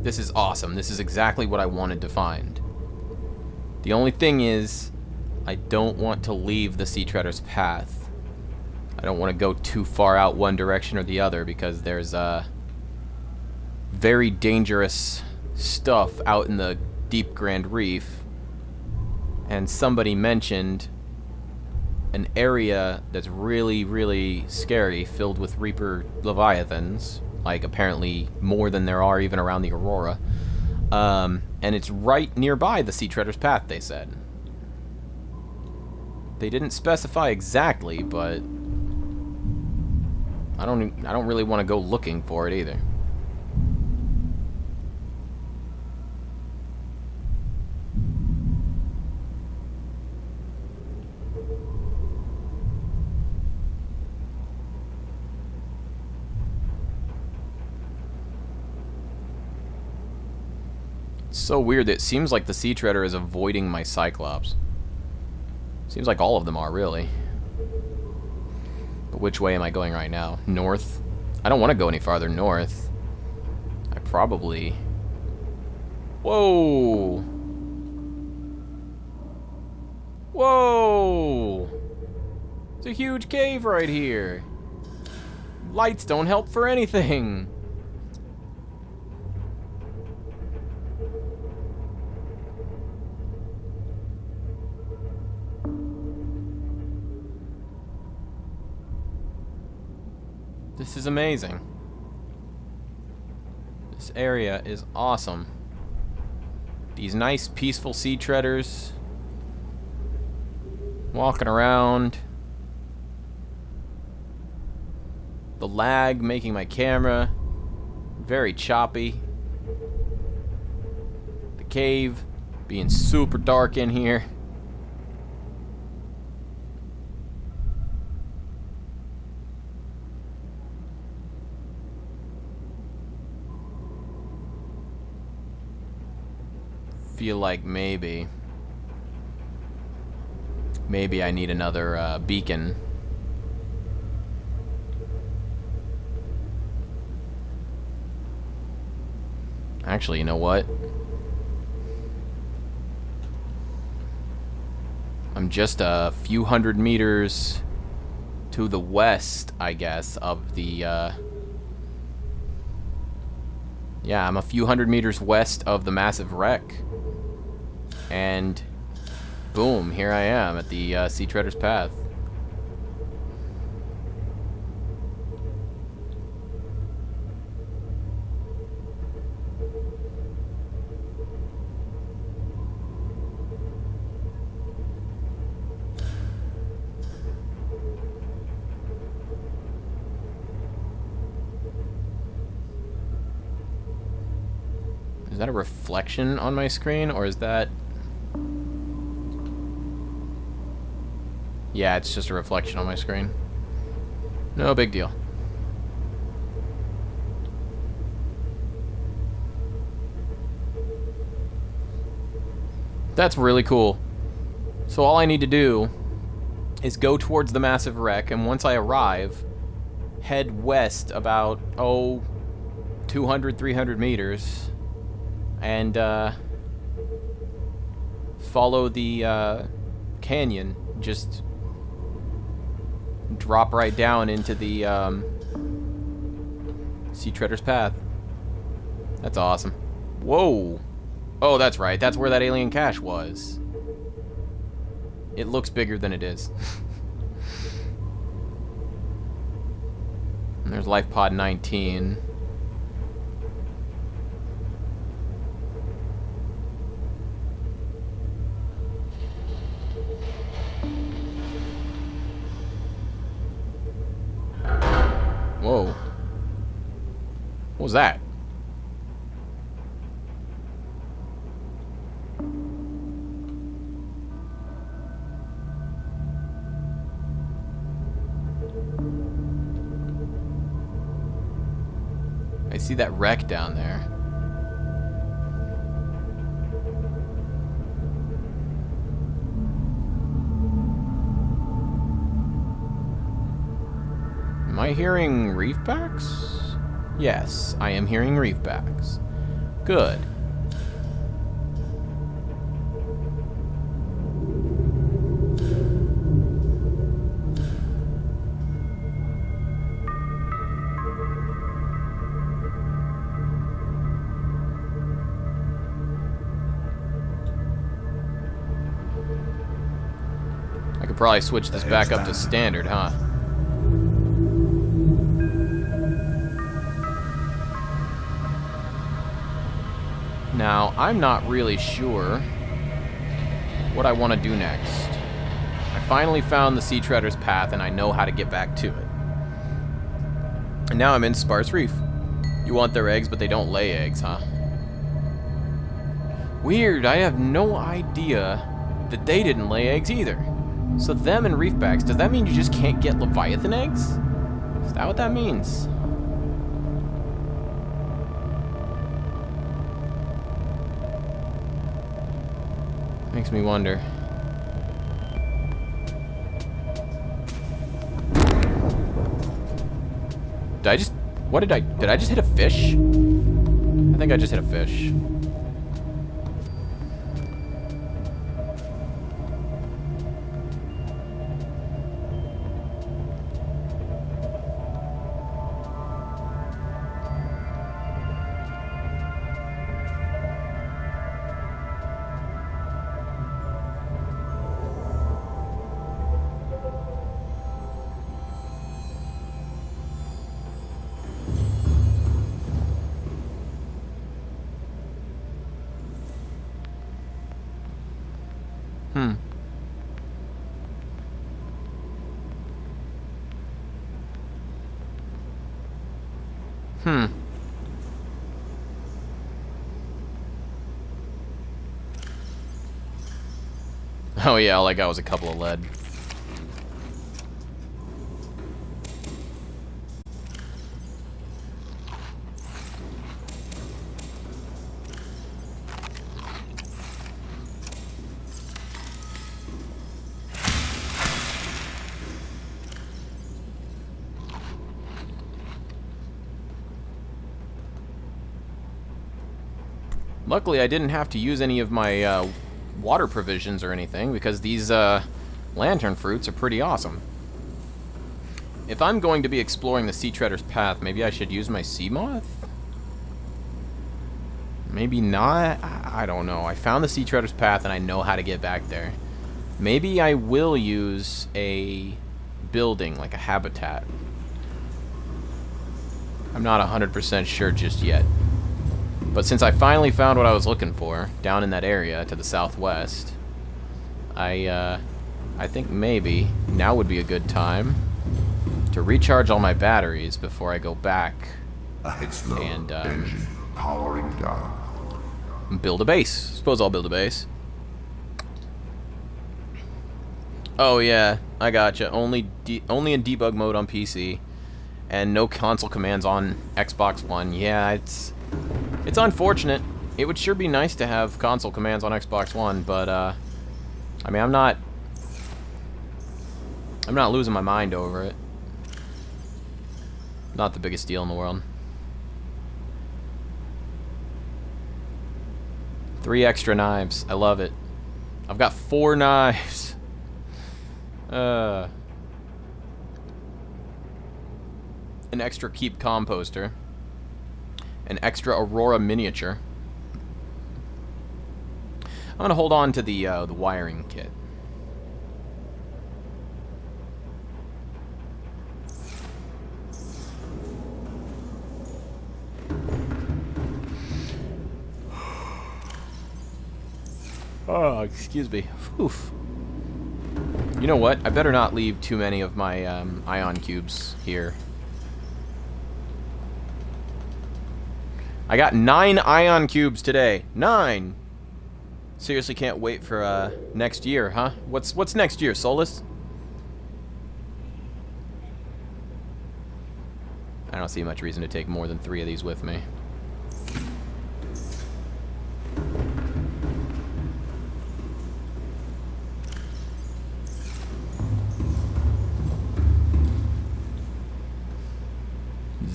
A: This is awesome. This is exactly what I wanted to find. The only thing is, I don't want to leave the Sea Treader's path. I don't want to go too far out one direction or the other because there's very dangerous stuff out in the deep Grand Reef. And somebody mentioned an area that's really, really scary, filled with Reaper Leviathans. Like, apparently more than there are even around the Aurora. And it's right nearby the Sea Treader's Path, they said. They didn't specify exactly, but I don't really want to go looking for it either. It's so weird that it seems like the Sea Treader is avoiding my Cyclops. Seems like all of them are, really. But which way am I going right now? North? I don't want to go any farther north. I probably... Whoa! Whoa! It's a huge cave right here. Lights don't help for anything. This is amazing. This area is awesome. These nice, peaceful sea treaders. Walking around. The lag making my camera very choppy. The cave being super dark in here. Feel like maybe I need another beacon. Actually, you know what? I'm just a few hundred meters to the west, I guess, of the yeah, I'm a few hundred meters west of the massive wreck. And boom, here I am at the Sea Treader's Path. Is that a reflection on my screen, or is that... Yeah, it's just a reflection on my screen. No big deal. That's really cool. So all I need to do is go towards the massive wreck, and once I arrive, head west about, 200, 300 meters, and follow the canyon. Just drop right down into the Sea Treader's Path. That's awesome. Whoa! Oh, that's right. That's where that alien cache was. It looks bigger than it is. And there's Life Pod 19. Whoa. What was that? I see that wreck down there. Am I hearing reefbacks? Yes, I am hearing reefbacks. Good. I could probably switch this back up to standard, huh? Now, I'm not really sure what I want to do next. I finally found the Sea Treader's path, and I know how to get back to it. And now I'm in Sparse Reef. You want their eggs, but they don't lay eggs, huh? Weird, I have no idea that they didn't lay eggs either. So them and Reefbacks, does that mean you just can't get Leviathan eggs? Is that what that means? Makes me wonder. Did I just hit a fish? I think I just hit a fish. Oh yeah, all I got was a couple of lead. Luckily, I didn't have to use any of my water provisions or anything, because these lantern fruits are pretty awesome. If I'm going to be exploring the Sea Treader's path, maybe I should use my Seamoth? Maybe not? I don't know. I found the Sea Treader's path and I know how to get back there. Maybe I will use a building, like a habitat. I'm not 100% sure just yet. But since I finally found what I was looking for, down in that area to the southwest, I think maybe now would be a good time to recharge all my batteries before I go back and
B: engine powering down.
A: build a base. Suppose I'll build a base. Oh yeah, I gotcha. Only in debug mode on PC, and no console commands on Xbox One. Yeah, it's unfortunate. It would sure be nice to have console commands on Xbox One, but I mean, I'm not losing my mind over it. Not the biggest deal in the world. 3 extra knives. I love it. I've got 4 knives. An extra keep composter. An extra Aurora miniature. I'm gonna hold on to the wiring kit. Oh, excuse me. Oof. You know what? I better not leave too many of my ion cubes here. I got 9 ion cubes today. 9! Seriously can't wait for next year, huh? What's next year, Solus? I don't see much reason to take more than 3 of these with me.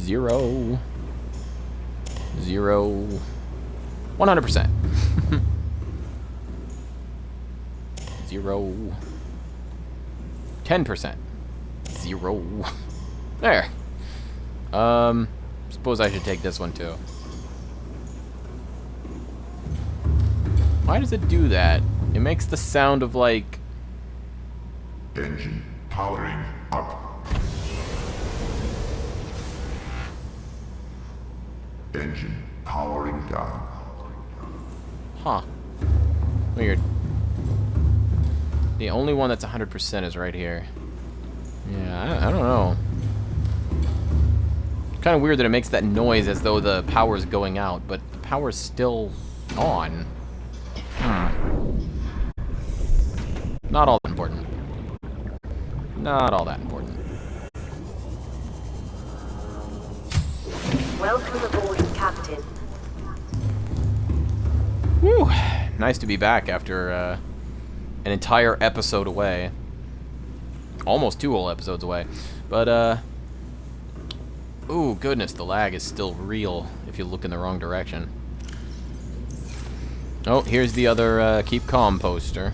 A: Zero. 100%. 0. 10%. 0. There. Suppose I should take this one too. Why does it do that? It makes the sound of like...
B: Engine powering up. Engine powering down.
A: Huh. Weird. The only one that's 100% is right here. Yeah, I don't know. Kind of weird that it makes that noise as though the power's going out, but the power's still on. Not all that important. Not all that important.
E: Welcome aboard, Captain.
A: Whew. Nice to be back after an entire episode away. Almost 2 whole episodes away. But, ooh, goodness, the lag is still real if you look in the wrong direction. Oh, here's the other keep calm poster.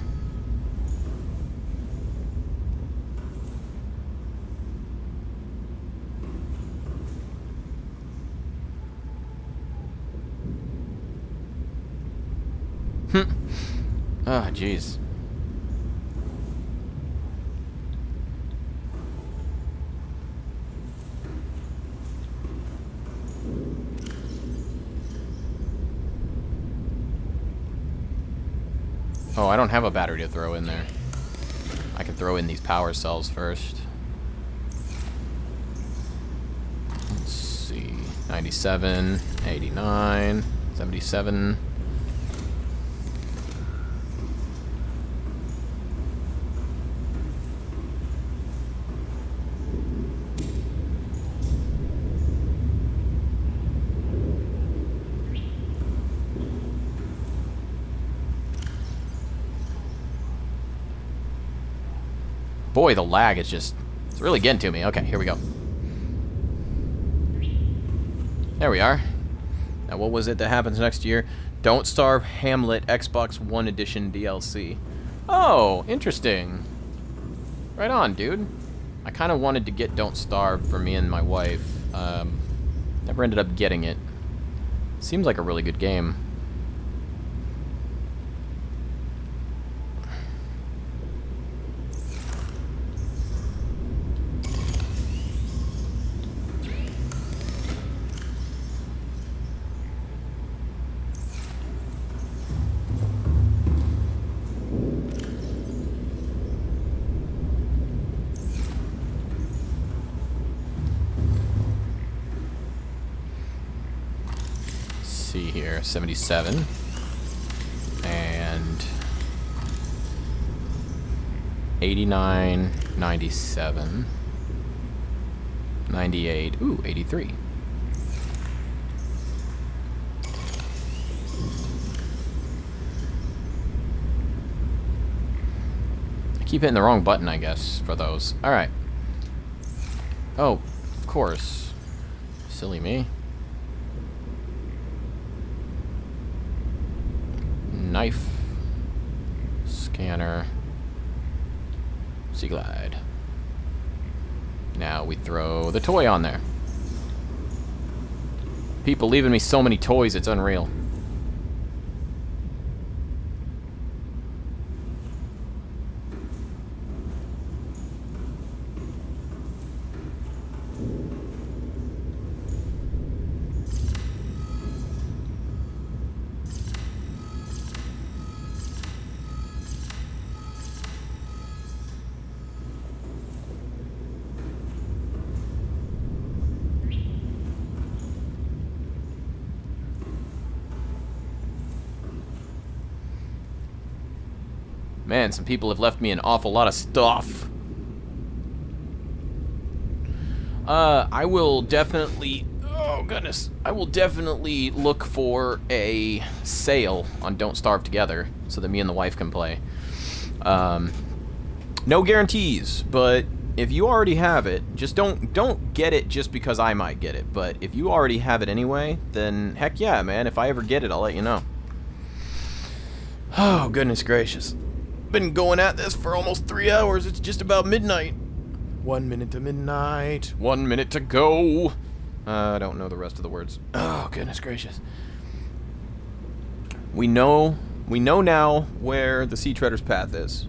A: Ah, jeez. Oh, I don't have a battery to throw in there. I can throw in these power cells first. Let's see. 97, 89, 77. Boy, the lag is just... It's really getting to me. Okay, here we go. There we are. Now, what was it that happens next year? Don't Starve Hamlet Xbox One Edition DLC. Oh, interesting. Right on, dude. I kind of wanted to get Don't Starve for me and my wife. Never ended up getting it. Seems like a really good game. See here, 77 and 89, 97, 98, ooh, 83. I keep hitting the wrong button, I guess, for those. All right. Oh, of course. Silly me. Knife, scanner, sea glide. Now we throw the toy on there. People leaving me so many toys, it's unreal. Man, some people have left me an awful lot of stuff. I will definitely... Oh, goodness. I will definitely look for a sale on Don't Starve Together so that me and the wife can play. No guarantees, but if you already have it, just don't get it just because I might get it. But if you already have it anyway, then heck yeah, man. If I ever get it, I'll let you know. Oh, goodness gracious. Been going at this for almost 3 hours. It's just about midnight. 1 minute to midnight. 1 minute to go. I don't know the rest of the words. Oh, goodness gracious. We know now where the Sea Treader's Path is.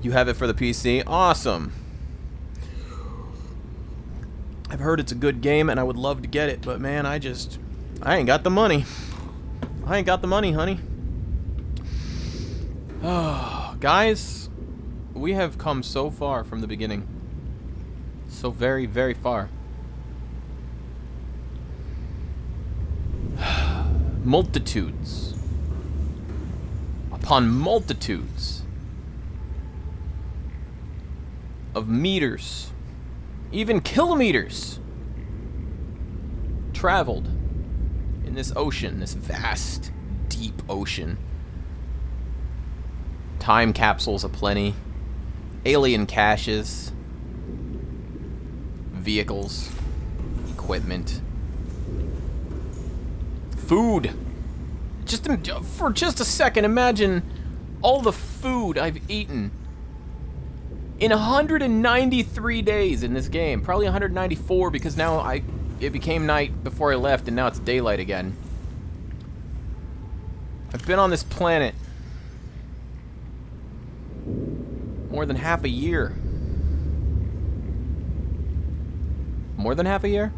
A: You have it for the PC? Awesome. I've heard it's a good game and I would love to get it, but man, I ain't got the money. I ain't got the money, honey. Oh, guys, we have come so far from the beginning. So very, very far. Multitudes upon multitudes of meters, even kilometers, traveled in this ocean, this vast, deep ocean. Time capsules aplenty, alien caches, vehicles, equipment, food. For just a second, imagine all the food I've eaten in 193 days in this game. Probably 194 because now it became night before I left and now it's daylight again. I've been on this planet more than half a year. More than half a year?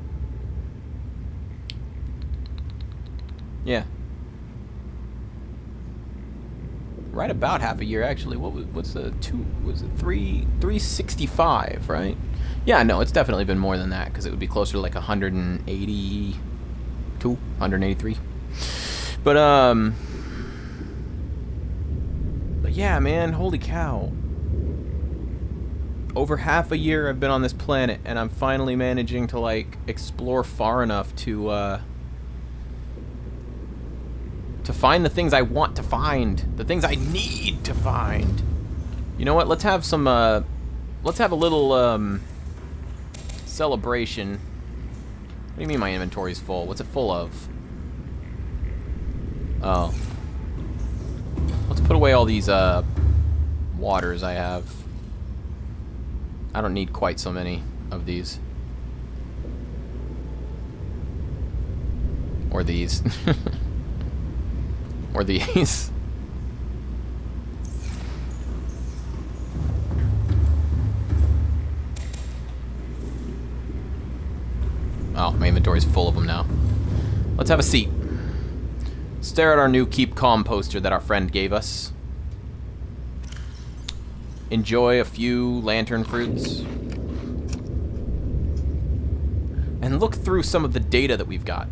A: Yeah. Right about half a year, actually. What's the 365, right? Yeah, no, it's definitely been more than that, because it would be closer to like 182, 183. But yeah, man, holy cow. Over half a year I've been on this planet, and I'm finally managing to, like, explore far enough to find the things I want to find. The things I need to find. You know what? Let's have some, let's have a little, celebration. What do you mean my inventory's full? What's it full of? Oh. Let's put away all these, waters I have. I don't need quite so many of these. Or these. Or these. Oh, my inventory's full of them now. Let's have a seat. Stare at our new Keep Calm poster that our friend gave us. Enjoy a few lantern fruits. And look through some of the data that we've got.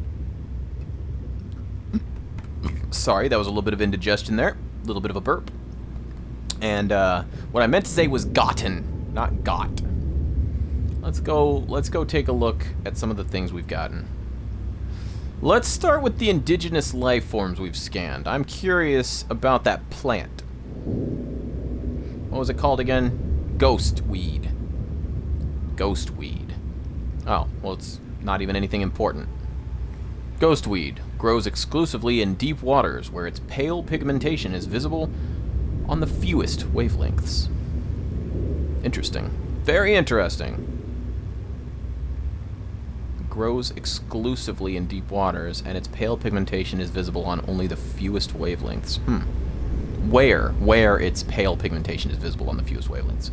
A: Sorry, that was a little bit of indigestion there. A little bit of a burp. And what I meant to say was gotten, not got. Let's go take a look at some of the things we've gotten. Let's start with the indigenous life forms we've scanned. I'm curious about that plant. What was it called again? Ghost weed. Ghost weed. Oh, well, it's not even anything important. Ghost weed grows exclusively in deep waters where its pale pigmentation is visible on the fewest wavelengths. Interesting. Very interesting. Grows exclusively in deep waters, and its pale pigmentation is visible on only the fewest wavelengths. Where its pale pigmentation is visible on the fewest wavelengths.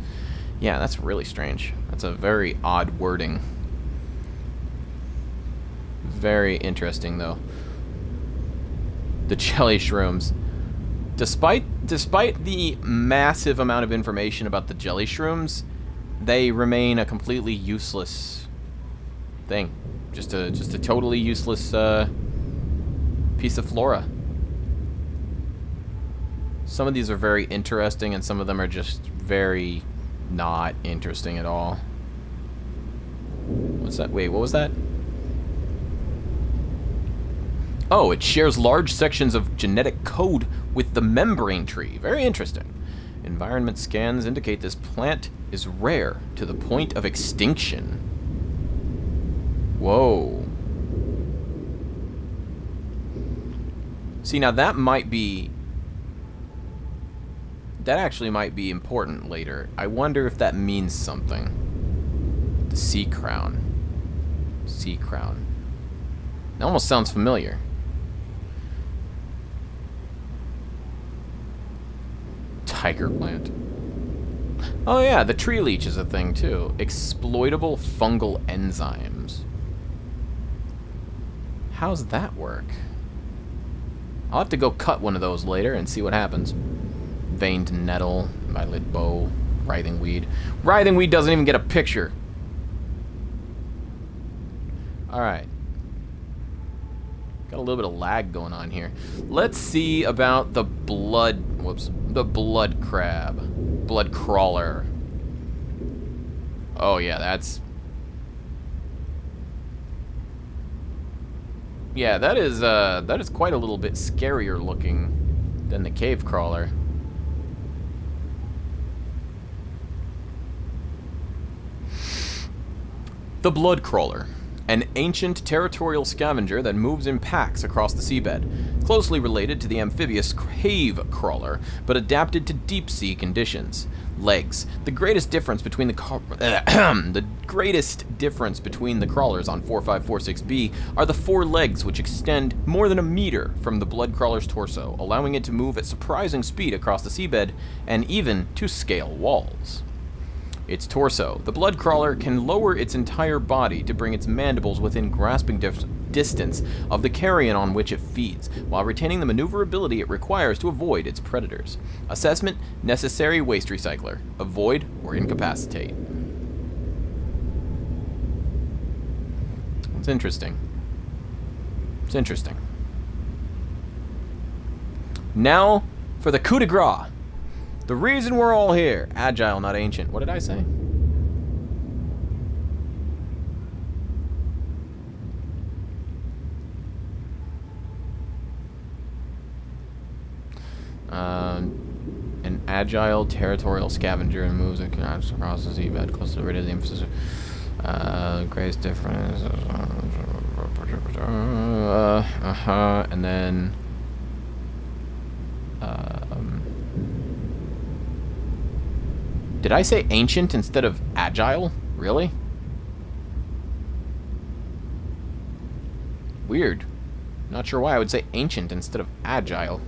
A: Yeah, that's really strange. That's a very odd wording. Very interesting, though. The jelly shrooms. Despite the massive amount of information about the jelly shrooms, they remain a completely useless thing. Just a totally useless piece of flora. Some of these are very interesting, and some of them are just very not interesting at all. What's that? Wait, what was that? Oh, it shares large sections of genetic code with the membrane tree. Very interesting. Environment scans indicate this plant is rare to the point of extinction. Whoa. See, now that actually might be important later. I wonder if that means something. The sea crown. Sea crown. It almost sounds familiar. Tiger plant. Oh yeah, the tree leech is a thing too. Exploitable fungal enzymes. How's that work? I'll have to go cut one of those later and see what happens. Veined nettle, violet bow, writhing weed. Writhing weed doesn't even get a picture. Alright. Got a little bit of lag going on here. Let's see about the the blood crab. Blood crawler. Oh yeah, that's... Yeah, that is quite a little bit scarier looking than the cave crawler. The blood crawler. An ancient territorial scavenger that moves in packs across the seabed, closely related to the amphibious cave crawler, but adapted to deep-sea conditions. Legs. The greatest difference between the crawlers on 4546b are the 4 legs, which extend more than a meter from the blood crawler's torso, allowing it to move at surprising speed across the seabed and even to scale walls. Its torso. The blood crawler can lower its entire body to bring its mandibles within grasping distance of the carrion on which it feeds, while retaining the maneuverability it requires to avoid its predators. Assessment: necessary waste recycler. Avoid or incapacitate. It's interesting. It's interesting. Now for the coup de grace. The reason we're all here. Agile, not ancient. What did I say? An agile territorial scavenger and moves across the seabed, close to the rate of the emphasis. Greatest difference. And then. Did I say ancient instead of agile? Really? Weird. Not sure why I would say ancient instead of agile.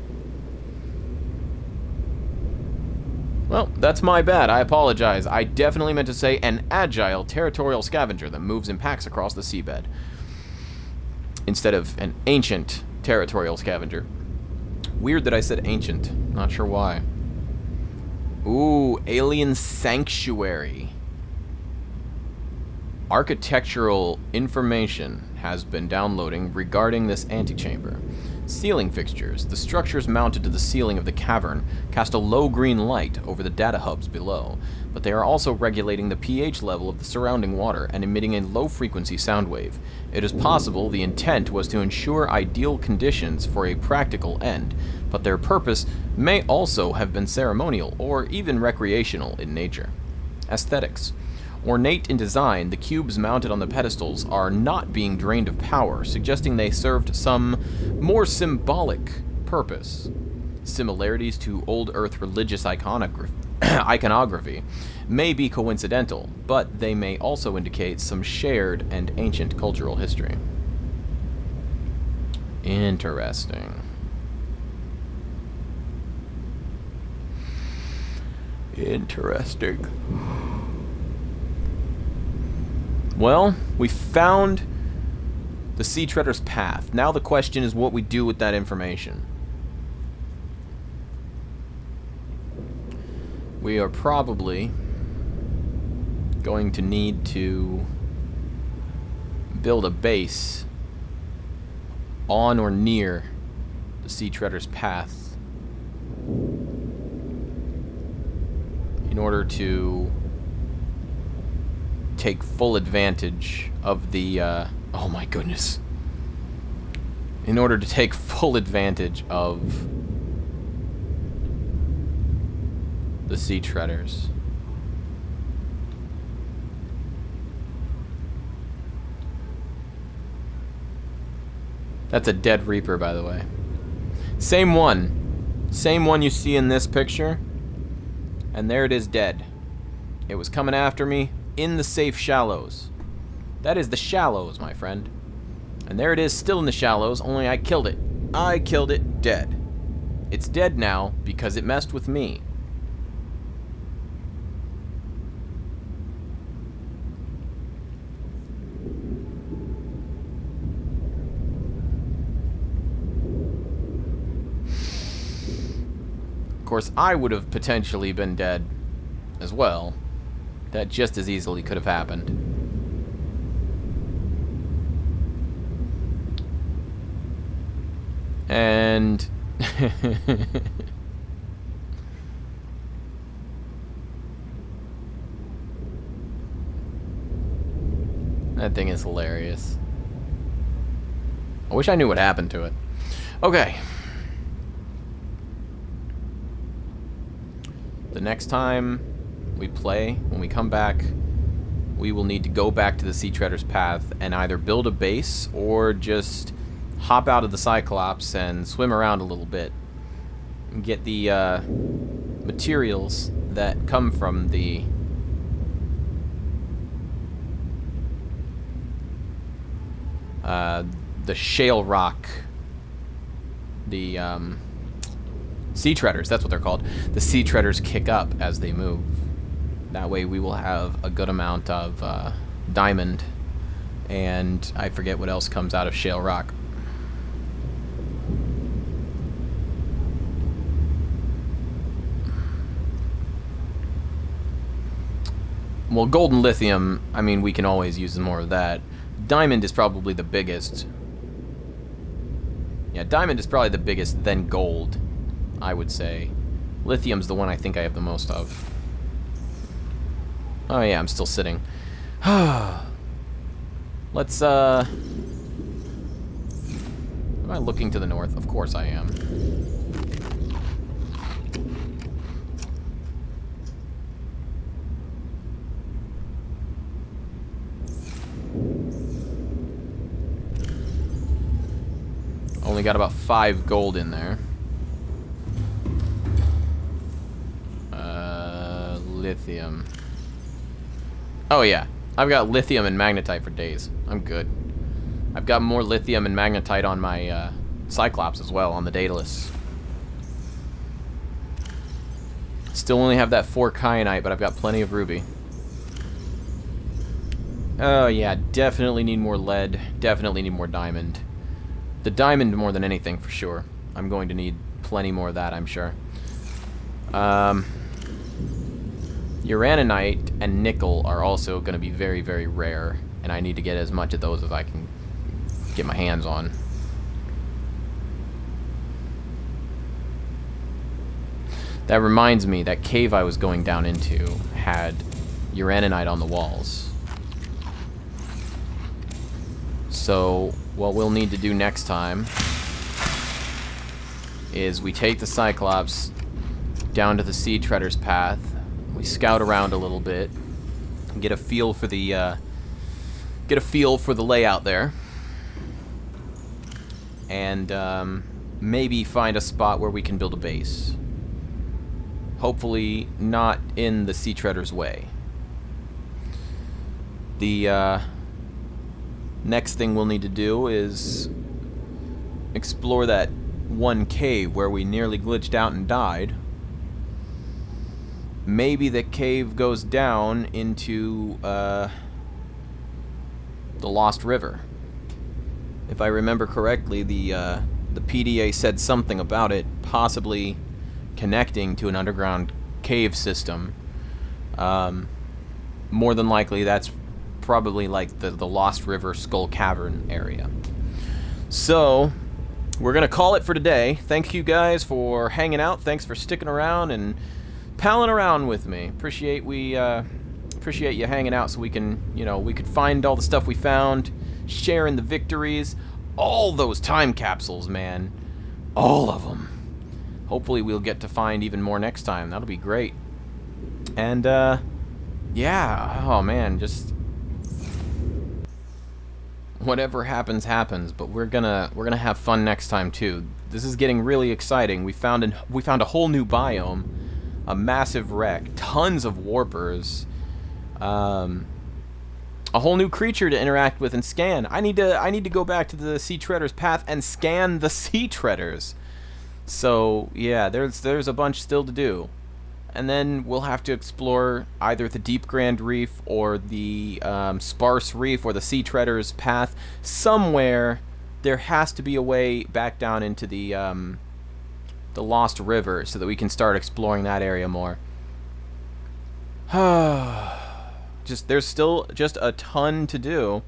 A: Well, that's my bad. I apologize. I definitely meant to say an agile territorial scavenger that moves in packs across the seabed, instead of an ancient territorial scavenger. Weird that I said ancient. Not sure why. Ooh, alien sanctuary. Architectural information has been downloading regarding this antechamber. Ceiling fixtures. The structures mounted to the ceiling of the cavern cast a low green light over the data hubs below, but they are also regulating the pH level of the surrounding water and emitting a low-frequency sound wave. It is possible the intent was to ensure ideal conditions for a practical end, but their purpose may also have been ceremonial or even recreational in nature. Aesthetics. Ornate in design, the cubes mounted on the pedestals are not being drained of power, suggesting they served some more symbolic purpose. Similarities to old Earth religious iconography may be coincidental, but they may also indicate some shared and ancient cultural history. Interesting. Interesting. Well, we found the Sea Treader's path. Now the question is what we do with that information. We are probably going to need to build a base on or near the Sea Treader's path in order to take full advantage of the, oh my goodness. In order to take full advantage of the Sea Treaders. That's a dead Reaper, by the way. Same one. Same one you see in this picture. And there it is, dead. It was coming after me in the safe shallows. That is the shallows, my friend. And there it is, still in the shallows, only I killed it. I killed it dead. It's dead now because it messed with me. course, I would have potentially been dead as well. That just as easily could have happened. And... that thing is hilarious. I wish I knew what happened to it. Okay. The next time we play, when we come back, we will need to go back to the Sea Treader's path and either build a base or just hop out of the Cyclops and swim around a little bit and get the materials that come from the shale rock, the sea treaders, that's what they're called. The sea treaders kick up as they move. That way we will have a good amount of diamond, and I forget what else comes out of shale rock. Well, gold and lithium, I mean, we can always use more of that. Diamond is probably the biggest. Yeah, diamond is probably the biggest, then gold, I would say. Lithium's the one I think I have the most of. Oh yeah, I'm still sitting. Let's, am I looking to the north? Of course I am. Only got about 5 gold in there. Lithium. Oh yeah, I've got lithium and magnetite for days. I'm good. I've got more lithium and magnetite on my Cyclops as well, on the Daedalus. Still only have that 4 kyanite, but I've got plenty of ruby. Oh yeah, definitely need more lead. Definitely need more diamond. The diamond more than anything, for sure. I'm going to need plenty more of that, I'm sure. Uraninite and nickel are also going to be very, very rare, and I need to get as much of those as I can get my hands on. That reminds me, that cave I was going down into had uraninite on the walls. So, what we'll need to do next time is we take the Cyclops down to the Sea Treader's path, we scout around a little bit, get a feel for the layout there, and maybe find a spot where we can build a base. Hopefully not in the Sea Treader's way. The next thing we'll need to do is explore that one cave where we nearly glitched out and died. Maybe the cave goes down into the Lost River. If I remember correctly, the PDA said something about it possibly connecting to an underground cave system. More than likely, that's probably like the Lost River Skull Cavern area. So, we're going to call it for today. Thank you guys for hanging out. Thanks for sticking around and palling around with me. Appreciate you hanging out so we can, we could find all the stuff we found, sharing the victories, all those time capsules, man. All of them. Hopefully we'll get to find even more next time. That'll be great. And, yeah, oh man, just whatever happens, happens, but we're gonna have fun next time too. This is getting really exciting. We found a whole new biome, a massive wreck, tons of warpers, a whole new creature to interact with and scan. I need to go back to the Sea Treader's path and scan the Sea Treaders. So yeah, there's a bunch still to do. And then we'll have to explore either the Deep Grand Reef or the Sparse Reef or the Sea Treader's path. Somewhere there has to be a way back down into the the Lost River so that we can start exploring that area more. There's still just a ton to do.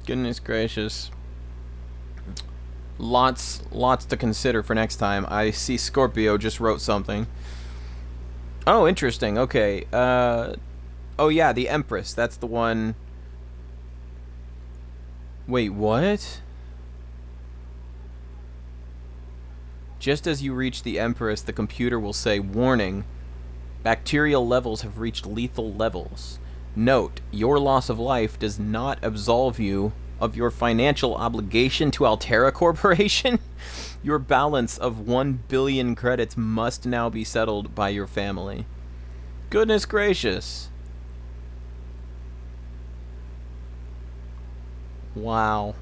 A: Goodness gracious. Lots to consider for next time. I see Scorpio just wrote something. Oh, interesting. Okay. Oh yeah, the Empress. That's the one. Wait, what? Just as you reach the Empress, the computer will say, "Warning. Bacterial levels have reached lethal levels. Note, your loss of life does not absolve you of your financial obligation to Altera Corporation. Your balance of 1 billion credits must now be settled by your family." Goodness gracious. Wow.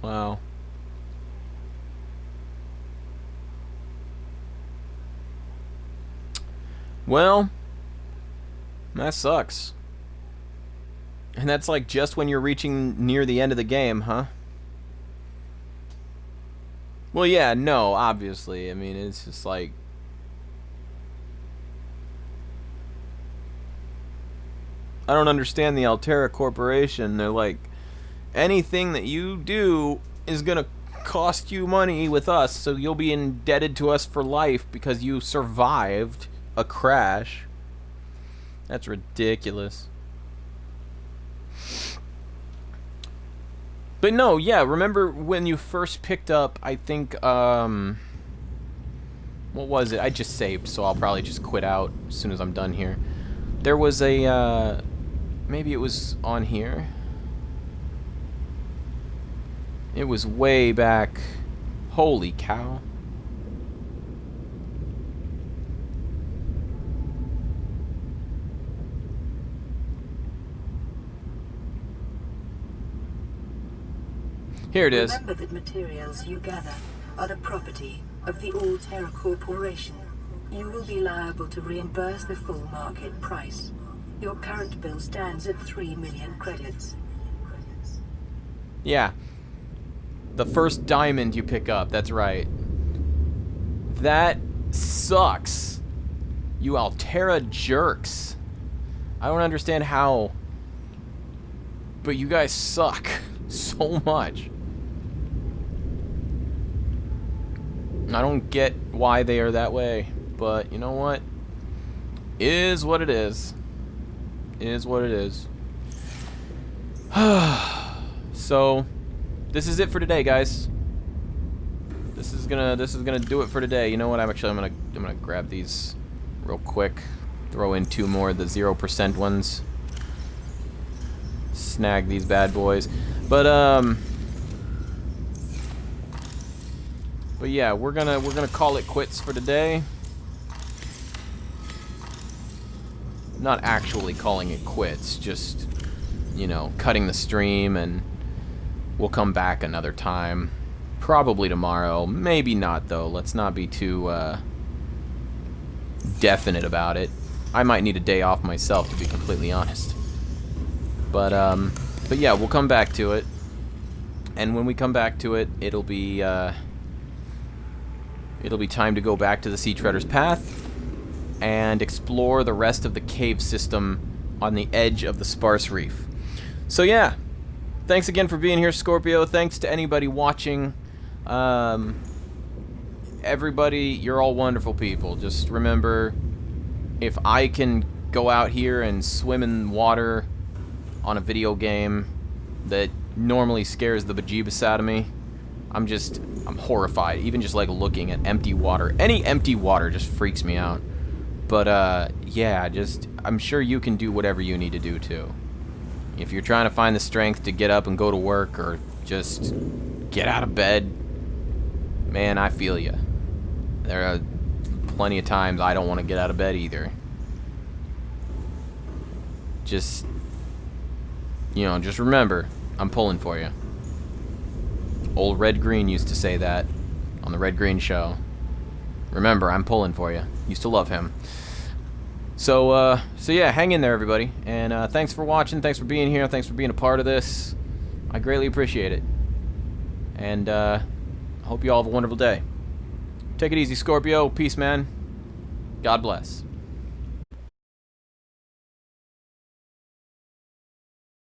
A: Wow. Well, that sucks. And that's like just when you're reaching near the end of the game, huh? Well, yeah, no, obviously. I mean, it's just like... I don't understand the Altera Corporation. They're like, anything that you do is gonna cost you money with us, so you'll be indebted to us for life because you survived a crash. That's ridiculous. But no, yeah, remember when you first picked up, I think, what was it? I just saved, so I'll probably just quit out as soon as I'm done here. There was a, maybe it was on here. It was way back. Holy cow. Here it is.
C: Remember that materials you gather are the property of the Altera Corporation. You will be liable to reimburse the full market price. Your current bill stands at 3 million credits.
A: Yeah. The first diamond you pick up, that's right. That sucks. You Altera jerks. I don't understand how, but you guys suck so much. I don't get why they are that way, but you know what? Is what it is. Is what it is. So, this is it for today, guys. This is gonna do it for today. You know what? I'm gonna grab these real quick. Throw in 2 more of the 0% ones. Snag these bad boys. But yeah, we're gonna call it quits for today. Not actually calling it quits, just, you know, cutting the stream, and we'll come back another time. Probably tomorrow. Maybe not, though. Let's not be too definite about it. I might need a day off myself, to be completely honest. But yeah, we'll come back to it. And when we come back to it, it'll be time to go back to the Sea Treader's Path and explore the rest of the cave system on the edge of the Sparse Reef. So yeah, thanks again for being here, Scorpio. Thanks to anybody watching. Everybody, you're all wonderful people. Just remember, if I can go out here and swim in water on a video game that normally scares the bejeebus out of me, I'm horrified. Even just like looking at empty water. Any empty water just freaks me out. But yeah, I'm sure you can do whatever you need to do too. If you're trying to find the strength to get up and go to work, or just get out of bed, man, I feel you. There are plenty of times I don't want to get out of bed either. Just, you know, just remember, I'm pulling for you. Old Red Green used to say that on the Red Green Show. Remember, I'm pulling for you. Used to love him. So yeah, hang in there, everybody. And thanks for watching. Thanks for being here. Thanks for being a part of this. I greatly appreciate it. And hope you all have a wonderful day. Take it easy, Scorpio. Peace, man. God bless.